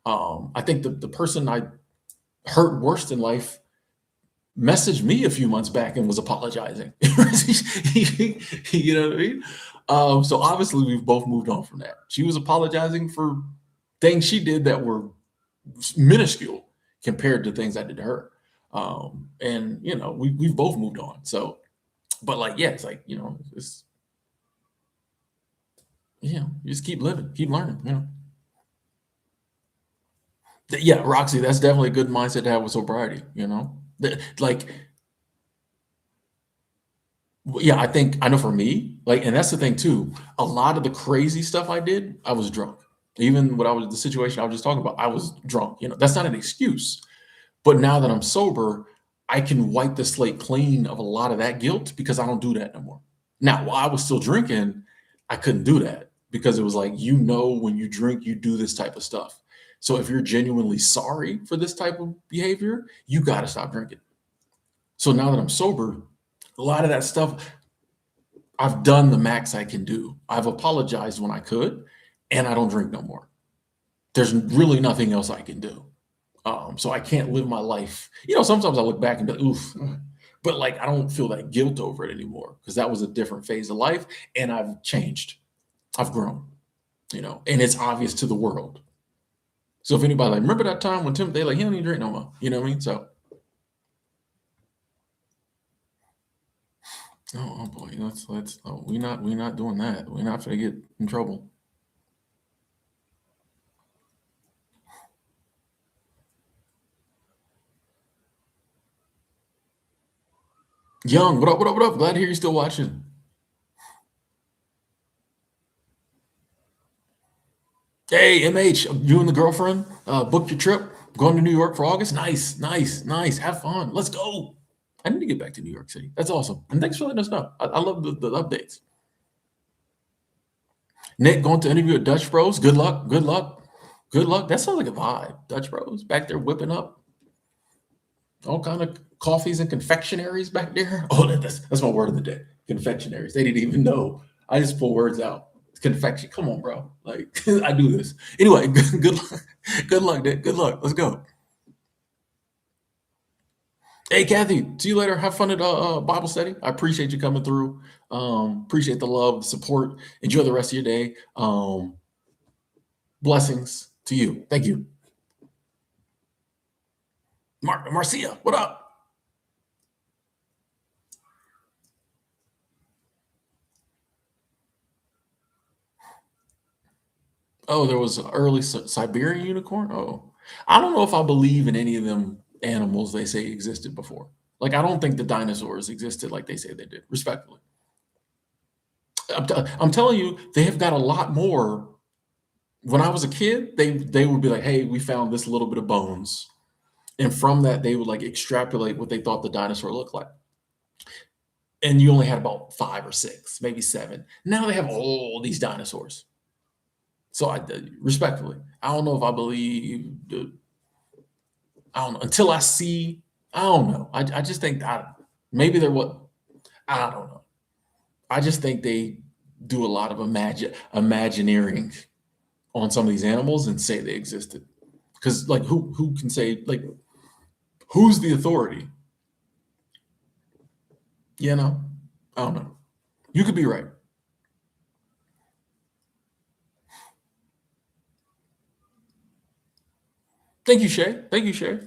I think the person I hurt worst in life messaged me a few months back and was apologizing. You know what I mean? So obviously we've both moved on from that. She was apologizing for things she did that were minuscule compared to things I did to her. And you know, we've both moved on. So, but like, yeah, it's like, you know, it's, you know, you just keep living, keep learning, you know. Yeah, Roxy, that's definitely a good mindset to have with sobriety, you know. Like, yeah, I think I know for me, like, and that's the thing too. A lot of the crazy stuff I did, I was drunk. Even when I was the situation I was just talking about, I was drunk. You know, that's not an excuse. But now that I'm sober, I can wipe the slate clean of a lot of that guilt because I don't do that no more. Now, while I was still drinking, I couldn't do that because it was like, you know, when you drink, you do this type of stuff. So if you're genuinely sorry for this type of behavior, you got to stop drinking. So now that I'm sober, a lot of that stuff, I've done the max I can do. I've apologized when I could, and I don't drink no more. There's really nothing else I can do. So I can't live my life. You know, sometimes I look back and be like, oof, but like I don't feel that guilt over it anymore because that was a different phase of life, and I've changed. I've grown, you know, and it's obvious to the world. So if anybody like, remember that time when Tim, they like, he don't even drink no more. You know what I mean? So, oh boy, let's oh, we not doing that. We're not gonna get in trouble. Young, what up? What up? What up? Glad to hear you still watching. Hey, MH, you and the girlfriend booked your trip, going to New York for August. Nice, nice, nice. Have fun. Let's go. I need to get back to New York City. That's awesome. And thanks for letting us know. I love the updates. Nick going to interview at Dutch Bros. Good luck. Good luck. Good luck. That sounds like a vibe. Dutch Bros back there whipping up all kind of coffees and confectionaries back there. Oh, that's my word of the day. Confectionaries. They didn't even know. I just pull words out. Confection. Come on, bro. Like I do this anyway. Good luck. Good luck, Nick. Good luck. Let's go. Hey, Kathy. See you later. Have fun at Bible study. I appreciate you coming through. Appreciate the love, the support. Enjoy the rest of your day. Blessings to you. Thank you. Marcia, what up? Oh, there was an early Siberian unicorn. Oh, I don't know if I believe in any of them animals they say existed before. Like, I don't think the dinosaurs existed like they say they did. Respectfully, I'm telling you, they have got a lot more. When I was a kid, they would be like, "Hey, we found this little bit of bones," and from that, they would like extrapolate what they thought the dinosaur looked like. And you only had about 5 or 6, maybe 7. Now they have all these dinosaurs. So I respectfully, I don't know if I believe. I don't know until I see. I don't know. I just think maybe they're what I don't know. I just think they do a lot of imagineering on some of these animals and say they existed. Because like who can say, like, who's the authority? You know, I don't know. You could be right. Thank you, Shay. Thank you, Shay.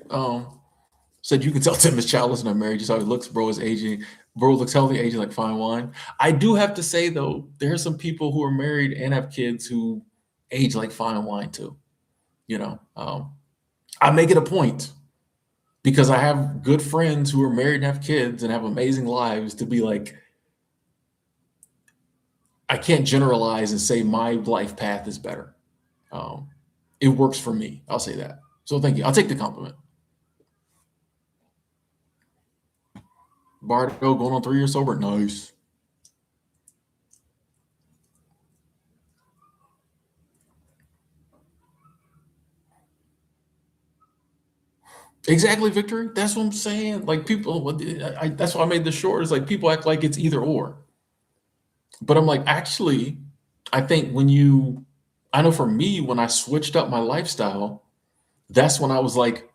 Said you can tell Tim is childless and unmarried. Just how he looks. Bro is aging. Bro looks healthy, aging like fine wine. I do have to say though, there are some people who are married and have kids who age like fine wine too. You know, I make it a point because I have good friends who are married and have kids and have amazing lives to be like, I can't generalize and say my life path is better. Um, it works for me. I'll say that. So thank you. I'll take the compliment. Bardo going on 3 years sober. Nice. Exactly, Victory. That's what I'm saying. Like people, that's why I made this short. It's like people act like it's either or, but I'm like, actually, I think I know for me, when I switched up my lifestyle, that's when I was like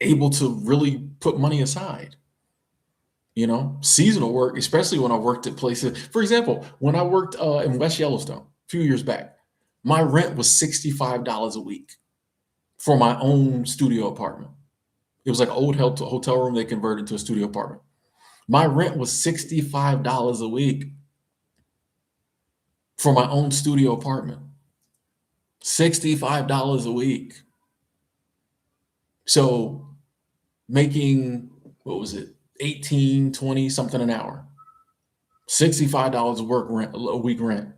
able to really put money aside. Seasonal work, especially when I worked at places. For example, when I worked in West Yellowstone a few years back, my rent was $65 a week for my own studio apartment. It was like an old hotel room they converted to a studio apartment. My rent was $65 a week for my own studio apartment. $65 a week. So making, what was it, 18, 20 something an hour. $65 a week rent.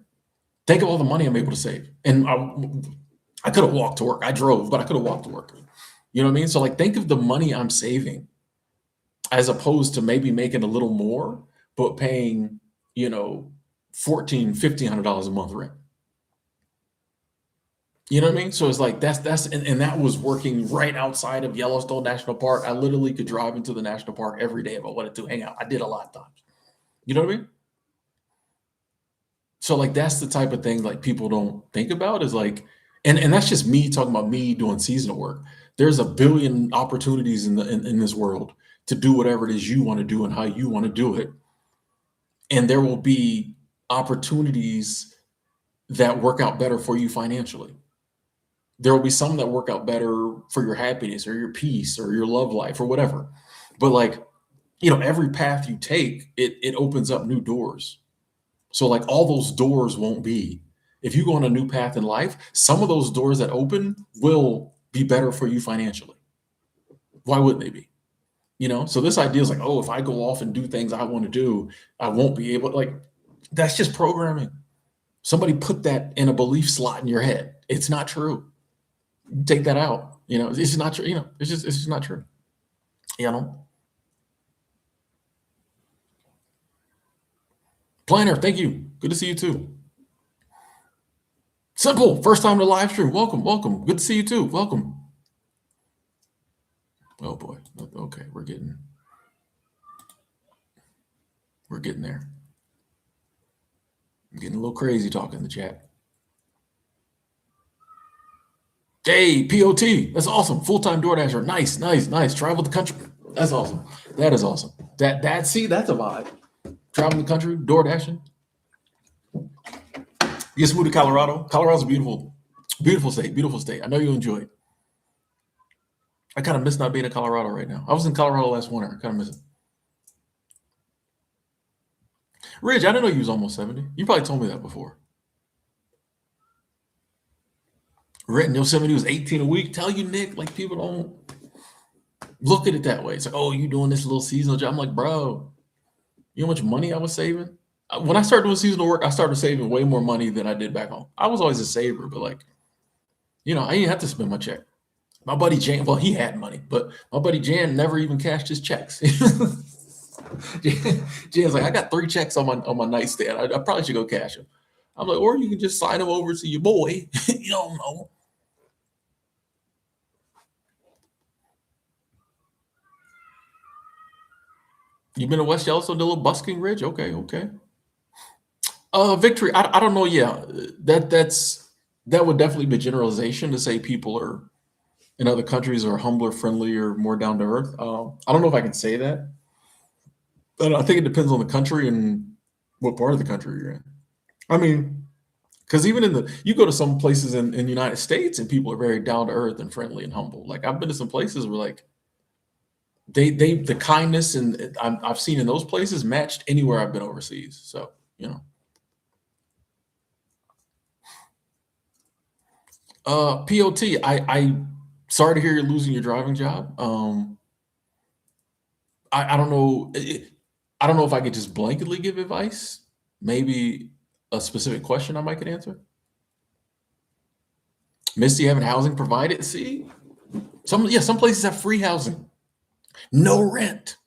Think of all the money I'm able to save. And I could have walked to work. I drove, but I could have walked to work. You know what I mean? So like think of the money I'm saving as opposed to maybe making a little more, but paying, $1,400, $1,500 a month rent. You know what I mean? So it's like and that was working right outside of Yellowstone National Park. I literally could drive into the national park every day if I wanted to hang out. I did a lot of times. You know what I mean? So like that's the type of thing like people don't think about is like, and that's just me talking about me doing seasonal work. There's a billion opportunities in this world to do whatever it is you want to do and how you want to do it. And there will be opportunities that work out better for you financially. There will be some that work out better for your happiness or your peace or your love life or whatever. But like, every path you take, it opens up new doors. So like all those doors won't be, if you go on a new path in life, some of those doors that open will be better for you financially. Why wouldn't they be? So this idea is like, oh, if I go off and do things I want to do, I won't be able, like, that's just programming. Somebody put that in a belief slot in your head. It's not true. Take that out. It's just not true. It's just not true. Planner, thank you. Good to see you too. Simple, first time to live stream. Welcome, welcome. Good to see you too. Welcome. Oh boy. Okay, we're getting there. I'm getting a little crazy talking in the chat. Hey, POT, that's awesome. Full-time DoorDasher. Nice. Travel the country. That's awesome. That is awesome. That's a vibe. Travel the country, DoorDashing. You just moved to Colorado. Colorado's a beautiful state. I know you enjoy it. I kind of miss not being in Colorado right now. I was in Colorado last winter. I kind of miss it. Ridge, I didn't know you was almost 70. You probably told me that before. Rent in Yosemite was 18 a week. Tell you, Nick, like people don't look at it that way. It's like, oh, you doing this little seasonal job. I'm like, bro, you know how much money I was saving? When I started doing seasonal work, I started saving way more money than I did back home. I was always a saver, but like, I didn't have to spend my check. My buddy Jan, well, he had money, but my buddy Jan never even cashed his checks. Jan's like, I got 3 checks on my nightstand. I probably should go cash them. I'm like, or you can just sign them over to your boy. You don't know. You've been to West Yellowstone, the little busking ridge? Okay. Victory. I don't know. Yeah, that's that would definitely be a generalization to say people are in other countries are humbler, friendlier, more down to earth. I don't know if I can say that, but I think it depends on the country and what part of the country you're in. I mean, because even in you go to some places in the United States and people are very down to earth and friendly and humble. Like I've been to some places where like the kindness and I've seen in those places matched anywhere I've been overseas. So you know, POT. I sorry to hear you're losing your driving job. I don't know. I don't know if I could just blanketly give advice. Maybe a specific question I might could answer. Misty having housing provided. See, some places have free housing, no rent.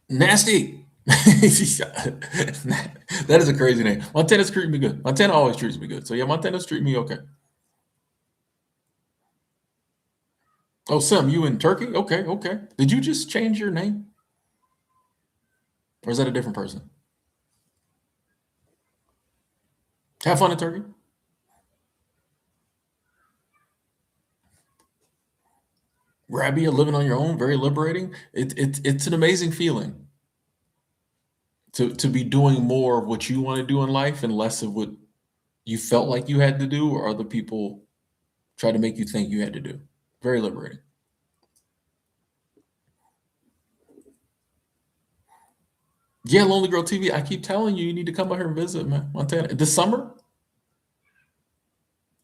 Nasty. That is a crazy name. Montana's treating me good. Montana always treats me good. So yeah, Montana's treating me okay. Oh, Sim, you in Turkey? Okay, okay. Did you just change your name, or is that a different person? Have fun in Turkey. Rabia, living on your own, very liberating. It's an amazing feeling to be doing more of what you want to do in life and less of what you felt like you had to do or other people try to make you think you had to do. Very liberating. Yeah, Lonely Girl TV. I keep telling you, you need to come out here and visit, man. Montana this summer.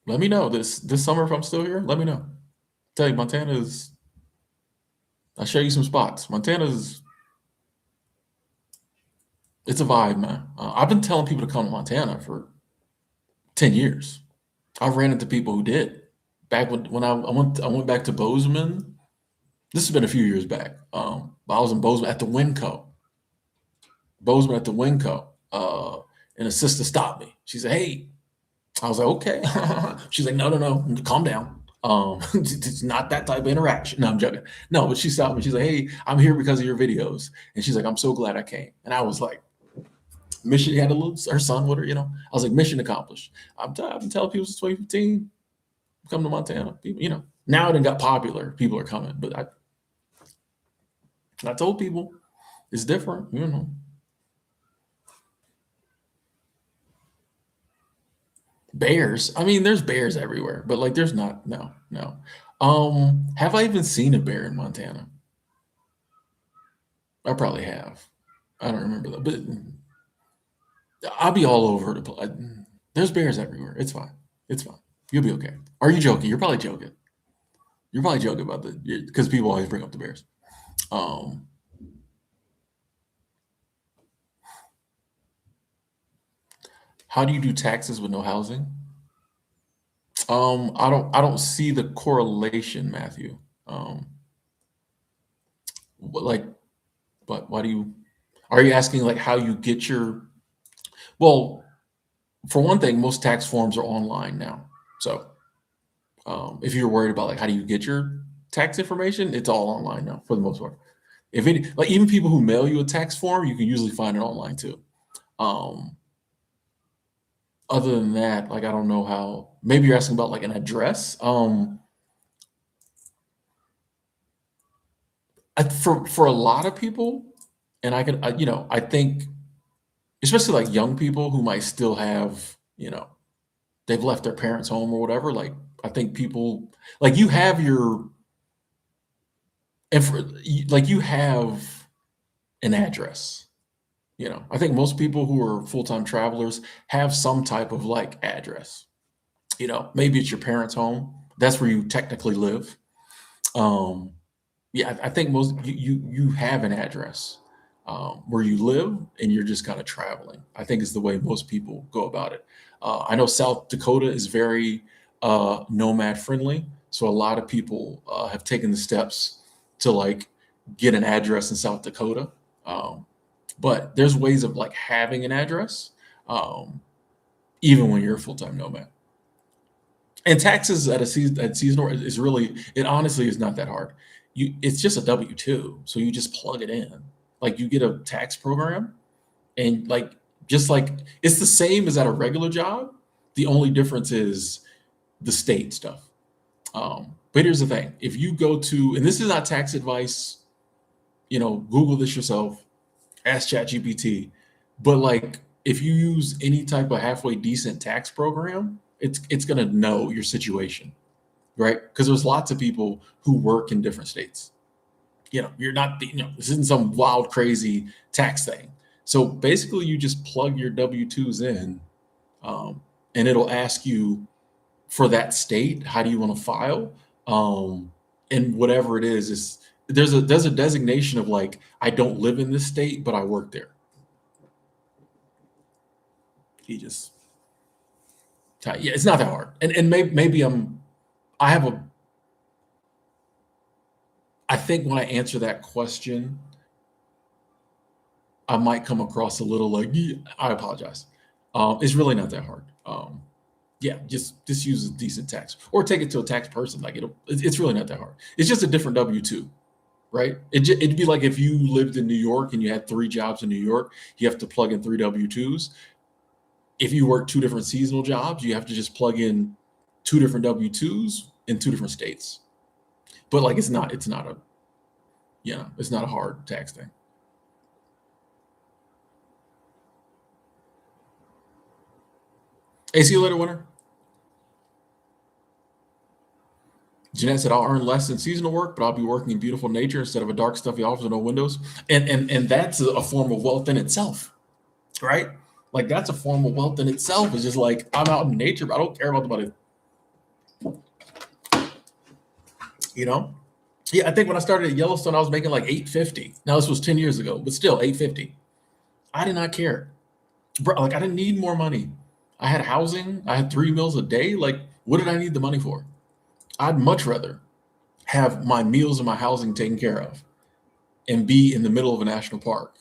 Let me know this summer if I'm still here. Let me know. Tell you, Montana is. I'll show you some spots. Montana's. It's a vibe, man. I've been telling people to come to Montana for 10 years. I've ran into people who did. Back when I went back to Bozeman. This has been a few years back. I was in Bozeman at the Winco. Bozeman at the Winco. And a sister stopped me. She said, "Hey," I was like, "Okay." She's like, "No, no, no, calm down. It's not that type of interaction." No, I'm joking. No, but she stopped me. She's like, "Hey, I'm here because of your videos," and she's like, "I'm so glad I came." And I was like, "Mission." She had a little her son with her. I was like, "Mission accomplished." I've been telling people since 2015, come to Montana. People, now it got popular. People are coming, but I told people it's different. Bears. I mean, there's bears everywhere, but like, there's not. No, no. Have I even seen a bear in Montana? I probably have. I don't remember that, but I'll be all over the place. There's bears everywhere. It's fine. It's fine. You'll be okay. Are you joking? You're probably joking. You're probably joking about because people always bring up the bears. Um, how do you do taxes with no housing? I don't see the correlation, Matthew. Um, like, but why do you? Are you asking like how you get your? Well, for one thing, most tax forms are online now. So if you're worried about like how do you get your tax information, it's all online now for the most part. If any, like even people who mail you a tax form, you can usually find it online too. Um, other than that, like I don't know how. Maybe you're asking about like an address. For a lot of people, and I think especially like young people who might still have they've left their parents' home or whatever. Like I think people like you have your and for like you have an address. I think most people who are full-time travelers have some type of like address. Maybe it's your parents' home. That's where you technically live. Um, yeah, I think most you have an address where you live, and you're just kind of traveling. I think is the way most people go about it. I know South Dakota is very nomad friendly, so a lot of people have taken the steps to like get an address in South Dakota. Um, but there's ways of like having an address, um, even when you're a full time nomad. And taxes at a season at seasonal is really it honestly is not that hard. It's just a W-2, so you just plug it in. Like you get a tax program and like just like it's the same as at a regular job. The only difference is the state stuff. But here's the thing: if you go to, and this is not tax advice, Google this yourself, ask ChatGPT. But like, if you use any type of halfway decent tax program, it's gonna know your situation, right? Because there's lots of people who work in different states. You're not, this isn't some wild, crazy tax thing. So basically, you just plug your W-2s in, and it'll ask you for that state, how do you want to file? And whatever it is there's a designation of like, I don't live in this state, but I work there. He just, yeah, it's not that hard. And maybe I have a, I think when I answer that question, I might come across a little like, "Yeah," I apologize. It's really not that hard. Yeah, just use a decent tax or take it to a tax person. Like it's really not that hard. It's just a different W-2, right? It'd be like if you lived in New York and you had 3 jobs in New York, you have to plug in 3 W-2s. If you work 2 different seasonal jobs, you have to just plug in 2 different W-2s in 2 different states. But like it's not a hard tax thing. Hey, see you later, winner. Jeanette said, I'll earn less in seasonal work, but I'll be working in beautiful nature instead of a dark, stuffy office with no windows. And that's a form of wealth in itself, right? Like that's a form of wealth in itself. It's just like I'm out in nature, but I don't care about the money. Yeah, I think when I started at Yellowstone, I was making like $850. Now this was 10 years ago, but still $850. I did not care. Bro, like I didn't need more money. I had housing, I had 3 meals a day. Like, what did I need the money for? I'd much rather have my meals and my housing taken care of and be in the middle of a national park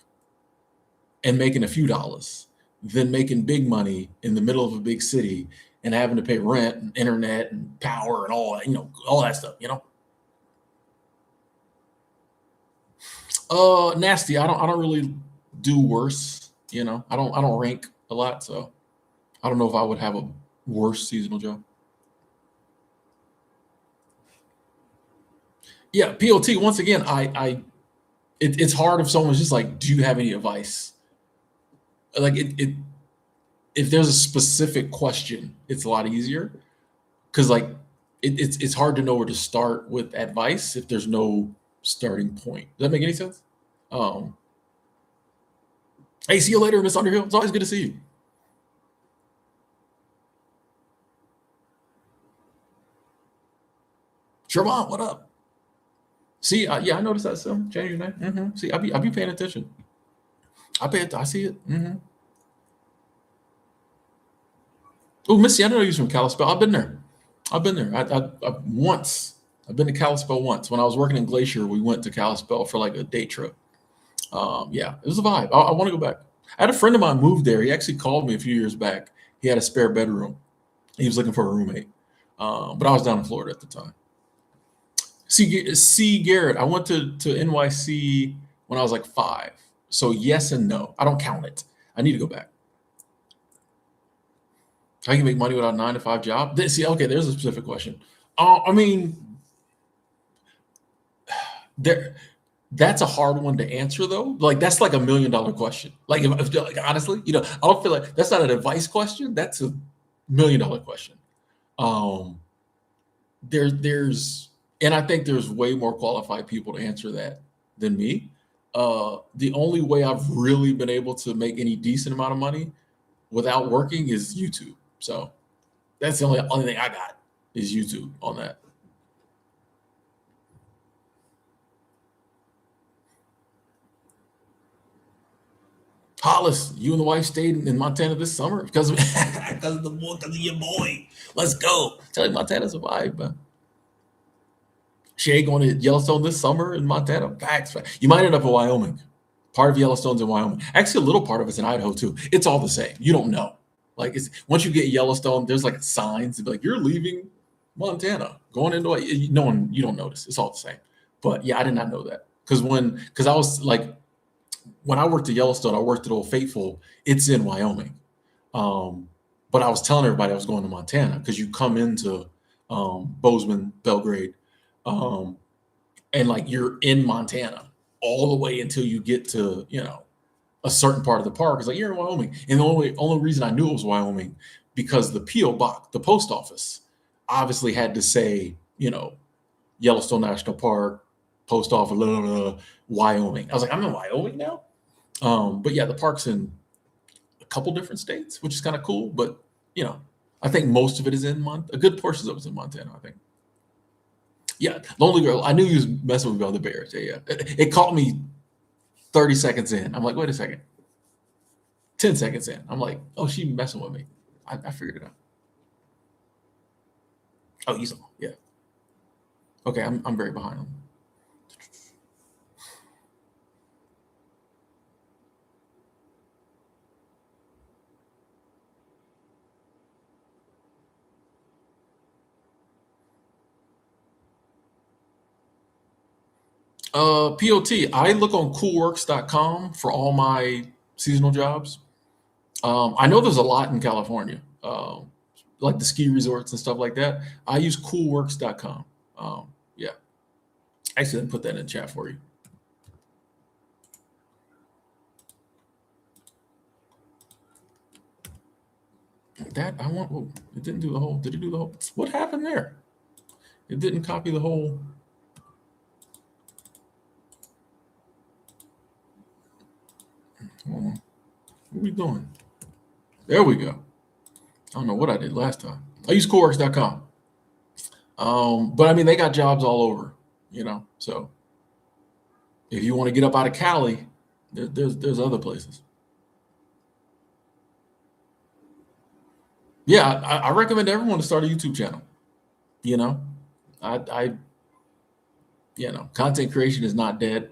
and making a few dollars than making big money in the middle of a big city and having to pay rent and internet and power and all that, all that stuff. Nasty. I don't really do worse. I don't rank a lot, so I don't know if I would have a worse seasonal job. Yeah, POT. Once again, it's hard if someone's just like, "Do you have any advice?" Like if there's a specific question, it's a lot easier because like it's hard to know where to start with advice if there's no starting point. Does that make any sense? Um, hey, see you later, Miss Underhill. It's always good to see you. Sherman, what up? See, yeah, I noticed that. So change your name. See, I be paying attention. I see it. Oh, Missy, I know you're from Kalispell. I've been there. I've been there. I once. I've been to Kalispell once. When I was working in Glacier, we went to Kalispell for like a day trip. Yeah, it was a vibe. I want to go back. I had a friend of mine moved there. He actually called me a few years back. He had a spare bedroom. He was looking for a roommate. But I was down in Florida at the time. See, Garrett, I went to NYC when I was like 5. So yes and no. I don't count it. I need to go back. How can you make money without a 9 to 5 job? See, okay, there's a specific question. I mean, that's a hard one to answer though. Like that's like $1 million question. Like if like honestly, I don't feel like that's not an advice question. That's $1 million question. Um, there's and I think there's way more qualified people to answer that than me. The only way I've really been able to make any decent amount of money without working is YouTube. So that's the only thing I got is YouTube on that. Hollis, you and the wife stayed in Montana this summer because of because of your boy. Let's go. Tell you Montana's a vibe, man. Shay going to Yellowstone this summer in Montana. Facts. You might end up in Wyoming. Part of Yellowstone's in Wyoming. Actually, a little part of it's in Idaho too. It's all the same. You don't know. Like it's once you get Yellowstone, there's like signs to be like, you're leaving Montana, going into it. No one, you don't notice. It's all the same. But yeah, I did not know that because I was like, when I worked at Yellowstone, I worked at Old Faithful. It's in Wyoming. Um, but I was telling everybody I was going to Montana because you come into Bozeman, Belgrade, um, and like you're in Montana all the way until you get to a certain part of the park. It's like you're in Wyoming, and the only reason I knew it was Wyoming because the PO box, the post office, obviously had to say Yellowstone National Park, post office, blah, blah, blah, Wyoming. I was like, I'm in Wyoming now. But yeah, the park's in a couple different states, which is kind of cool. But you know, I think most of it is in a good portion of it's in Montana. I think. Yeah, Lonely Girl. I knew you was messing with me on the Bears. Yeah, yeah. It caught me 30 seconds in. I'm like, wait a second. 10 seconds in. I'm like, oh, she messing with me. I figured it out. Oh, you saw. Yeah. Okay, I'm very behind on. POT. I look on coolworks.com for all my seasonal jobs. I know there's a lot in California, like the ski resorts and stuff like that. I use coolworks.com. Yeah, actually, let me put that in the chat for you. That I want. Oh, it didn't do the whole. Did it do the whole? What happened there? It didn't copy the whole. Hold on. What are we doing? There we go. I don't know what I did last time. I use coolworks.com. But I mean, they got jobs all over, So if you want to get up out of Cali, there's other places. Yeah, I recommend everyone to start a YouTube channel. You know, I content creation is not dead,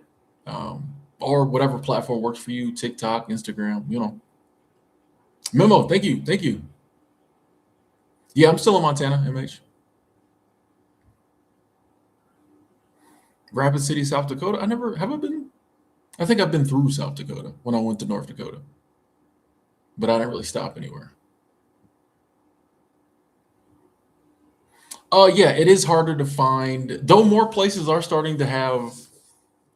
or whatever platform works for you. TikTok, Instagram. Memo. Thank you. Yeah, I'm still in Montana, MH. Rapid City, South Dakota. I never have I been. I think I've been through South Dakota when I went to North Dakota, but I didn't really stop anywhere. Yeah, it is harder to find, though more places are starting to have,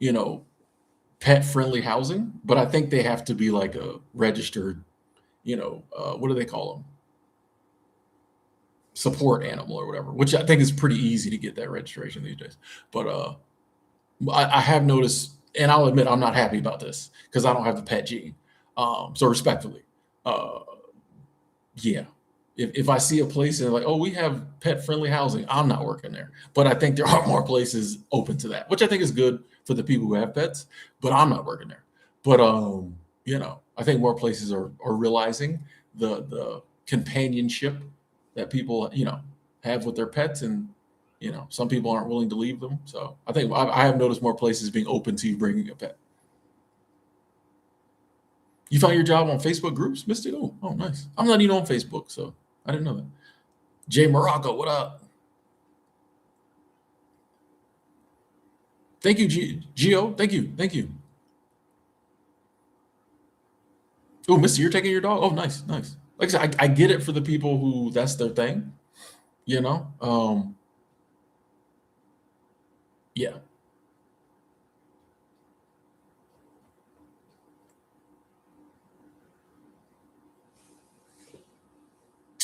you know, pet friendly housing, but I think they have to be like a registered, what do they call them? Support animal or whatever, which I think is pretty easy to get that registration these days. But I have noticed, and I'll admit I'm not happy about this because I don't have the pet gene. So respectfully, uh, yeah. If I see a place and like, oh, we have pet friendly housing, I'm not working there. But I think there are more places open to that, which I think is good for the people who have pets, but I'm not working there. But I think more places are realizing the companionship that people, have with their pets, and some people aren't willing to leave them. So I think I have noticed more places being open to you bringing a pet. You found your job on Facebook groups, Misty? Oh, nice. I'm not even on Facebook, so I didn't know that. Jay Morocco, what up? Thank you, Gio. Thank you. Oh, Misty, you're taking your dog. Oh, nice, nice. Like I said, I get it for the people who that's their thing. You know. Yeah.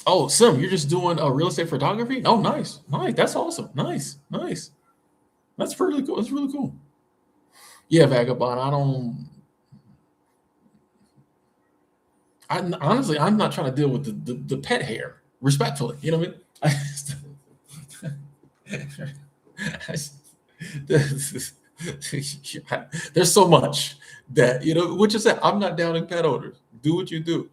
Oh, Sim, you're just doing real estate photography. Oh, nice, nice. That's awesome. Nice, nice. That's really cool. That's really cool. Yeah, Vagabond. Honestly, I'm not trying to deal with the pet hair. Respectfully, you know what I mean? There's so much that which is that I'm not down in pet owners. Do what you do.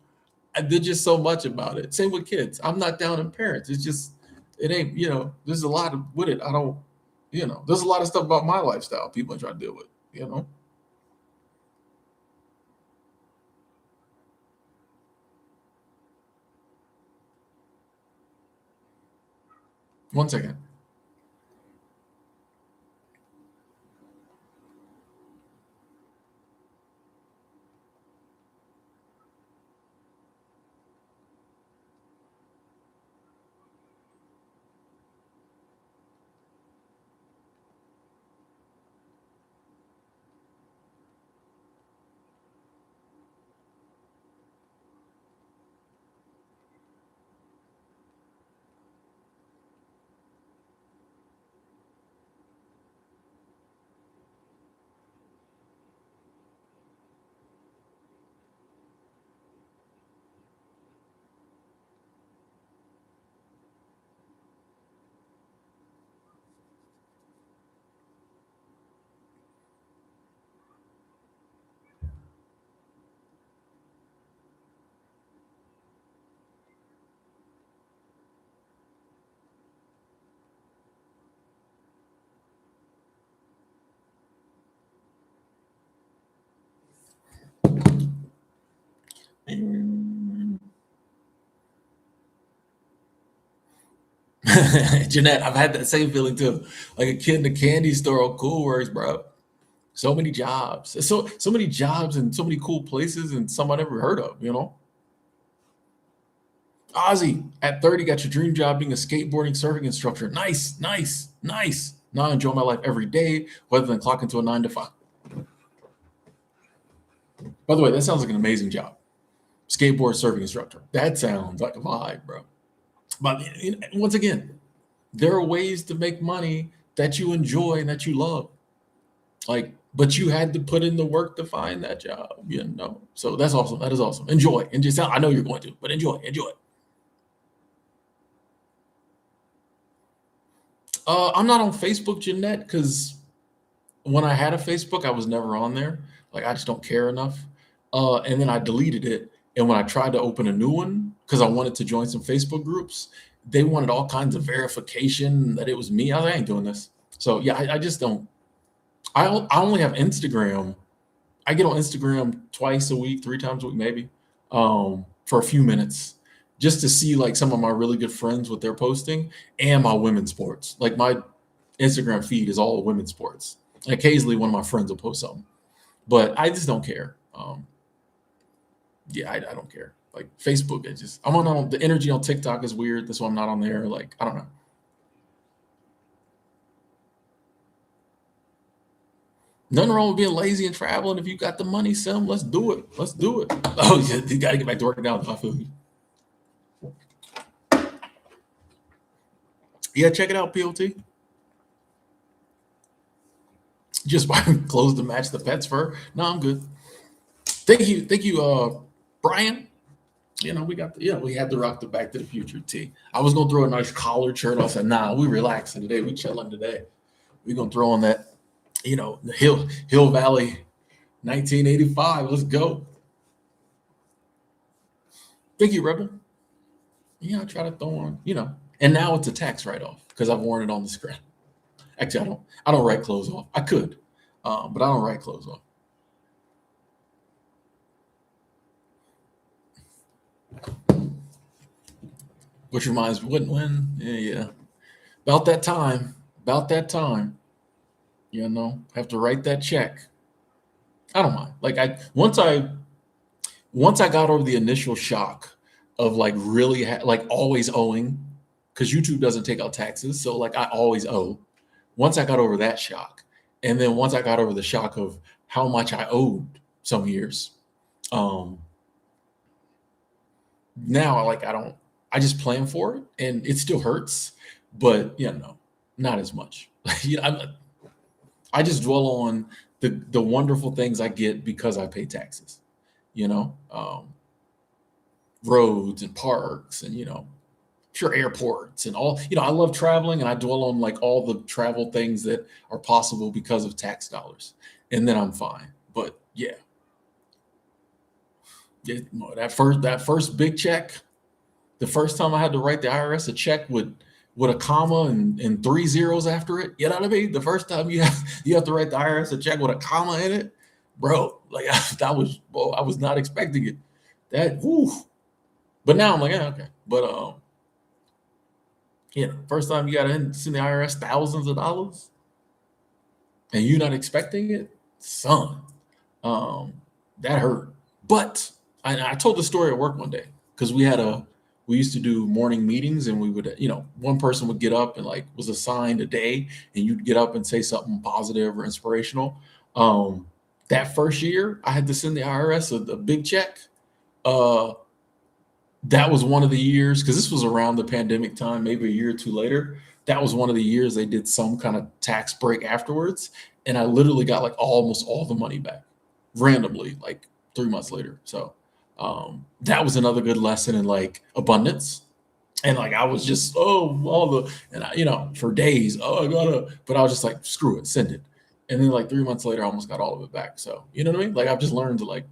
There's just so much about it. Same with kids. I'm not down in parents. It's just it ain't. There's a lot of with it. I don't. There's a lot of stuff about my lifestyle people ain't trying to deal with. One second. Jeanette, I've had that same feeling too. Like a kid in the candy store on Cool Works, bro. So many jobs, so many jobs, and so many cool places, and some I never heard of. Ozzy, at 30, got your dream job being a skateboarding surfing instructor. Nice, nice, nice. Now I enjoy my life every day, rather than clock into a 9 to 5. By the way, that sounds like an amazing job. Skateboard surfing instructor. That sounds like a vibe, bro. But once again, there are ways to make money that you enjoy and that you love. Like, but you had to put in the work to find that job. So that's awesome. That is awesome. Enjoy. And just I know you're going to, but enjoy, enjoy. I'm not on Facebook, Jeanette, because when I had a Facebook, I was never on there. Like I just don't care enough. And then I deleted it. And when I tried to open a new one, because I wanted to join some Facebook groups, they wanted all kinds of verification that it was me. I was like, I ain't doing this. So yeah, I just don't. I only have Instagram. I get on Instagram twice a week, 3 times a week, maybe, for a few minutes, just to see like some of my really good friends what they're posting and my women's sports. Like my Instagram feed is all women's sports. And occasionally, one of my friends will post something, but I just don't care. Yeah, I don't care. Like Facebook, I'm on the energy on TikTok is weird. That's why I'm not on there. Like I don't know. Nothing wrong with being lazy and traveling. If you got the money, Sim, let's do it. Let's do it. Oh, yeah, you got to get back to working out. I feel you. Yeah, check it out, POT. Just clothes to match the pet's fur. No, I'm good. Thank you, Brian. We had to rock the Back to the Future tee. I was gonna throw a nice collared shirt on. I said, nah, we relaxing today. We chilling today. We gonna throw on that, the Hill Valley 1985. Let's go. Thank you, Rebel. Yeah, I try to throw on. And now it's a tax write-off because I've worn it on the screen. Actually, I don't write clothes off. I could, but I don't write clothes off. Which reminds me, when? Yeah, yeah. About that time. About that time. Have to write that check. I don't mind. Like once I got over the initial shock of like really like always owing, because YouTube doesn't take out taxes, so like I always owe. Once I got over that shock, and then once I got over the shock of how much I owed some years, um, now like I just plan for it, and it still hurts, but no, not as much. I just dwell on the wonderful things I get because I pay taxes. You know, roads and parks, and sure, airports and all. I love traveling, and I dwell on like all the travel things that are possible because of tax dollars, and then I'm fine. But yeah, that first big check, the first time I had to write the IRS a check with a comma and 3 zeros after it. You know what I mean? The first time you have to write the IRS a check with a comma in it, bro. Like I was not expecting it. That woo. But now I'm like, yeah, okay. But First time you got to send the IRS thousands of dollars and you're not expecting it, son. Um, that hurt. But I told the story at work one day because we used to do morning meetings and we would, one person would get up and like was assigned a day and you'd get up and say something positive or inspirational. Um, that first year, I had to send the IRS a big check. Uh, that was one of the years because this was around the pandemic time, maybe a year or two later. That was one of the years they did some kind of tax break afterwards, and I literally got like almost all the money back randomly, like 3 months later. So that was another good lesson in like abundance. And like I was just all the and for days I gotta, but I was just like screw it, send it. And then like 3 months later, I almost got all of it back. So you know what I mean? Like I've just learned to like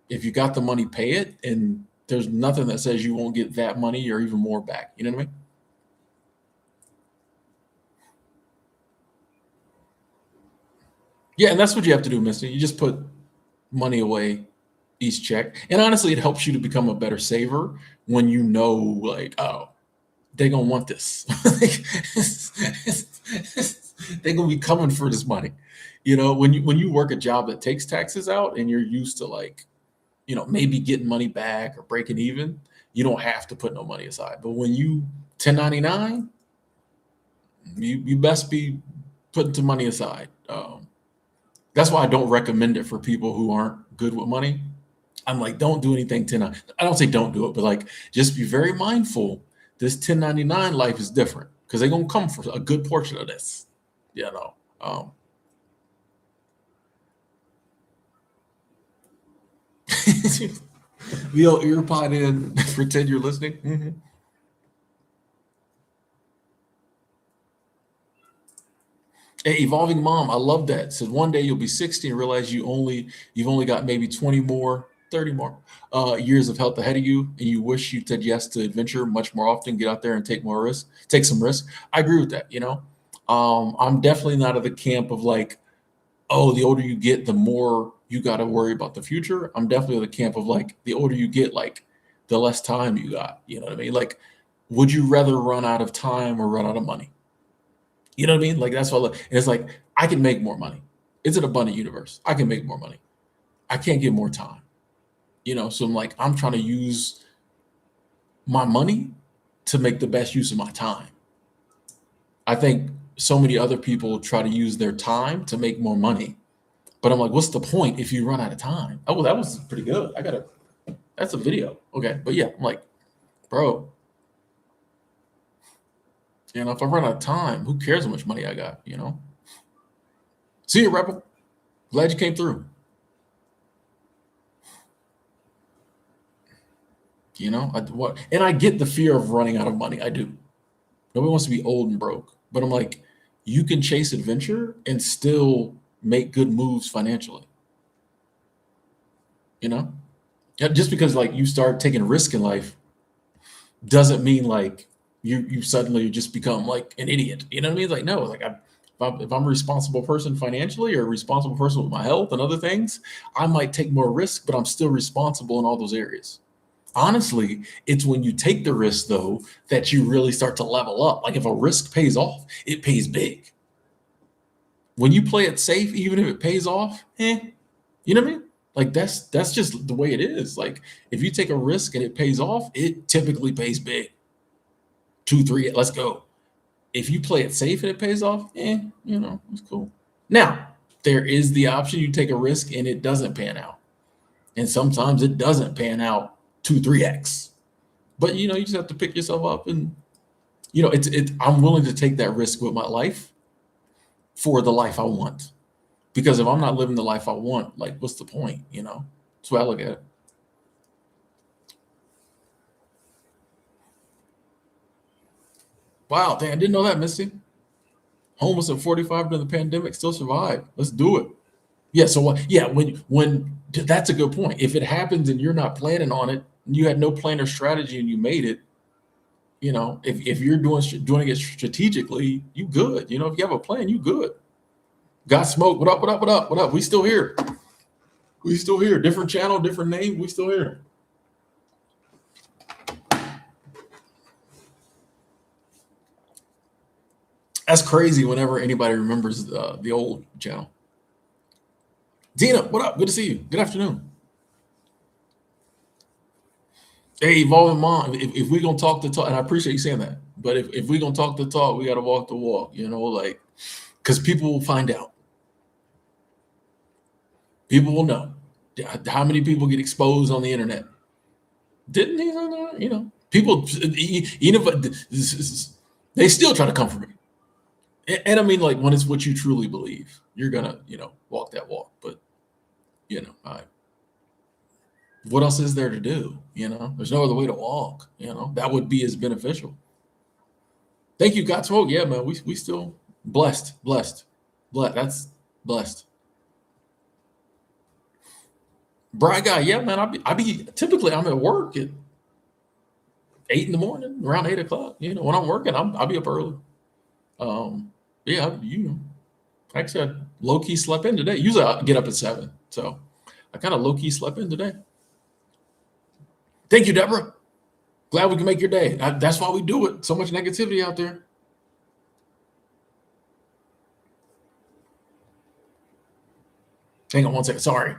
if you got the money, pay it, and there's nothing that says you won't get that money or even more back. You know what I mean? Yeah, and that's what you have to do, Mister. You just put money away each check, and honestly, it helps you to become a better saver when you know, like, oh, they gonna want this. They gonna be coming for this money. When you work a job that takes taxes out, and you're used to like maybe getting money back or breaking even, you don't have to put no money aside. But when you 1099, you best be putting some money aside. That's why I don't recommend it for people who aren't good with money. I'm like, don't do anything 1099. I don't say don't do it, but like just be very mindful. This 1099 life is different because they're gonna come for a good portion of this. You know. Um, the old ear pod in, pretend you're listening. Hey, evolving mom, I love that. Said one day you'll be 60 and realize you've only got maybe 20 more, 30 more years of health ahead of you, and you wish you said yes to adventure much more often. Get out there and take more risk, take some risk. I agree with that. I'm definitely not of the camp of like, oh, the older you get, the more you got to worry about the future. I'm definitely of the camp of like, the older you get, like the less time you got. You know what I mean? Like, would you rather run out of time or run out of money? You know what I mean? Like that's what it's like. I can make more money. It's an abundant universe. I can make more money. I can't get more time. So I'm trying to use my money to make the best use of my time. I think so many other people try to use their time to make more money. But I'm like, what's the point if you run out of time? Oh, well, that was pretty good. That's a video. Okay. But yeah, I'm like, bro, if I run out of time, who cares how much money I got? See you, Rebel. Glad you came through. And I get the fear of running out of money. I do. Nobody wants to be old and broke. But I'm like, you can chase adventure and still make good moves financially. You know? Yeah, just because like you start taking risk in life doesn't mean like you suddenly just become like an idiot. You know what I mean? Like no, like if I'm a responsible person financially or a responsible person with my health and other things, I might take more risk, but I'm still responsible in all those areas. Honestly, it's when you take the risk though that you really start to level up. Like if a risk pays off, it pays big. When you play it safe, even if it pays off, you know what I mean? Like that's just the way it is. Like if you take a risk and it pays off, it typically pays big. Two, three, let's go. If you play it safe and it pays off, it's cool. Now, there is the option you take a risk and it doesn't pan out. And sometimes it doesn't pan out 2, 3x. But you just have to pick yourself up and it's I'm willing to take that risk with my life for the life I want. Because if I'm not living the life I want, like what's the point? That's what I look at it. Wow, dang, I didn't know that, Misty. Homeless at 45 during the pandemic still survived. Let's do it. Yeah, so what? Yeah, when that's a good point. If it happens and you're not planning on it, you had no plan or strategy and you made it, if you're doing it strategically, you good. If you have a plan, you good. Got smoke. What up? What up? What up? What up? We still here. We still here. Different channel, different name. We still here. That's crazy whenever anybody remembers the old channel. Tina, what up? Good to see you. Good afternoon. Hey, Evolving Mom, if we're gonna talk the talk, and I appreciate you saying that, but if we're gonna talk the talk, we gotta walk the walk, like, because people will find out. People will know. How many people get exposed on the internet? Didn't he? People, even if they still try to come for me. And I mean, like, when it's what you truly believe, you're gonna, walk that walk. But, what else is there to do? There's no other way to walk. That would be as beneficial. Thank you, God Smoke. Yeah, man, we still blessed. That's blessed. Bright guy, yeah, man. I be typically I'm at work at 8 in the morning, around 8 o'clock. When I'm working, I'll be up early. Yeah, actually, I low key slept in today. Usually I get up at 7, so I kind of low key slept in today. Thank you, Deborah. Glad we can make your day. That's why we do it. So much negativity out there. Hang on one second. Sorry.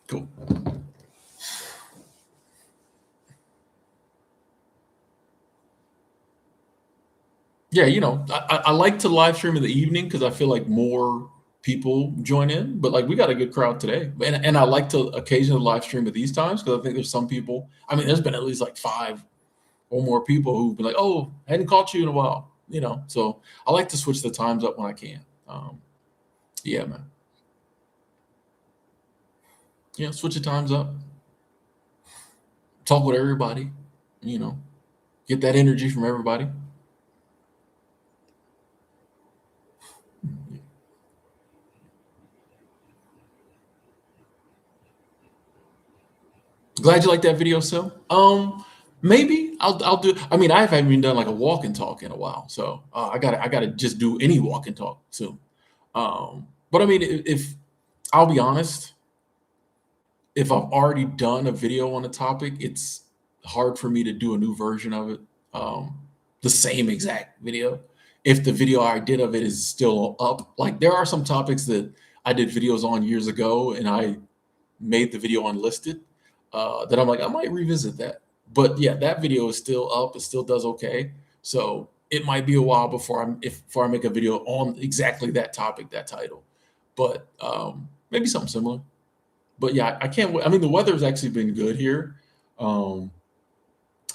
Cool. Yeah, I like to live stream in the evening because I feel like more people join in. But like we got a good crowd today, and I like to occasionally live stream at these times because I think there's some people. I mean, there's been at least like 5 or more people who've been like, "Oh, I hadn't caught you in a while," So I like to switch the times up when I can. Yeah, man. Yeah, switch the times up. Talk with everybody. Get that energy from everybody. Glad you like that video, Sil. Maybe I'll do. I mean, I haven't even done like a walk and talk in a while, so I gotta just do any walk and talk soon. But I mean, if I'll be honest, if I've already done a video on a topic, it's hard for me to do a new version of it, the same exact video. If the video I did of it is still up, like there are some topics that I did videos on years ago, and I made the video unlisted. That I'm like, I might revisit that. But yeah, that video is still up. It still does okay. So it might be a while before I make a video on exactly that topic, that title. But maybe something similar. But yeah, I can't wait. I mean, the weather's actually been good here. Um,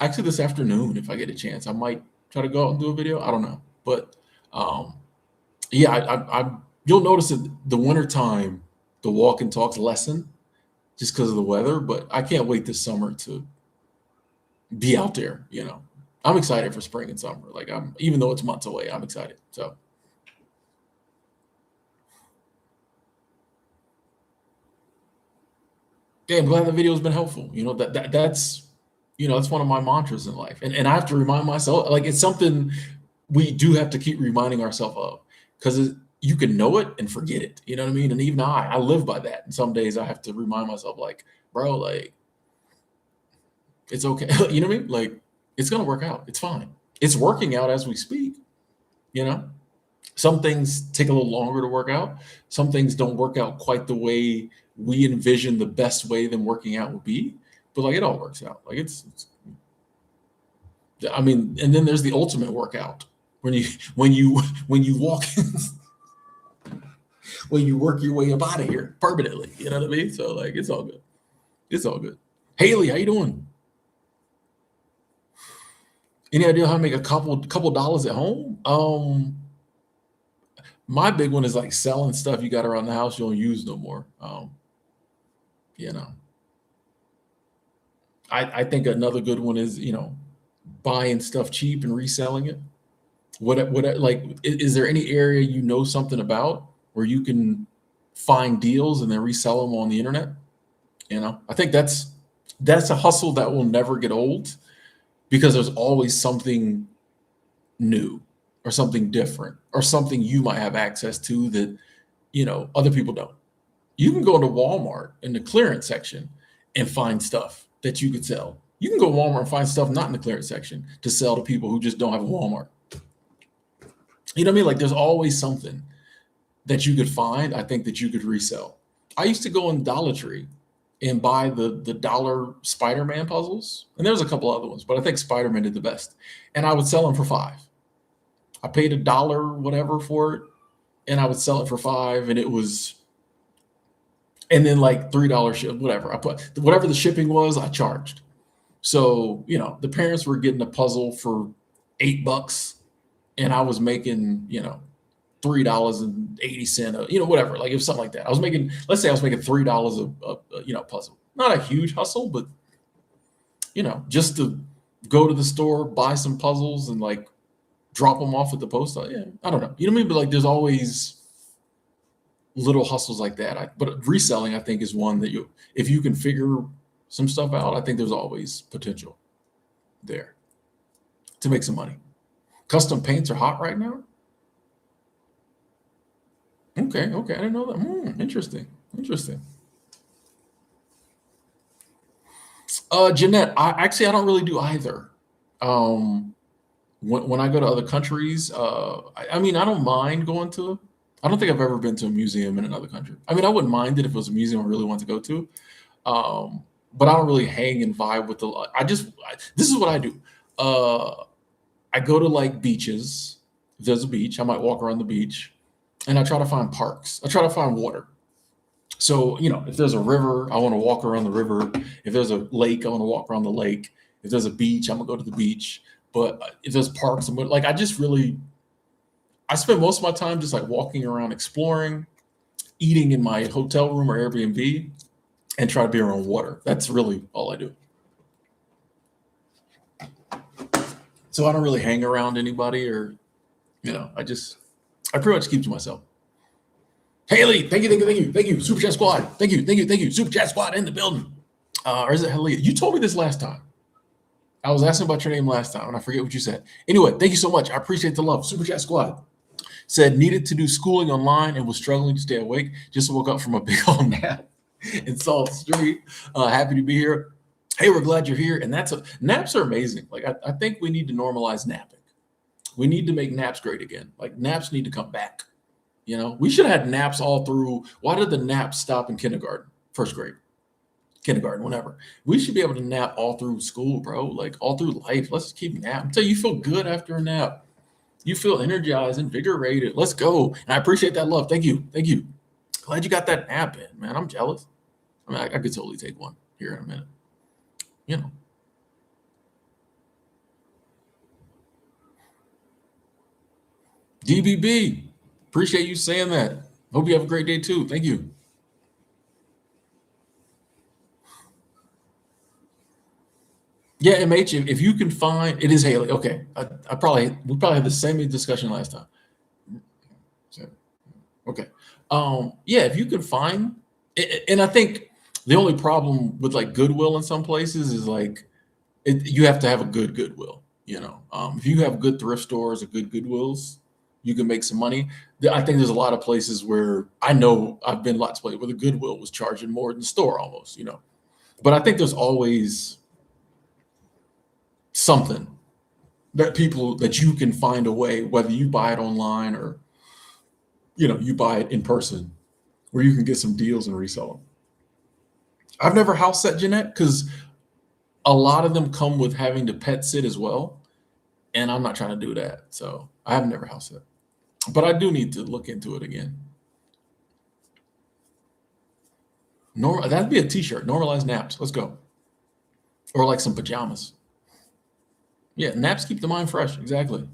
Actually, this afternoon, if I get a chance, I might try to go out and do a video. I don't know. But um, yeah, you'll notice that the wintertime, the walk and talks lessen just because of the weather. But I can't wait this summer to be out there. I'm excited for spring and summer. Like even though it's months away, I'm excited. So yeah, I'm glad the video has been helpful. That's one of my mantras in life, and I have to remind myself. Like it's something we do have to keep reminding ourselves of because you can know it and forget it. You know what I mean? And even I live by that. And some days I have to remind myself, like, bro, like it's okay. You know what I mean? Like it's gonna work out. It's fine. It's working out as we speak. You know, some things take a little longer to work out. Some things don't work out quite the way we envision the best way them working out would be. But like it all works out. Like I mean, and then there's the ultimate workout when you walk when you work your way up out of here permanently. You know what I mean? So like it's all good. It's all good. Haley, how you doing? Any idea how to make a couple dollars at home? My big one is like selling stuff you got around the house you don't use no more. You know, I think another good one is buying stuff cheap and reselling it. What like is there any area something about where you can find deals and then resell them on the internet? I think that's a hustle that will never get old because there's always something new or something different or something you might have access to that other people don't. You can go into Walmart in the clearance section and find stuff that you could sell. You can go to Walmart and find stuff not in the clearance section to sell to people who just don't have a Walmart. You know what I mean? Like there's always something that you could find, I think, that you could resell. I used to go in Dollar Tree and buy the dollar Spider-Man puzzles. And there's a couple other ones, but I think Spider-Man did the best. And I would sell them for $5. I paid $1 whatever for it, and I would sell it for $5, and it was, and then like $3 ship, whatever. I put whatever the shipping was, I charged. So, you know, the parents were getting a puzzle for $8, and I was making, you know, $3.80, you know, whatever. Like it was something like that. I was making, let's say I was making $3 you know, puzzle. Not a huge hustle, but you know, just to go to the store, buy some puzzles, and like drop them off at the post office. Yeah, I don't know. You know what I mean? But like, there's always little hustles like that. But reselling, I think, is one that you, if you can figure some stuff out, I think there's always potential there to make some money. Custom paints are hot right now. Okay, okay, I didn't know that. Interesting, interesting. Jeanette, I don't really do either. Um, when I go to other countries, I mean, I don't mind going to. I don't think I've ever been to a museum in another country. I mean, I wouldn't mind it if it was a museum I really want to go to, but I don't really hang and vibe with the. This is what I do. I go to like beaches. If there's a beach, I might walk around the beach, and I try to find parks. I try to find water. So, you know, if there's a river, I want to walk around the river. If there's a lake, I want to walk around the lake. If there's a beach, I'm gonna go to the beach. But if there's parks, like I just really, I spend most of my time just like walking around, exploring, eating in my hotel room or Airbnb, and try to be around water. That's really all I do. So I don't really hang around anybody, or you know, I pretty much keep to myself. Haley, thank you, thank you, thank you, thank you. Super Chat Squad, thank you, thank you, thank you. Super Chat Squad in the building. Or is it Haley? You told me this last time. I was asking about your name last time, and I forget what you said. Anyway, thank you so much. I appreciate the love. Super Chat Squad said needed to do schooling online and was struggling to stay awake. Just woke up from a big old nap in Salt Street. Happy to be here. Hey, we're glad you're here. And naps are amazing. Like I think we need to normalize napping. We need to make naps great again. Like naps need to come back. You know, we should have had naps all through. Why did the naps stop in kindergarten, first grade, kindergarten, whenever? We should be able to nap all through school, bro. Like all through life. Let's just keep napping. Until you feel good after a nap. You feel energized, invigorated. Let's go. And I appreciate that love. Thank you. Thank you. Glad you got that nap in, man. I'm jealous. I mean, I could totally take one here in a minute. You know. DBB, appreciate you saying that. Hope you have a great day too. Thank you. Yeah, MH, if you can find, it is Haley. Okay, we probably had the same discussion last time. Okay, yeah, if you can find, and I think the only problem with like Goodwill in some places is like you have to have a good Goodwill. You know, if you have good thrift stores or good Goodwills, you can make some money. I think there's a lot of places where I know I've been lots of places where the Goodwill was charging more than the store almost. You know, but I think there's always something that you can find a way, whether you buy it online or you know you buy it in person, where you can get some deals and resell them. I've never house set, Jeanette, because a lot of them come with having to pet sit as well, and I'm not trying to do that. So I have never house set, but I do need to look into it again. That'd be a T-shirt. Normalize naps. Let's go, or like some pajamas. Yeah, naps keep the mind fresh. Exactly.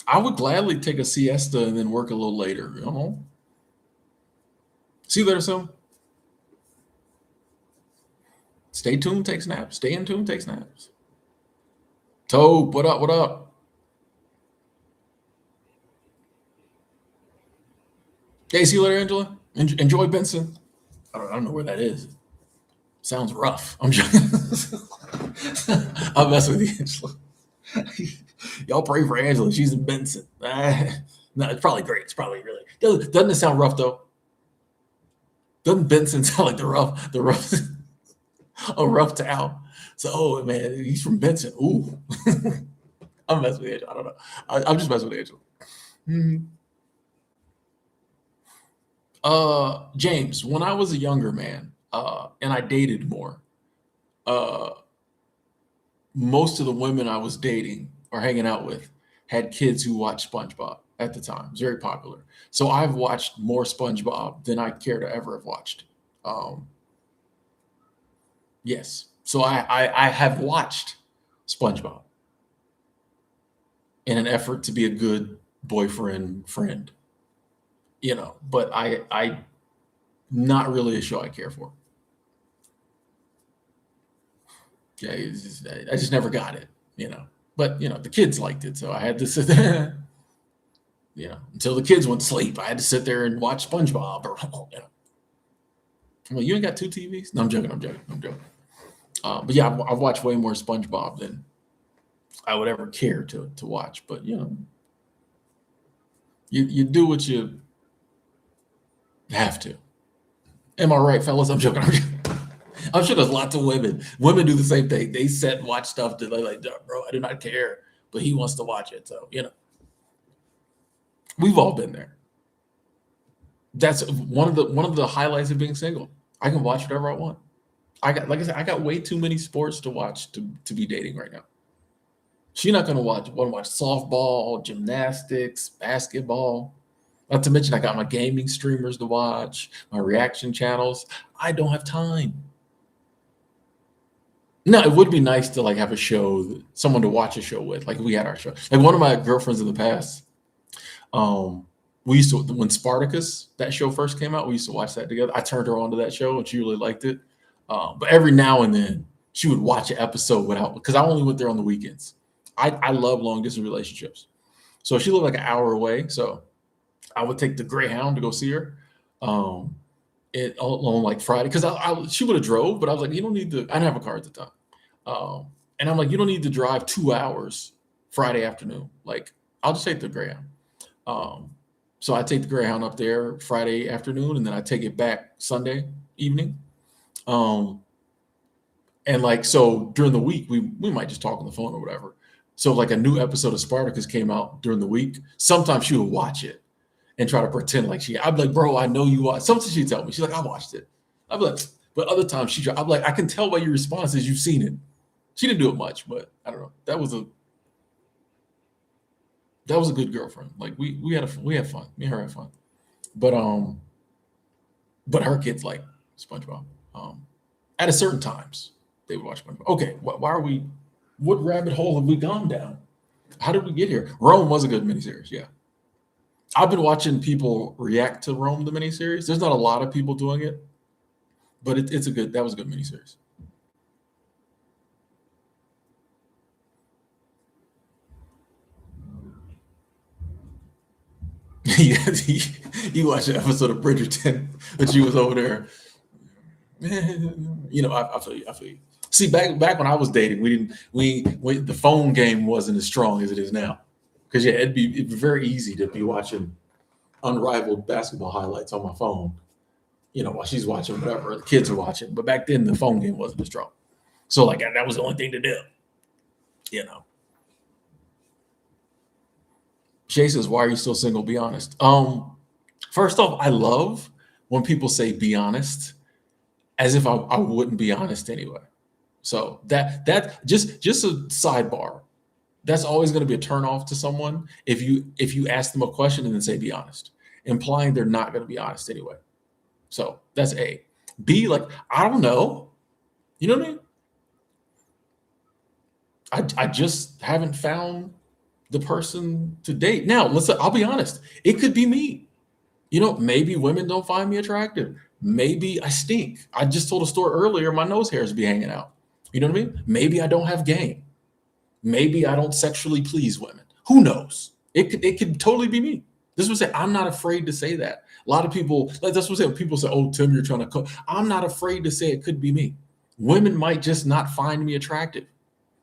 I would gladly take a siesta and then work a little later. You know. See you later, soon. Stay tuned takes naps. Stay in tune takes naps. Tobe, what up? What up? Hey, see you later, Angela. Enjoy Benson. I don't know where that is. Sounds rough. I'm joking. I'm messing with you, Angela. Y'all pray for Angela. She's in Benson. No, it's probably great. It's probably really. Doesn't it sound rough though? Doesn't Benson sound like a rough town? So, oh man, he's from Benson. Ooh, I'm messing with Angela. I don't know. I'm just messing with Angela. Mhm. James, when I was a younger man, and I dated more, uh, most of the women I was dating or hanging out with had kids who watched SpongeBob at the time. It was very popular. So I've watched more SpongeBob than I care to ever have watched. Um, yes. So I have watched SpongeBob in an effort to be a good boyfriend friend, but I not really a show I care for. Yeah, I just never got it, you know. But the kids liked it, so I had to sit there, until the kids went to sleep. I had to sit there and watch SpongeBob, or I'm like, you ain't got two TVs? No, I'm joking. I'm joking. I'm joking. But yeah, I've watched way more SpongeBob than I would ever care to watch. But you do what you have to. Am I right, fellas? I'm joking. I'm sure there's lots of women. Women do the same thing. They sit and watch stuff that they're like, bro, I do not care, but he wants to watch it. So we've all been there. That's one of the highlights of being single. I can watch whatever I want. Like I said, I got way too many sports to watch to be dating right now. She's not gonna want to watch softball, gymnastics, basketball. Not to mention I got my gaming streamers to watch, my reaction channels. I don't have time. No, it would be nice to like have a show, someone to watch a show with. Like we had our show. Like one of my girlfriends in the past, we used to when Spartacus that show first came out, we used to watch that together. I turned her on to that show and she really liked it. But every now and then she would watch an episode without because I only went there on the weekends. I love long distance relationships. So she lived like an hour away. So I would take the Greyhound to go see her. Um, on like Friday because she would have drove, but I was like, you don't need to. I didn't have a car at the time, and I'm like, you don't need to drive 2 hours Friday afternoon. Like, I'll just take the Greyhound. Um, so I take the Greyhound up there Friday afternoon, and then I take it back Sunday evening. Um, and like so during the week, we might just talk on the phone or whatever. So like a new episode of Spartacus came out during the week. Sometimes she would watch it and try to pretend like I'd be like, bro, I know you watched. Sometimes she'd tell me, she's like, I watched it. I'd be like, but other times I'm like, I can tell by your responses you've seen it. She didn't do it much, but I don't know. That was a good girlfriend. Like we had fun. Me and her had fun. But her kids like SpongeBob. At a certain times they would watch SpongeBob. Okay, why are we? What rabbit hole have we gone down? How did we get here? Rome was a good miniseries. Yeah. I've been watching people react to Rome, the miniseries. There's not a lot of people doing it, but that was a good miniseries. You watched an episode of Bridgerton, but you was over there. I feel you. I feel you. See, back when I was dating, the phone game wasn't as strong as it is now. Because yeah, it'd be very easy to be watching unrivaled basketball highlights on my phone, while she's watching whatever the kids are watching. But back then, the phone game wasn't as strong. So like that was the only thing to do. Shay says, "Why are you still single? Be honest." First off, I love when people say "be honest," as if I wouldn't be honest anyway. So that just a sidebar. That's always going to be a turnoff to someone if you ask them a question and then say be honest, implying they're not going to be honest anyway. So that's A. B, like, I don't know. You know what I mean? I just haven't found the person to date. Now, I'll be honest. It could be me. Maybe women don't find me attractive. Maybe I stink. I just told a story earlier, my nose hairs be hanging out. You know what I mean? Maybe I don't have game. Maybe I don't sexually please women. Who knows? It could totally be me. This was it. I'm not afraid to say that. A lot of people, like that's what I'm saying. People say, "Oh, Tim, you're trying to." I'm not afraid to say it could be me. Women might just not find me attractive.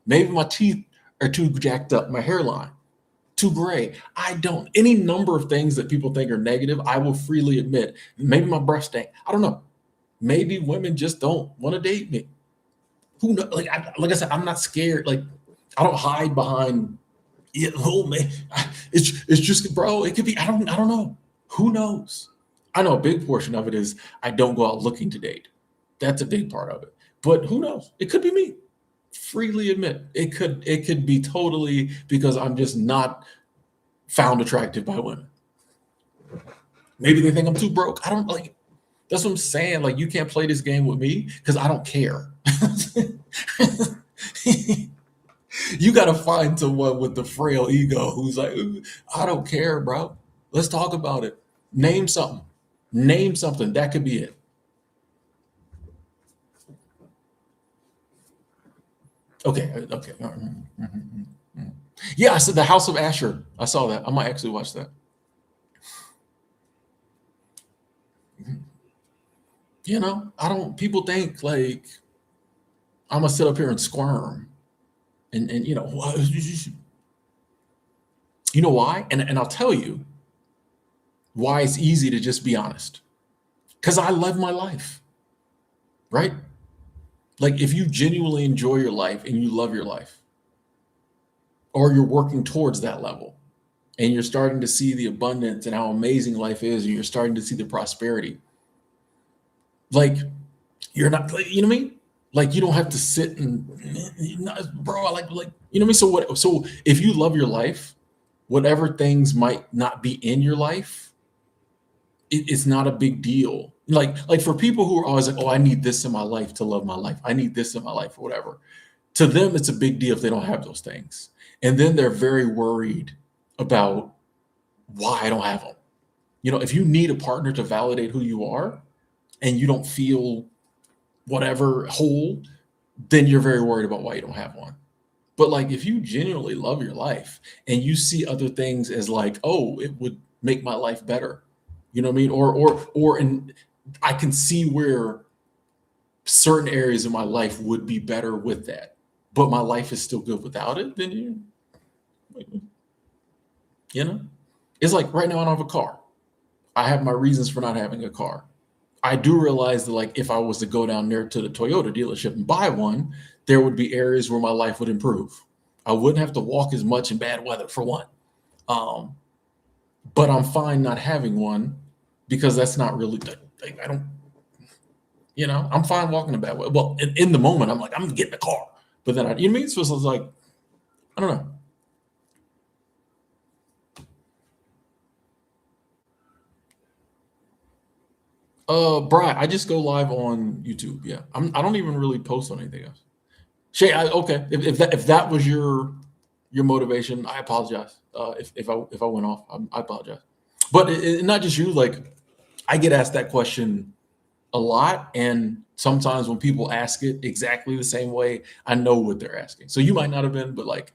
Maybe my teeth are too jacked up, my hairline too gray. I don't, any number of things that people think are negative, I will freely admit. Maybe my breath stank. I don't know. Maybe women just don't want to date me. Who knows? Like I said, I'm not scared. Like, I don't hide behind, yeah, oh man, it's just, bro, it could be, I don't know. Who knows? I know a big portion of it is I don't go out looking to date. That's a big part of it. But who knows? It could be me. Freely admit it could be totally because I'm just not found attractive by women. Maybe they think I'm too broke. I don't like. That's what I'm saying. Like, you can't play this game with me because I don't care. You got to find someone with the frail ego who's like, "Ooh, I don't care, bro. Let's talk about it. Name something. Name something. That could be it." Okay. Okay. Yeah, I said the House of Asher. I saw that. I might actually watch that. I don't. People think like I'm gonna sit up here and squirm, and you know why? And I'll tell you why it's easy to just be honest. Because I love my life, right? Like, if you genuinely enjoy your life and you love your life, or you're working towards that level, and you're starting to see the abundance and how amazing life is, and you're starting to see the prosperity, like, you're not, like, you know what I mean? Like, you don't have to sit and, bro, you know what I mean? So what? So if you love your life, whatever things might not be in your life, it's not a big deal. Like for people who are always like, oh, I need this in my life to love my life. I need this in my life or whatever. To them, it's a big deal if they don't have those things. And then they're very worried about why I don't have them. If you need a partner to validate who you are and you don't feel whatever whole, then you're very worried about why you don't have one. But like, if you genuinely love your life and you see other things as like, oh, it would make my life better, you know what I mean? And I can see where certain areas of my life would be better with that, but my life is still good without it. Then you know, it's like right now I don't have a car. I have my reasons for not having a car. I do realize that, like, if I was to go down there to the Toyota dealership and buy one, there would be areas where my life would improve. I wouldn't have to walk as much in bad weather, for one. Um, but I'm fine not having one because that's not really, like, I don't, I'm fine walking in bad weather. Well, in the moment, I'm like, I'm getting a car. But then you know what I mean? So it's like, I don't know. Brian, I just go live on YouTube. Yeah, I don't even really post on anything else. Shay, okay. If that was your motivation, I apologize. If I went off, I apologize. But not just you. Like, I get asked that question a lot, and sometimes when people ask it exactly the same way, I know what they're asking. So you might not have been, but like,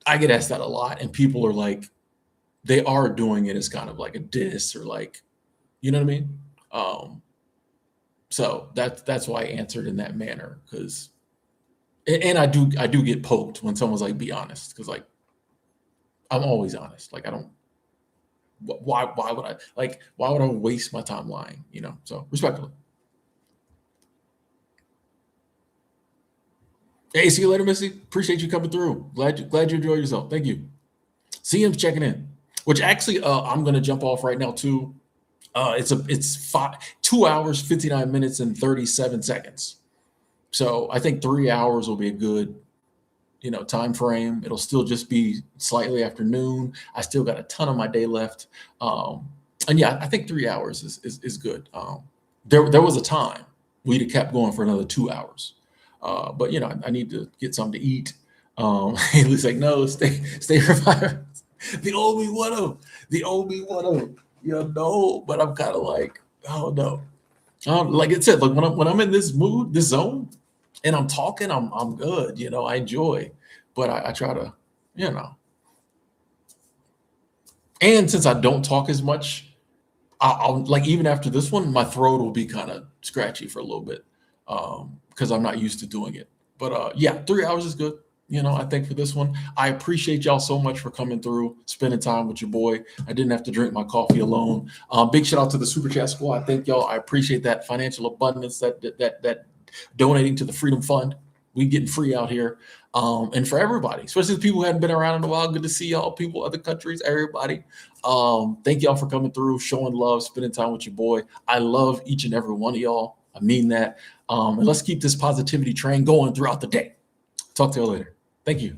I get asked that a lot, and people are like, they are doing it as kind of like a diss or like, you know what I mean? So that's why I answered in that manner, because and I do get poked when someone's like, be honest, because like, I'm always honest. Like, I don't, why would I waste my time lying? So respectfully. Hey, see you later, Missy. Appreciate you coming through. Glad you enjoyed yourself. Thank you. CM's checking in, which actually, I'm gonna jump off right now too. It's 2 hours, 59 minutes, and 37 seconds. So I think 3 hours will be a good, time frame. It'll still just be slightly after noon. I still got a ton of my day left. And yeah, I think 3 hours is good. There was a time we'd have kept going for another 2 hours. But I need to get something to eat. Haley's like, no, stay for 5 hours. The old me wanna, but I'm kind of like, oh no. Like I said, like when I'm in this mood, this zone, and I'm talking, I'm good. I enjoy, but I try to, and since I don't talk as much, I'll like, even after this one, my throat will be kind of scratchy for a little bit, because I'm not used to doing it. But yeah, 3 hours is good. I think for this one, I appreciate y'all so much for coming through, spending time with your boy. I didn't have to drink my coffee alone. Big shout out to the Super Chat Squad. Thank y'all. I appreciate that financial abundance, that donating to the Freedom Fund. We getting free out here. And for everybody, especially the people who hadn't been around in a while, good to see y'all. People, other countries, everybody. Thank y'all for coming through, showing love, spending time with your boy. I love each and every one of y'all. I mean that. And let's keep this positivity train going throughout the day. Talk to you later. Thank you.